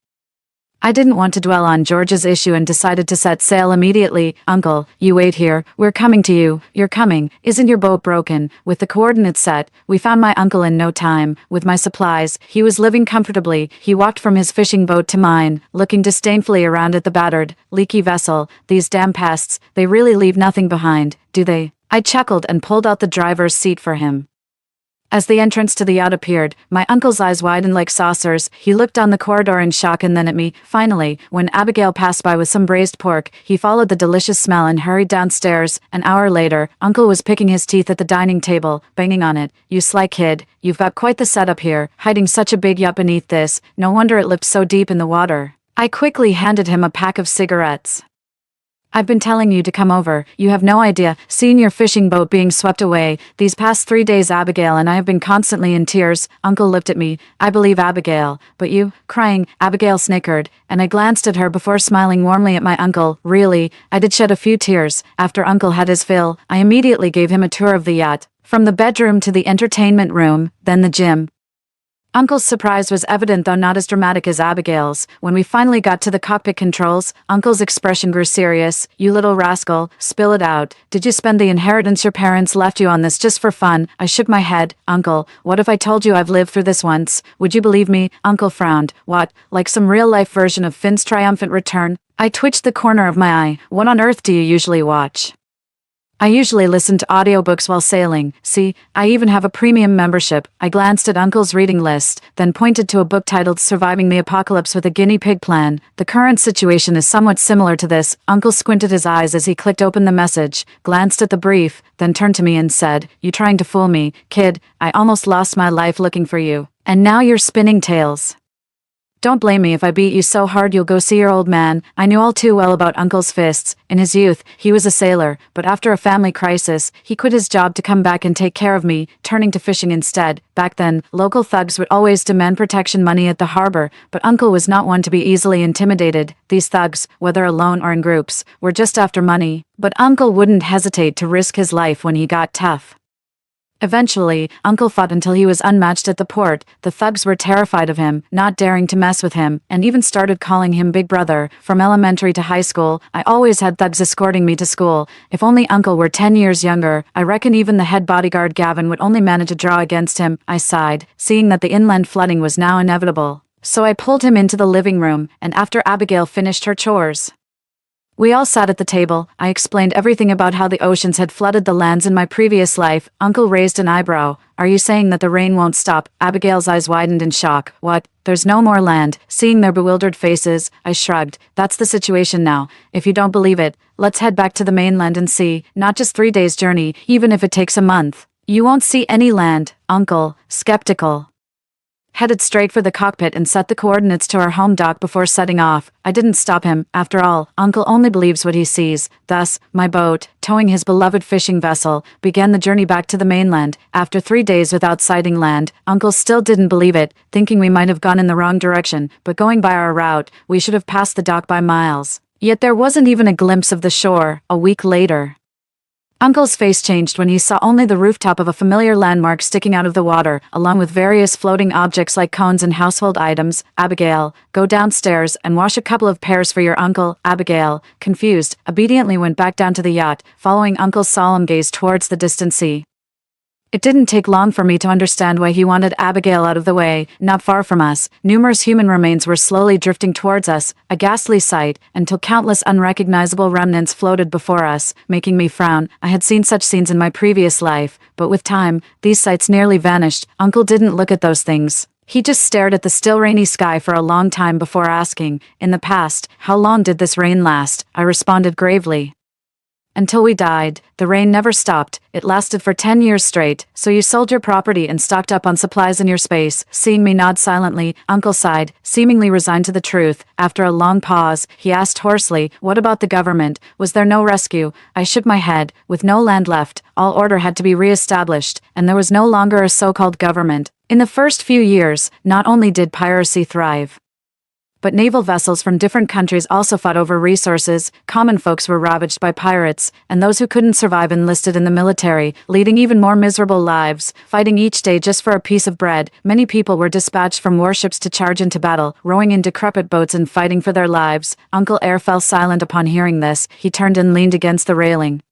Speaker 1: I didn't want to dwell on George's issue and decided to set sail immediately. Uncle, you wait here. We're coming to you. You're coming. Isn't your boat broken? With the coordinates set, we found my uncle in no time. With my supplies, he was living comfortably. He walked from his fishing boat to mine, looking disdainfully around at the battered, leaky vessel. These damn pests, they really leave nothing behind, do they? I chuckled and pulled out the driver's seat for him. As the entrance to the yacht appeared, my uncle's eyes widened like saucers. He looked down the corridor in shock and then at me. Finally, when Abigail passed by with some braised pork, he followed the delicious smell and hurried downstairs. An hour later, Uncle was picking his teeth at the dining table, banging on it. "You sly kid, you've got quite the setup here, hiding such a big yacht beneath this. No wonder it lived so deep in the water." I quickly handed him a pack of cigarettes. "I've been telling you to come over. You have no idea. Seeing your fishing boat being swept away. These past 3 days Abigail and I have been constantly in tears." Uncle looked at me. "I believe Abigail. But you, crying." Abigail snickered, and I glanced at her before smiling warmly at my uncle. Really, I did shed a few tears. After Uncle had his fill, I immediately gave him a tour of the yacht. From the bedroom to the entertainment room, then the gym. Uncle's surprise was evident, though not as dramatic as Abigail's. When we finally got to the cockpit controls, Uncle's expression grew serious. "You little rascal, spill it out. Did you spend the inheritance your parents left you on this just for fun?" I shook my head. "Uncle, what if I told you I've lived through this once? Would you believe me?" Uncle frowned. "What, like some real-life version of Finn's triumphant return?" I twitched the corner of my eye. "What on earth do you usually watch?" "I usually listen to audiobooks while sailing. See, I even have a premium membership." I glanced at Uncle's reading list, then pointed to a book titled Surviving the Apocalypse with a Guinea Pig Plan. "The current situation is somewhat similar to this." Uncle squinted his eyes as he clicked open the message, glanced at the brief, then turned to me and said, "You trying to fool me, kid? I almost lost my life looking for you. And now you're spinning tales. Don't blame me if I beat you so hard you'll go see your old man." I knew all too well about Uncle's fists. In his youth, he was a sailor, but after a family crisis, he quit his job to come back and take care of me, turning to fishing instead. Back then, local thugs would always demand protection money at the harbor, but Uncle was not one to be easily intimidated. These thugs, whether alone or in groups, were just after money, but Uncle wouldn't hesitate to risk his life when he got tough. Eventually, Uncle fought until he was unmatched at the port. The thugs were terrified of him, not daring to mess with him, and even started calling him Big Brother. From elementary to high school, I always had thugs escorting me to school. If only Uncle were 10 years younger, I reckon even the head bodyguard Gavin would only manage a draw against him. I sighed, seeing that the inland flooding was now inevitable. So I pulled him into the living room, and after Abigail finished her chores, we all sat at the table. I explained everything about how the oceans had flooded the lands in my previous life. Uncle raised an eyebrow. "Are you saying that the rain won't stop?" Abigail's eyes widened in shock. "What? There's no more land?" Seeing their bewildered faces, I shrugged. "That's the situation now. If you don't believe it, let's head back to the mainland and see. Not just 3 days' journey, even if it takes a month. You won't see any land." Uncle, skeptical, headed straight for the cockpit and set the coordinates to our home dock before setting off. I didn't stop him. After all, Uncle only believes what he sees. Thus, my boat, towing his beloved fishing vessel, began the journey back to the mainland. After 3 days without sighting land, Uncle still didn't believe it, thinking we might have gone in the wrong direction, but going by our route, we should have passed the dock by miles. Yet there wasn't even a glimpse of the shore. A week later, Uncle's face changed when he saw only the rooftop of a familiar landmark sticking out of the water, along with various floating objects like cones and household items. "Abigail, go downstairs and wash a couple of pairs for your uncle." Abigail, confused, obediently went back down to the yacht, following Uncle's solemn gaze towards the distant sea. It didn't take long for me to understand why he wanted Abigail out of the way. Not far from us, numerous human remains were slowly drifting towards us, a ghastly sight, until countless unrecognizable remnants floated before us, making me frown. I had seen such scenes in my previous life, but with time, these sights nearly vanished. Uncle didn't look at those things. He just stared at the still rainy sky for a long time before asking, "In the past, how long did this rain last?" I responded gravely, "Until we died. The rain never stopped. It lasted for 10 years straight." "So you sold your property and stocked up on supplies in your space." Seeing me nod silently, Uncle sighed, seemingly resigned to the truth. After a long pause, he asked hoarsely, "What about the government? Was there no rescue?" I shook my head. With no land left, all order had to be re-established, and there was no longer a so-called government. In the first few years, not only did piracy thrive, but naval vessels from different countries also fought over resources. Common folks were ravaged by pirates, and those who couldn't survive enlisted in the military, leading even more miserable lives, fighting each day just for a piece of bread. Many people were dispatched from warships to charge into battle, rowing in decrepit boats and fighting for their lives. Uncle Air fell silent upon hearing this. He turned and leaned against the railing,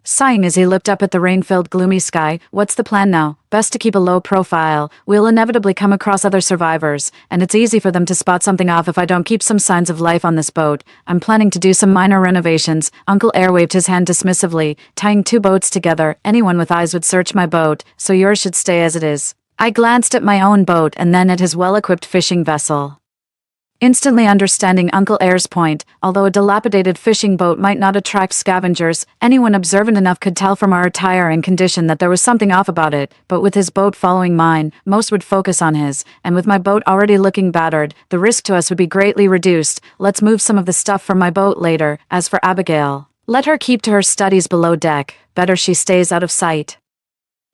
Speaker 1: sighing as he looked up at the rain-filled gloomy sky. What's the plan now? Best to keep a low profile. We'll inevitably come across other survivors, and it's easy for them to spot something off if I don't keep some signs of life on this boat. I'm planning to do some minor renovations. Uncle Air waved his hand dismissively, tying two boats together. Anyone with eyes would search my boat, so yours should stay as it is. I glanced at my own boat and then at his well-equipped fishing vessel, instantly understanding Uncle Air's point. Although a dilapidated fishing boat might not attract scavengers, anyone observant enough could tell from our attire and condition that there was something off about it. But with his boat following mine, most would focus on his, and with my boat already looking battered, the risk to us would be greatly reduced. Let's move some of the stuff from my boat later. As for Abigail, let her keep to her studies below deck. Better she stays out of sight.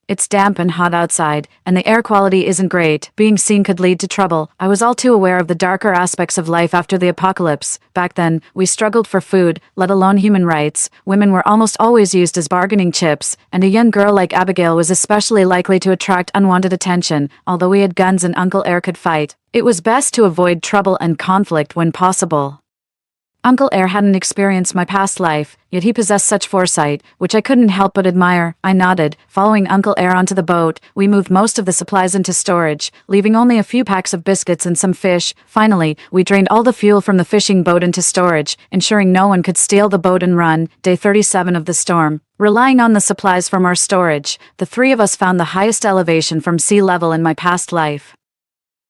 Speaker 1: It's damp and hot outside, and the air quality isn't great. Being seen could lead to trouble. I was all too aware of the darker aspects of life after the apocalypse. Back then, we struggled for food, let alone human rights. Women were almost always used as bargaining chips, and a young girl like Abigail was especially likely to attract unwanted attention. Although we had guns and Uncle Air could fight, it was best to avoid trouble and conflict when possible. Uncle Air hadn't experienced my past life, yet he possessed such foresight, which I couldn't help but admire. I nodded. Following Uncle Air onto the boat, we moved most of the supplies into storage, leaving only a few packs of biscuits and some fish. Finally, we drained all the fuel from the fishing boat into storage, ensuring no one could steal the boat and run. Day 37 of the storm. Relying on the supplies from our storage, the three of us found the highest elevation from sea level in my past life.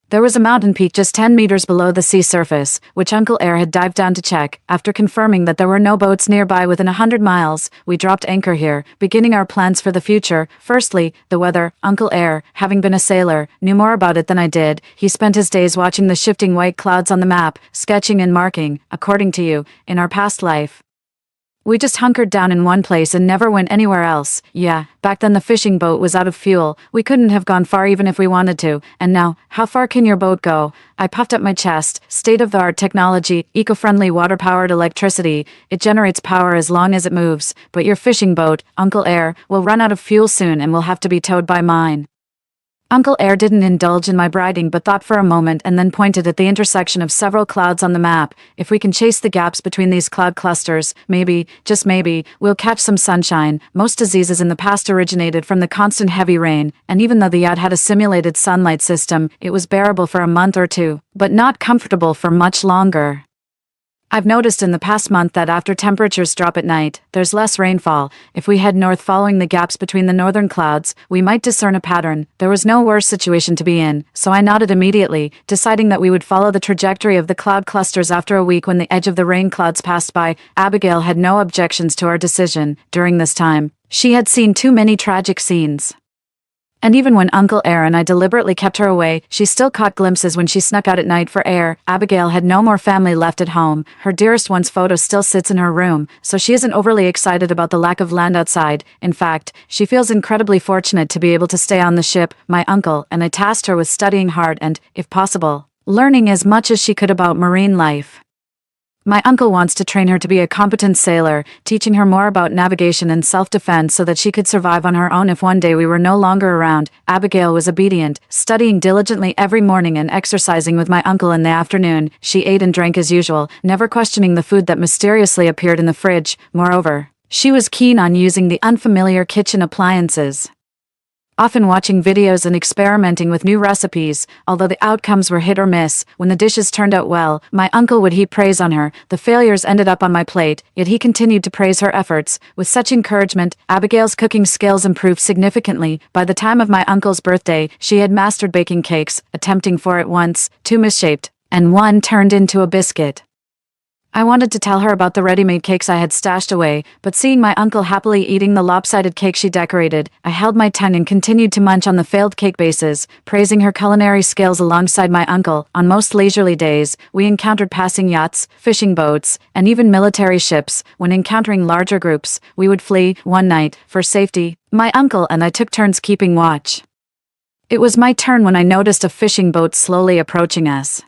Speaker 1: There was a mountain peak just 10 meters below the sea surface, which Uncle Air had dived down to check. After confirming that there were no boats nearby within 100 miles, we dropped anchor here, beginning our plans for the future. Firstly, the weather. Uncle Air, having been a sailor, knew more about it than I did. He spent his days watching the shifting white clouds on the map, sketching and marking, according to you, in our past life. We just hunkered down in one place and never went anywhere else. Yeah, back then the fishing boat was out of fuel. We couldn't have gone far even if we wanted to. And now, how far can your boat go? I puffed up my chest. State-of-the-art technology, eco-friendly water-powered electricity. It generates power as long as it moves. But your fishing boat, Uncle Air, will run out of fuel soon and will have to be towed by mine. Uncle Air didn't indulge in my bragging but thought for a moment and then pointed at the intersection of several clouds on the map. If we can chase the gaps between these cloud clusters, maybe, just maybe, we'll catch some sunshine. Most diseases in the past originated from the constant heavy rain, and even though the yacht had a simulated sunlight system, it was bearable for a month or two, but not comfortable for much longer. I've noticed in the past month that after temperatures drop at night, there's less rainfall. If we head north following the gaps between the northern clouds, we might discern a pattern. There was no worse situation to be in, so I nodded immediately, deciding that we would follow the trajectory of the cloud clusters. After a week when the edge of the rain clouds passed by, Abigail had no objections to our decision. During this time, she had seen too many tragic scenes. And even when Uncle Air and I deliberately kept her away, she still caught glimpses when she snuck out at night for air. Abigail had no more family left at home. Her dearest one's photo still sits in her room, so she isn't overly excited about the lack of land outside. In fact, she feels incredibly fortunate to be able to stay on the ship. My uncle and I tasked her with studying hard and, if possible, learning as much as she could about marine life. My uncle wants to train her to be a competent sailor, teaching her more about navigation and self-defense so that she could survive on her own if one day we were no longer around. Abigail was obedient, studying diligently every morning and exercising with my uncle in the afternoon. She ate and drank as usual, never questioning the food that mysteriously appeared in the fridge. Moreover, she was keen on using the unfamiliar kitchen appliances, often watching videos and experimenting with new recipes. Although the outcomes were hit or miss, when the dishes turned out well, my uncle would heap praise on her. The failures ended up on my plate, yet he continued to praise her efforts. With such encouragement, Abigail's cooking skills improved significantly. By the time of my uncle's birthday, she had mastered baking cakes, attempting 4 at once, 2 misshaped, and 1 turned into a biscuit. I wanted to tell her about the ready-made cakes I had stashed away, but seeing my uncle happily eating the lopsided cake she decorated, I held my tongue and continued to munch on the failed cake bases, praising her culinary skills alongside my uncle. On most leisurely days, we encountered passing yachts, fishing boats, and even military ships. When encountering larger groups, we would flee. One night, for safety, my uncle and I took turns keeping watch. It was my turn when I noticed a fishing boat slowly approaching us.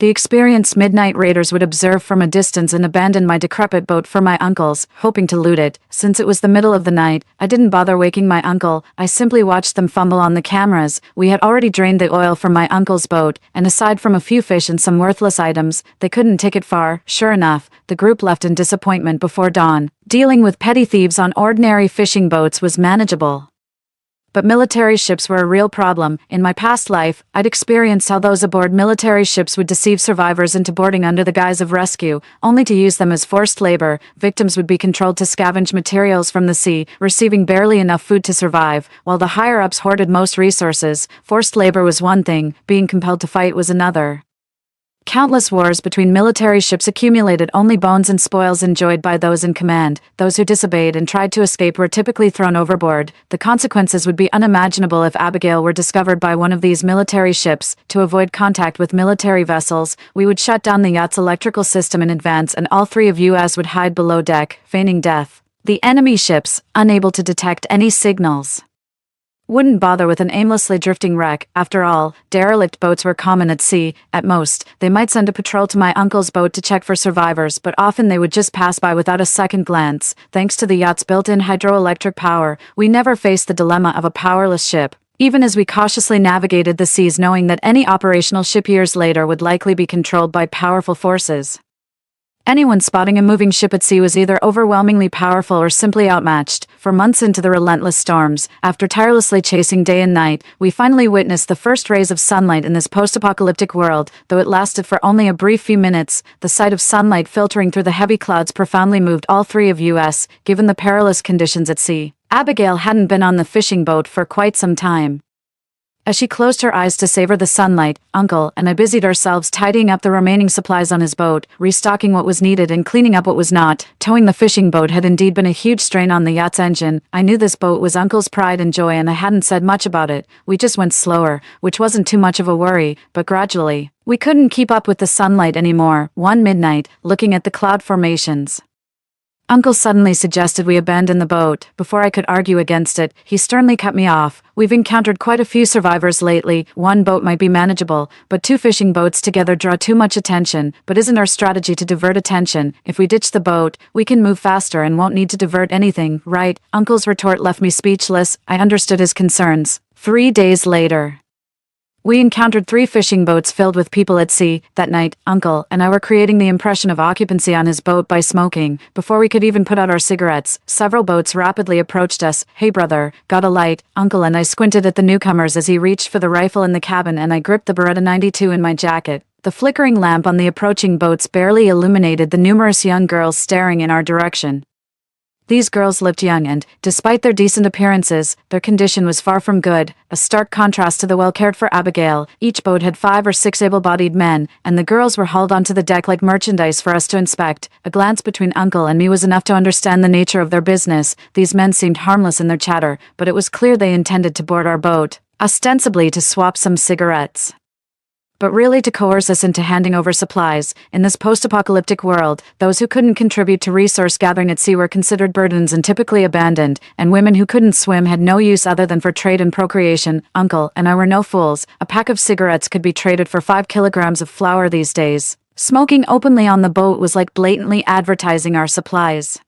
Speaker 1: The experienced midnight raiders would observe from a distance and abandon my decrepit boat for my uncle's, hoping to loot it. Since it was the middle of the night, I didn't bother waking my uncle. I simply watched them fumble on the cameras. We had already drained the oil from my uncle's boat, and aside from a few fish and some worthless items, they couldn't take it far. Sure enough, the group left in disappointment before dawn. Dealing with petty thieves on ordinary fishing boats was manageable. But military ships were a real problem. In my past life, I'd experienced how those aboard military ships would deceive survivors into boarding under the guise of rescue, only to use them as forced labor. Victims would be controlled to scavenge materials from the sea, receiving barely enough food to survive, while the higher-ups hoarded most resources. Forced labor was one thing, being compelled to fight was another. Countless wars between military ships accumulated only bones and spoils enjoyed by those in command. Those who disobeyed and tried to escape were typically thrown overboard. The consequences would be unimaginable if Abigail were discovered by one of these military ships. To avoid contact with military vessels, we would shut down the yacht's electrical system in advance, and all three of us would hide below deck, feigning death. The enemy ships, unable to detect any signals, wouldn't bother with an aimlessly drifting wreck. After all, derelict boats were common at sea. At most, they might send a patrol to my uncle's boat to check for survivors, but often they would just pass by without a second glance. Thanks to the yacht's built-in hydroelectric power, we never faced the dilemma of a powerless ship, even as we cautiously navigated the seas knowing that any operational ship years later would likely be controlled by powerful forces. Anyone spotting a moving ship at sea was either overwhelmingly powerful or simply outmatched. For months into the relentless storms, after tirelessly chasing day and night, we finally witnessed the first rays of sunlight in this post-apocalyptic world. Though it lasted for only a brief few minutes, the sight of sunlight filtering through the heavy clouds profoundly moved all three of us, given the perilous conditions at sea. Abigail hadn't been on the fishing boat for quite some time. As she closed her eyes to savor the sunlight, Uncle and I busied ourselves tidying up the remaining supplies on his boat, restocking what was needed and cleaning up what was not. Towing the fishing boat had indeed been a huge strain on the yacht's engine. I knew this boat was Uncle's pride and joy, and I hadn't said much about it. We just went slower, which wasn't too much of a worry, but gradually, we couldn't keep up with the sunlight anymore. One midnight, looking at the cloud formations, Uncle suddenly suggested we abandon the boat. Before I could argue against it, he sternly cut me off. We've encountered quite a few survivors lately. One boat might be manageable, but two fishing boats together draw too much attention. But isn't our strategy to divert attention? If we ditch the boat, we can move faster and won't need to divert anything, right? Uncle's retort left me speechless. I understood his concerns. 3 days later, we encountered 3 fishing boats filled with people at sea. That night, Uncle and I were creating the impression of occupancy on his boat by smoking. Before we could even put out our cigarettes, several boats rapidly approached us. "Hey brother, got a light?" Uncle and I squinted at the newcomers as he reached for the rifle in the cabin, and I gripped the Beretta 92 in my jacket. The flickering lamp on the approaching boats barely illuminated the numerous young girls staring in our direction. These girls looked young and, despite their decent appearances, their condition was far from good, a stark contrast to the well-cared-for Abigail. Each boat had 5 or 6 able-bodied men, and the girls were hauled onto the deck like merchandise for us to inspect. A glance between Uncle and me was enough to understand the nature of their business. These men seemed harmless in their chatter, but it was clear they intended to board our boat, ostensibly to swap some cigarettes, but really to coerce us into handing over supplies. In this post-apocalyptic world, those who couldn't contribute to resource gathering at sea were considered burdens and typically abandoned, and women who couldn't swim had no use other than for trade and procreation. Uncle and I were no fools. A pack of cigarettes could be traded for 5 kilograms of flour these days. Smoking openly on the boat was like blatantly advertising our supplies.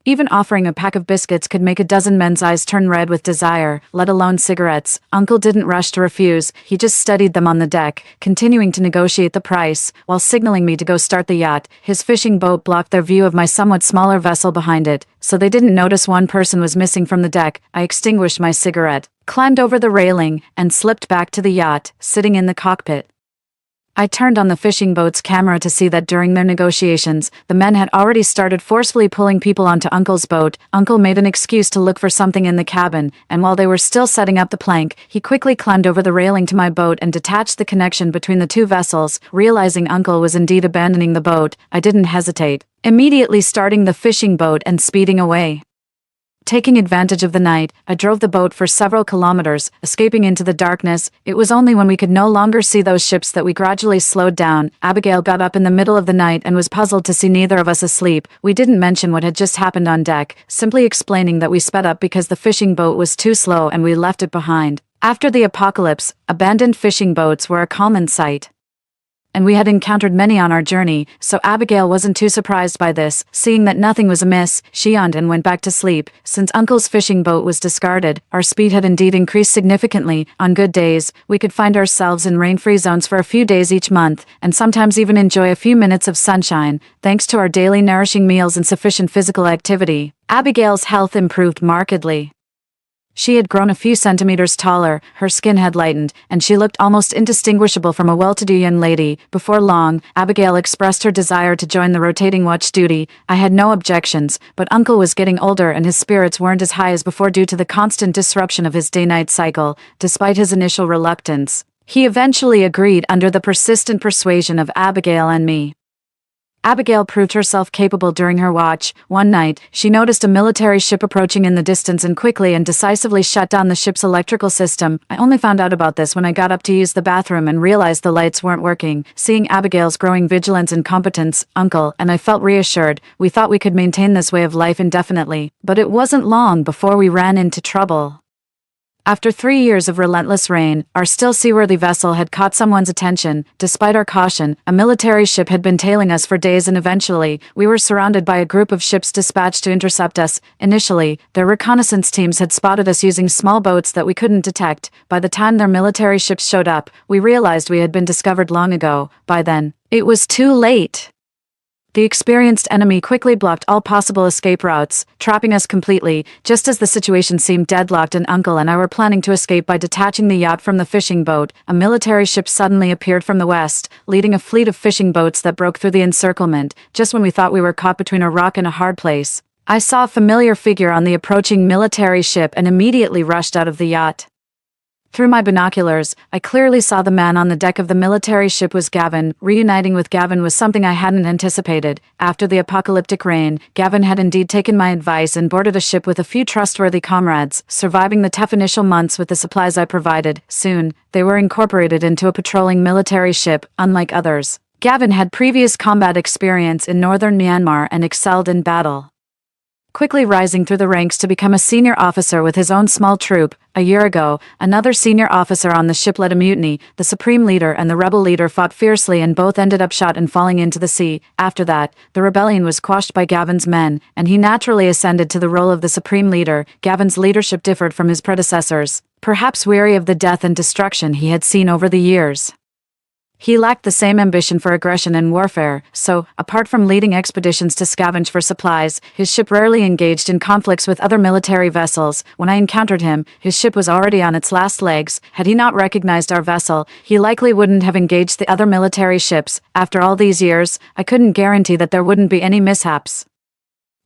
Speaker 1: Even offering a pack of biscuits could make a dozen men's eyes turn red with desire, let alone cigarettes. Uncle didn't rush to refuse. He just studied them on the deck, continuing to negotiate the price, while signaling me to go start the yacht. His fishing boat blocked their view of my somewhat smaller vessel behind it, so they didn't notice one person was missing from the deck. I extinguished my cigarette, climbed over the railing, and slipped back to the yacht, sitting in the cockpit. I turned on the fishing boat's camera to see that during their negotiations, the men had already started forcefully pulling people onto Uncle's boat. Uncle made an excuse to look for something in the cabin, and while they were still setting up the plank, he quickly climbed over the railing to my boat and detached the connection between the 2 vessels. Realizing Uncle was indeed abandoning the boat, I didn't hesitate, immediately starting the fishing boat and speeding away. Taking advantage of the night, I drove the boat for several kilometers, escaping into the darkness. It was only when we could no longer see those ships that we gradually slowed down. Abigail got up in the middle of the night and was puzzled to see neither of us asleep. We didn't mention what had just happened on deck, simply explaining that we sped up because the fishing boat was too slow and we left it behind. After the apocalypse, abandoned fishing boats were a common sight. and we had encountered many on our journey, so Abigail wasn't too surprised by this. Seeing that nothing was amiss, she yawned and went back to sleep. Since Uncle's fishing boat was discarded, our speed had indeed increased significantly. On good days, we could find ourselves in rain-free zones for a few days each month, and sometimes even enjoy a few minutes of sunshine, thanks to our daily nourishing meals and sufficient physical activity. Abigail's health improved markedly. She had grown a few centimeters taller, her skin had lightened, and she looked almost indistinguishable from a well-to-do young lady. Before long, Abigail expressed her desire to join the rotating watch duty. I had no objections, but Uncle was getting older and his spirits weren't as high as before due to the constant disruption of his day-night cycle. Despite his initial reluctance, he eventually agreed under the persistent persuasion of Abigail and me. Abigail proved herself capable during her watch. One night, she noticed a military ship approaching in the distance and quickly and decisively shut down the ship's electrical system. I only found out about this when I got up to use the bathroom and realized the lights weren't working. Seeing Abigail's growing vigilance and competence, Uncle and I felt reassured. We thought we could maintain this way of life indefinitely, but it wasn't long before we ran into trouble. After 3 years of relentless rain, our still seaworthy vessel had caught someone's attention. Despite our caution, a military ship had been tailing us for days and eventually, we were surrounded by a group of ships dispatched to intercept us. Initially, their reconnaissance teams had spotted us using small boats that we couldn't detect. By the time their military ships showed up, we realized we had been discovered long ago. By then, it was too late. The experienced enemy quickly blocked all possible escape routes, trapping us completely. Just as the situation seemed deadlocked and Uncle and I were planning to escape by detaching the yacht from the fishing boat, a military ship suddenly appeared from the west, leading a fleet of fishing boats that broke through the encirclement. Just when we thought we were caught between a rock and a hard place, I saw a familiar figure on the approaching military ship and immediately rushed out of the yacht. Through my binoculars, I clearly saw the man on the deck of the military ship was Gavin. Reuniting with Gavin was something I hadn't anticipated. After the apocalyptic rain, Gavin had indeed taken my advice and boarded a ship with a few trustworthy comrades, surviving the tough initial months with the supplies I provided. Soon, they were incorporated into a patrolling military ship. Unlike others, Gavin had previous combat experience in northern Myanmar and excelled in battle, quickly rising through the ranks to become a senior officer with his own small troop. A year ago, another senior officer on the ship led a mutiny. The supreme leader and the rebel leader fought fiercely and both ended up shot and falling into the sea. After that, the rebellion was quashed by Gavin's men, and he naturally ascended to the role of the supreme leader. Gavin's leadership differed from his predecessors, perhaps weary of the death and destruction he had seen over the years. He lacked the same ambition for aggression and warfare, so, apart from leading expeditions to scavenge for supplies, his ship rarely engaged in conflicts with other military vessels. When I encountered him, his ship was already on its last legs. Had he not recognized our vessel, he likely wouldn't have engaged the other military ships. After all these years, I couldn't guarantee that there wouldn't be any mishaps.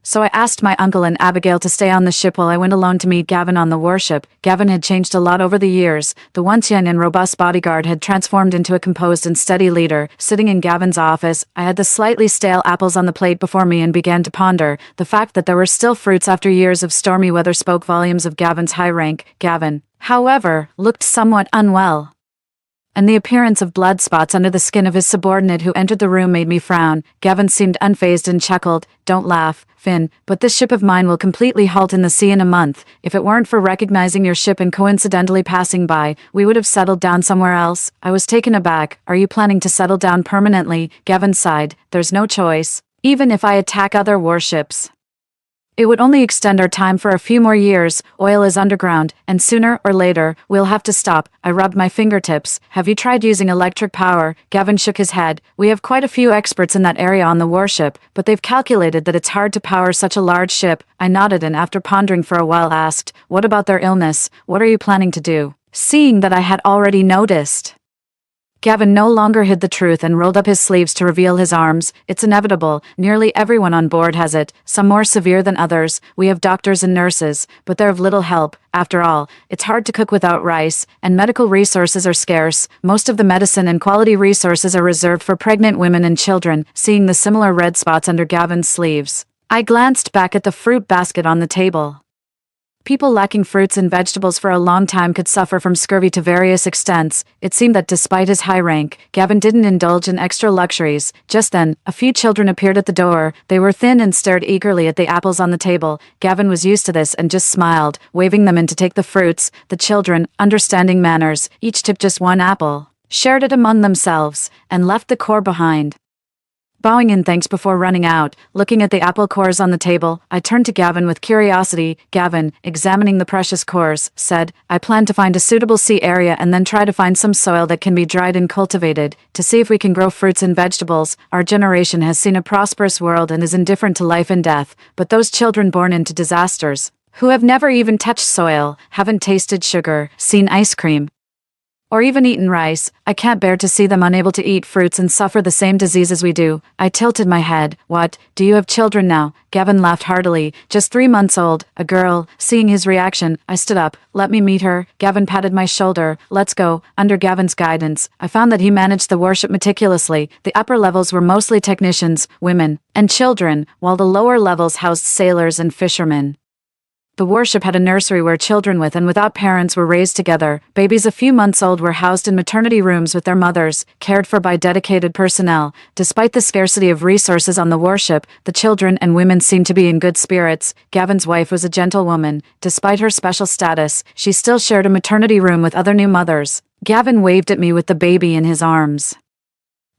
Speaker 1: So I asked my uncle and Abigail to stay on the ship while I went alone to meet Gavin on the warship. Gavin had changed a lot over the years. The once young and robust bodyguard had transformed into a composed and steady leader. Sitting in Gavin's office, I had the slightly stale apples on the plate before me and began to ponder. The fact that there were still fruits after years of stormy weather spoke volumes of Gavin's high rank. Gavin, however, looked somewhat unwell, and the appearance of blood spots under the skin of his subordinate who entered the room made me frown. Gavin seemed unfazed and chuckled. "Don't laugh, Finn, but this ship of mine will completely halt in the sea in a month. If it weren't for recognizing your ship and coincidentally passing by, we would have settled down somewhere else." I was taken aback. "Are you planning to settle down permanently?" Gavin sighed. "There's no choice. Even if I attack other warships, it would only extend our time for a few more years. Oil is underground, and sooner or later, we'll have to stop." I rubbed my fingertips. "Have you tried using electric power?" Gavin shook his head. "We have quite a few experts in that area on the warship, but they've calculated that it's hard to power such a large ship." I nodded and after pondering for a while asked, "What about their illness? What are you planning to do?" Seeing that I had already noticed, Gavin no longer hid the truth and rolled up his sleeves to reveal his arms. "It's inevitable. Nearly everyone on board has it, some more severe than others. We have doctors and nurses, but they're of little help. After all, it's hard to cook without rice, and medical resources are scarce. Most of the medicine and quality resources are reserved for pregnant women and children." Seeing the similar red spots under Gavin's sleeves, I glanced back at the fruit basket on the table. People lacking fruits and vegetables for a long time could suffer from scurvy to various extents. It seemed that despite his high rank, Gavin didn't indulge in extra luxuries. Just then, a few children appeared at the door. They were thin and stared eagerly at the apples on the table. Gavin was used to this and just smiled, waving them in to take the fruits. The children, understanding manners, each took just one apple. shared it among themselves, and left the core behind. Bowing in thanks before running out, looking at the apple cores on the table, I turned to Gavin with curiosity. Gavin, examining the precious cores, said, I plan to find a suitable sea area and then try to find some soil that can be dried and cultivated, to see if we can grow fruits and vegetables. Our generation has seen a prosperous world and is indifferent to life and death, but those children born into disasters, who have never even touched soil, haven't tasted sugar, seen ice cream, or even eaten rice, I can't bear to see them unable to eat fruits and suffer the same diseases we do. I tilted my head. What, do you have children now? Gavin laughed heartily. Just 3 months old, a girl. Seeing his reaction, I stood up. Let me meet her. Gavin patted my shoulder. Let's go. Under Gavin's guidance, I found that he managed the worship meticulously. The upper levels were mostly technicians, women, and children, while the lower levels housed sailors and fishermen. The worship had a nursery where children with and without parents were raised together. Babies a few months old were housed in maternity rooms with their mothers, cared for by dedicated personnel. Despite the scarcity of resources on the worship, the children and women seemed to be in good spirits. Gavin's wife was a gentlewoman. Despite her special status, she still shared a maternity room with other new mothers. Gavin waved at me with the baby in his arms,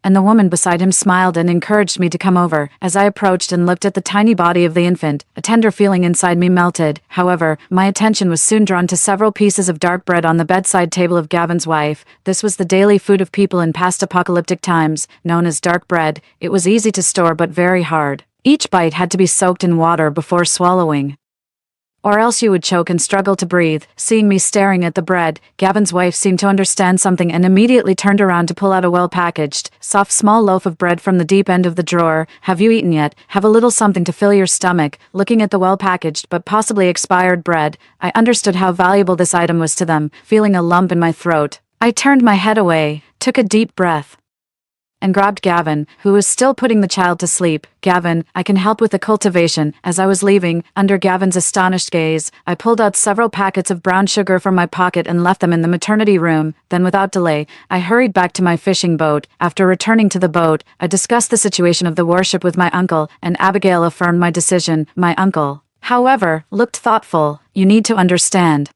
Speaker 1: and the woman beside him smiled and encouraged me to come over. As I approached and looked at the tiny body of the infant, a tender feeling inside me melted. However, my attention was soon drawn to several pieces of dark bread on the bedside table of Gavin's wife. This was the daily food of people in past apocalyptic times, known as dark bread. It was easy to store but very hard. Each bite had to be soaked in water before swallowing, or else you would choke and struggle to breathe. Seeing me staring at the bread, Gavin's wife seemed to understand something and immediately turned around to pull out a well-packaged, soft small loaf of bread from the deep end of the drawer. Have you eaten yet? Have a little something to fill your stomach. Looking at the well-packaged but possibly expired bread, I understood how valuable this item was to them. Feeling a lump in my throat, I turned my head away, took a deep breath, and grabbed Gavin, who was still putting the child to sleep. Gavin, I can help with the cultivation. As I was leaving, under Gavin's astonished gaze, I pulled out several packets of brown sugar from my pocket and left them in the maternity room. Then without delay, I hurried back to my fishing boat. After returning to the boat, I discussed the situation of the worship with my uncle, and Abigail affirmed my decision. My uncle, however, looked thoughtful. You need to understand,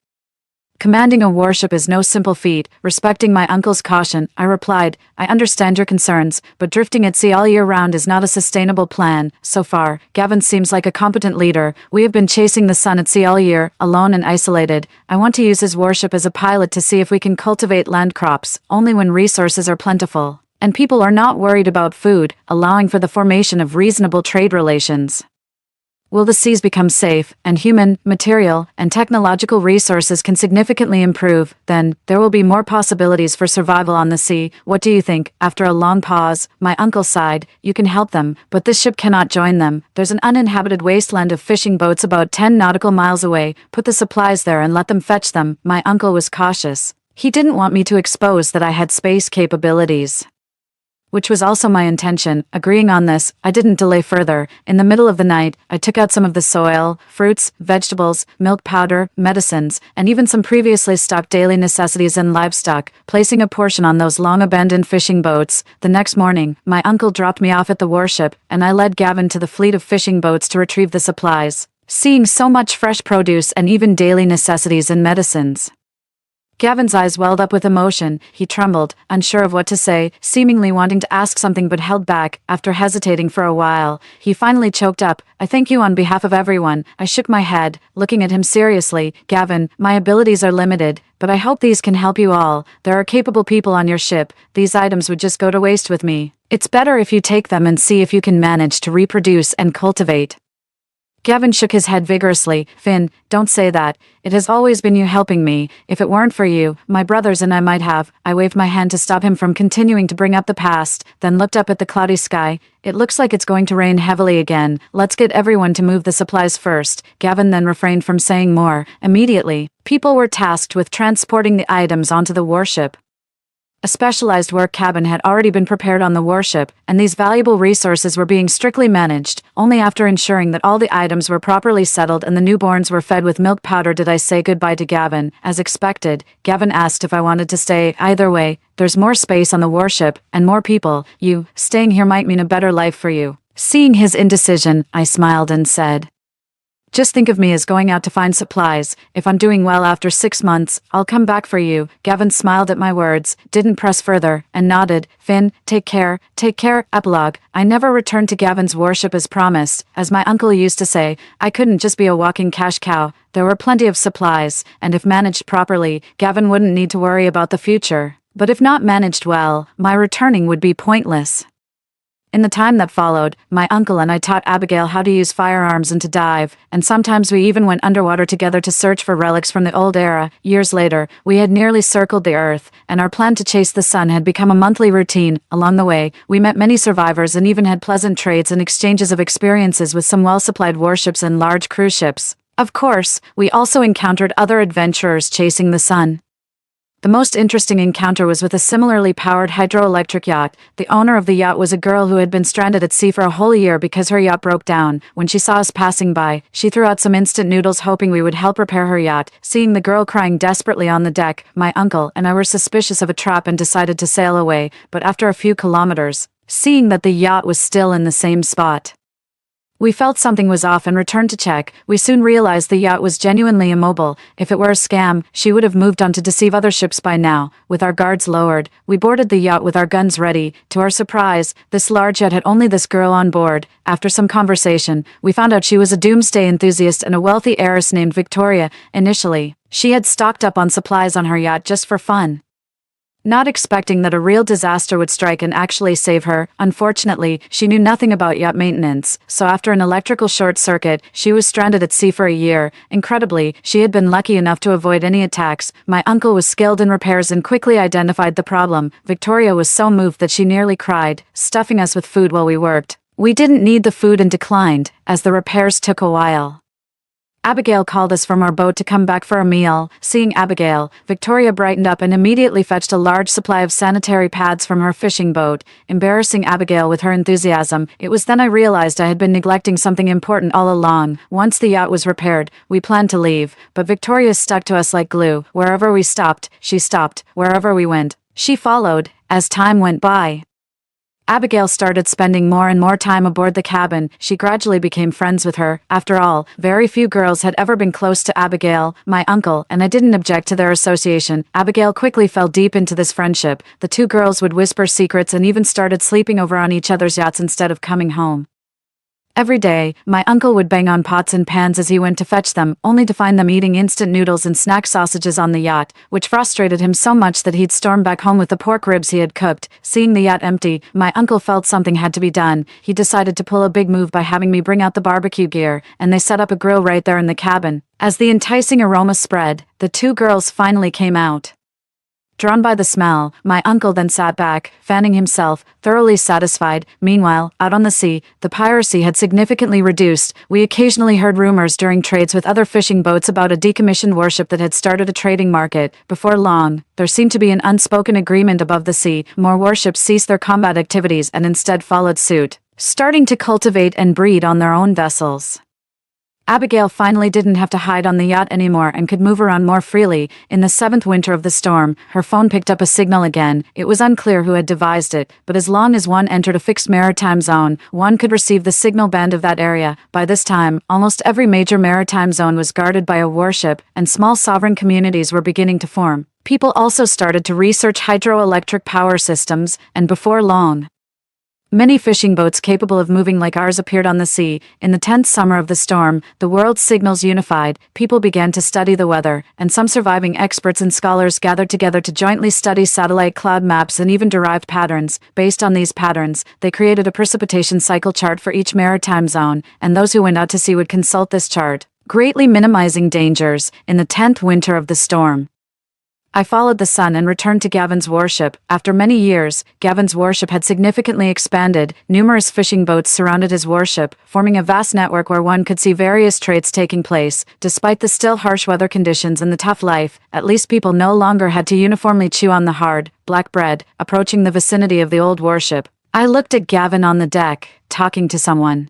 Speaker 1: commanding a worship is no simple feat. Respecting my uncle's caution, I replied, I understand your concerns, but drifting at sea all year round is not a sustainable plan. So far, Gavin seems like a competent leader. We have been chasing the sun at sea all year, alone and isolated. I want to use his worship as a pilot to see if we can cultivate land crops, only when resources are plentiful, and people are not worried about food, allowing for the formation of reasonable trade relations. Will the seas become safe, and human, material, and technological resources can significantly improve, then there will be more possibilities for survival on the sea. What do you think? After a long pause, my uncle sighed. You can help them, but this ship cannot join them. There's an uninhabited wasteland of fishing boats about 10 nautical miles away. Put the supplies there and let them fetch them. My uncle was cautious. He didn't want me to expose that I had space capabilities, which was also my intention. Agreeing on this, I didn't delay further. In the middle of the night, I took out some of the soil, fruits, vegetables, milk powder, medicines, and even some previously stocked daily necessities and livestock, placing a portion on those long-abandoned fishing boats. The next morning, my uncle dropped me off at the worship, and I led Gavin to the fleet of fishing boats to retrieve the supplies. Seeing so much fresh produce and even daily necessities and medicines, Gavin's eyes welled up with emotion. He trembled, unsure of what to say, seemingly wanting to ask something but held back. After hesitating for a while, he finally choked up. I thank you on behalf of everyone. I shook my head, looking at him seriously. Gavin, my abilities are limited, but I hope these can help you all. There are capable people on your ship. These items would just go to waste with me. It's better if you take them and see if you can manage to reproduce and cultivate. Gavin shook his head vigorously. Finn, don't say that. It has always been you helping me. If it weren't for you, my brothers and I might have. I waved my hand to stop him from continuing to bring up the past, then looked up at the cloudy sky. It looks like it's going to rain heavily again. Let's get everyone to move the supplies first. Gavin then refrained from saying more. Immediately, people were tasked with transporting the items onto the warship. A specialized work cabin had already been prepared on the warship, and these valuable resources were being strictly managed. Only after ensuring that all the items were properly settled and the newborns were fed with milk powder did I say goodbye to Gavin. As expected, Gavin asked if I wanted to stay. Either way, there's more space on the warship, and more people. You, staying here might mean a better life for you. Seeing his indecision, I smiled and said, Just think of me as going out to find supplies. If I'm doing well after 6 months, I'll come back for you." Gavin smiled at my words, didn't press further, and nodded. "Finn, take care, take care." Epilogue. I never returned to Gavin's worship as promised. As my uncle used to say, I couldn't just be a walking cash cow. There were plenty of supplies, and if managed properly, Gavin wouldn't need to worry about the future. But if not managed well, my returning would be pointless. In the time that followed, my uncle and I taught Abigail how to use firearms and to dive, and sometimes we even went underwater together to search for relics from the old era. Years later, we had nearly circled the Earth, and our plan to chase the sun had become a monthly routine. Along the way, we met many survivors and even had pleasant trades and exchanges of experiences with some well-supplied warships and large cruise ships. Of course, we also encountered other adventurers chasing the sun. The most interesting encounter was with a similarly powered hydroelectric yacht. The owner of the yacht was a girl who had been stranded at sea for a whole year because her yacht broke down. When she saw us passing by, she threw out some instant noodles hoping we would help repair her yacht. Seeing the girl crying desperately on the deck, my uncle and I were suspicious of a trap and decided to sail away, but after a few kilometers, seeing that the yacht was still in the same spot, we felt something was off and returned to check. We soon realized the yacht was genuinely immobile. If it were a scam, she would have moved on to deceive other ships by now. With our guards lowered, we boarded the yacht with our guns ready. To our surprise, this large yacht had only this girl on board. After some conversation, we found out she was a doomsday enthusiast and a wealthy heiress named Victoria. Initially, she had stocked up on supplies on her yacht just for fun, not expecting that a real disaster would strike and actually save her. Unfortunately, she knew nothing about yacht maintenance, so after an electrical short circuit, she was stranded at sea for a year. Incredibly, she had been lucky enough to avoid any attacks. My uncle was skilled in repairs and quickly identified the problem. Victoria was so moved that she nearly cried, stuffing us with food while we worked. We didn't need the food and declined, as the repairs took a while. Abigail called us from our boat to come back for a meal. Seeing Abigail, Victoria brightened up and immediately fetched a large supply of sanitary pads from her fishing boat, embarrassing Abigail with her enthusiasm. It was then I realized I had been neglecting something important all along. Once the yacht was repaired, we planned to leave, but Victoria stuck to us like glue. Wherever we stopped, she stopped. Wherever we went, she followed. As time went by, Abigail started spending more and more time aboard the cabin. She gradually became friends with her. After all, very few girls had ever been close to Abigail, my uncle, and I didn't object to their association. Abigail quickly fell deep into this friendship. The two girls would whisper secrets and even started sleeping over on each other's yachts instead of coming home. Every day, my uncle would bang on pots and pans as he went to fetch them, only to find them eating instant noodles and snack sausages on the yacht, which frustrated him so much that he'd storm back home with the pork ribs he had cooked. Seeing the yacht empty, my uncle felt something had to be done. He decided to pull a big move by having me bring out the barbecue gear, and they set up a grill right there in the cabin. As the enticing aroma spread, the two girls finally came out. Drawn by the smell, my uncle then sat back, fanning himself, thoroughly satisfied. Meanwhile, out on the sea, the piracy had significantly reduced. We occasionally heard rumors during trades with other fishing boats about a decommissioned warship that had started a trading market. Before long, there seemed to be an unspoken agreement above the sea. More warships ceased their combat activities and instead followed suit, starting to cultivate and breed on their own vessels. Abigail finally didn't have to hide on the yacht anymore and could move around more freely. In the 7th winter of the storm, her phone picked up a signal again. It was unclear who had devised it, but as long as one entered a fixed maritime zone, one could receive the signal band of that area. By this time, almost every major maritime zone was guarded by a warship, and small sovereign communities were beginning to form. People also started to research hydroelectric power systems, and before long, many fishing boats capable of moving like ours appeared on the sea. In the 10th summer of the storm, the world's signals unified. People began to study the weather, and some surviving experts and scholars gathered together to jointly study satellite cloud maps and even derived patterns. Based on these patterns, they created a precipitation cycle chart for each maritime zone, and those who went out to sea would consult this chart, greatly minimizing dangers. In the 10th winter of the storm, I followed the sun and returned to Gavin's warship. After many years, Gavin's warship had significantly expanded. Numerous fishing boats surrounded his warship, forming a vast network where one could see various trades taking place. Despite the still harsh weather conditions and the tough life, at least people no longer had to uniformly chew on the hard, black bread. Approaching the vicinity of the old warship, I looked at Gavin on the deck, talking to someone.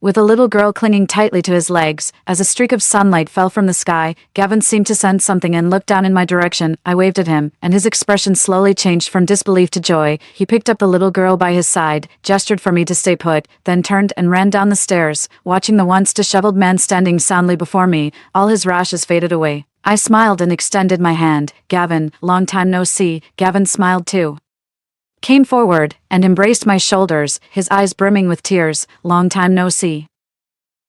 Speaker 1: with a little girl clinging tightly to his legs. As a streak of sunlight fell from the sky, Gavin seemed to sense something and looked down in my direction. I waved at him, and his expression slowly changed from disbelief to joy. He picked up the little girl by his side, gestured for me to stay put, then turned and ran down the stairs, watching the once disheveled man standing soundly before me. All his rashes faded away. I smiled and extended my hand. "Gavin, long time no see." Gavin smiled too, came forward, and embraced my shoulders, his eyes brimming with tears. "Long time no see."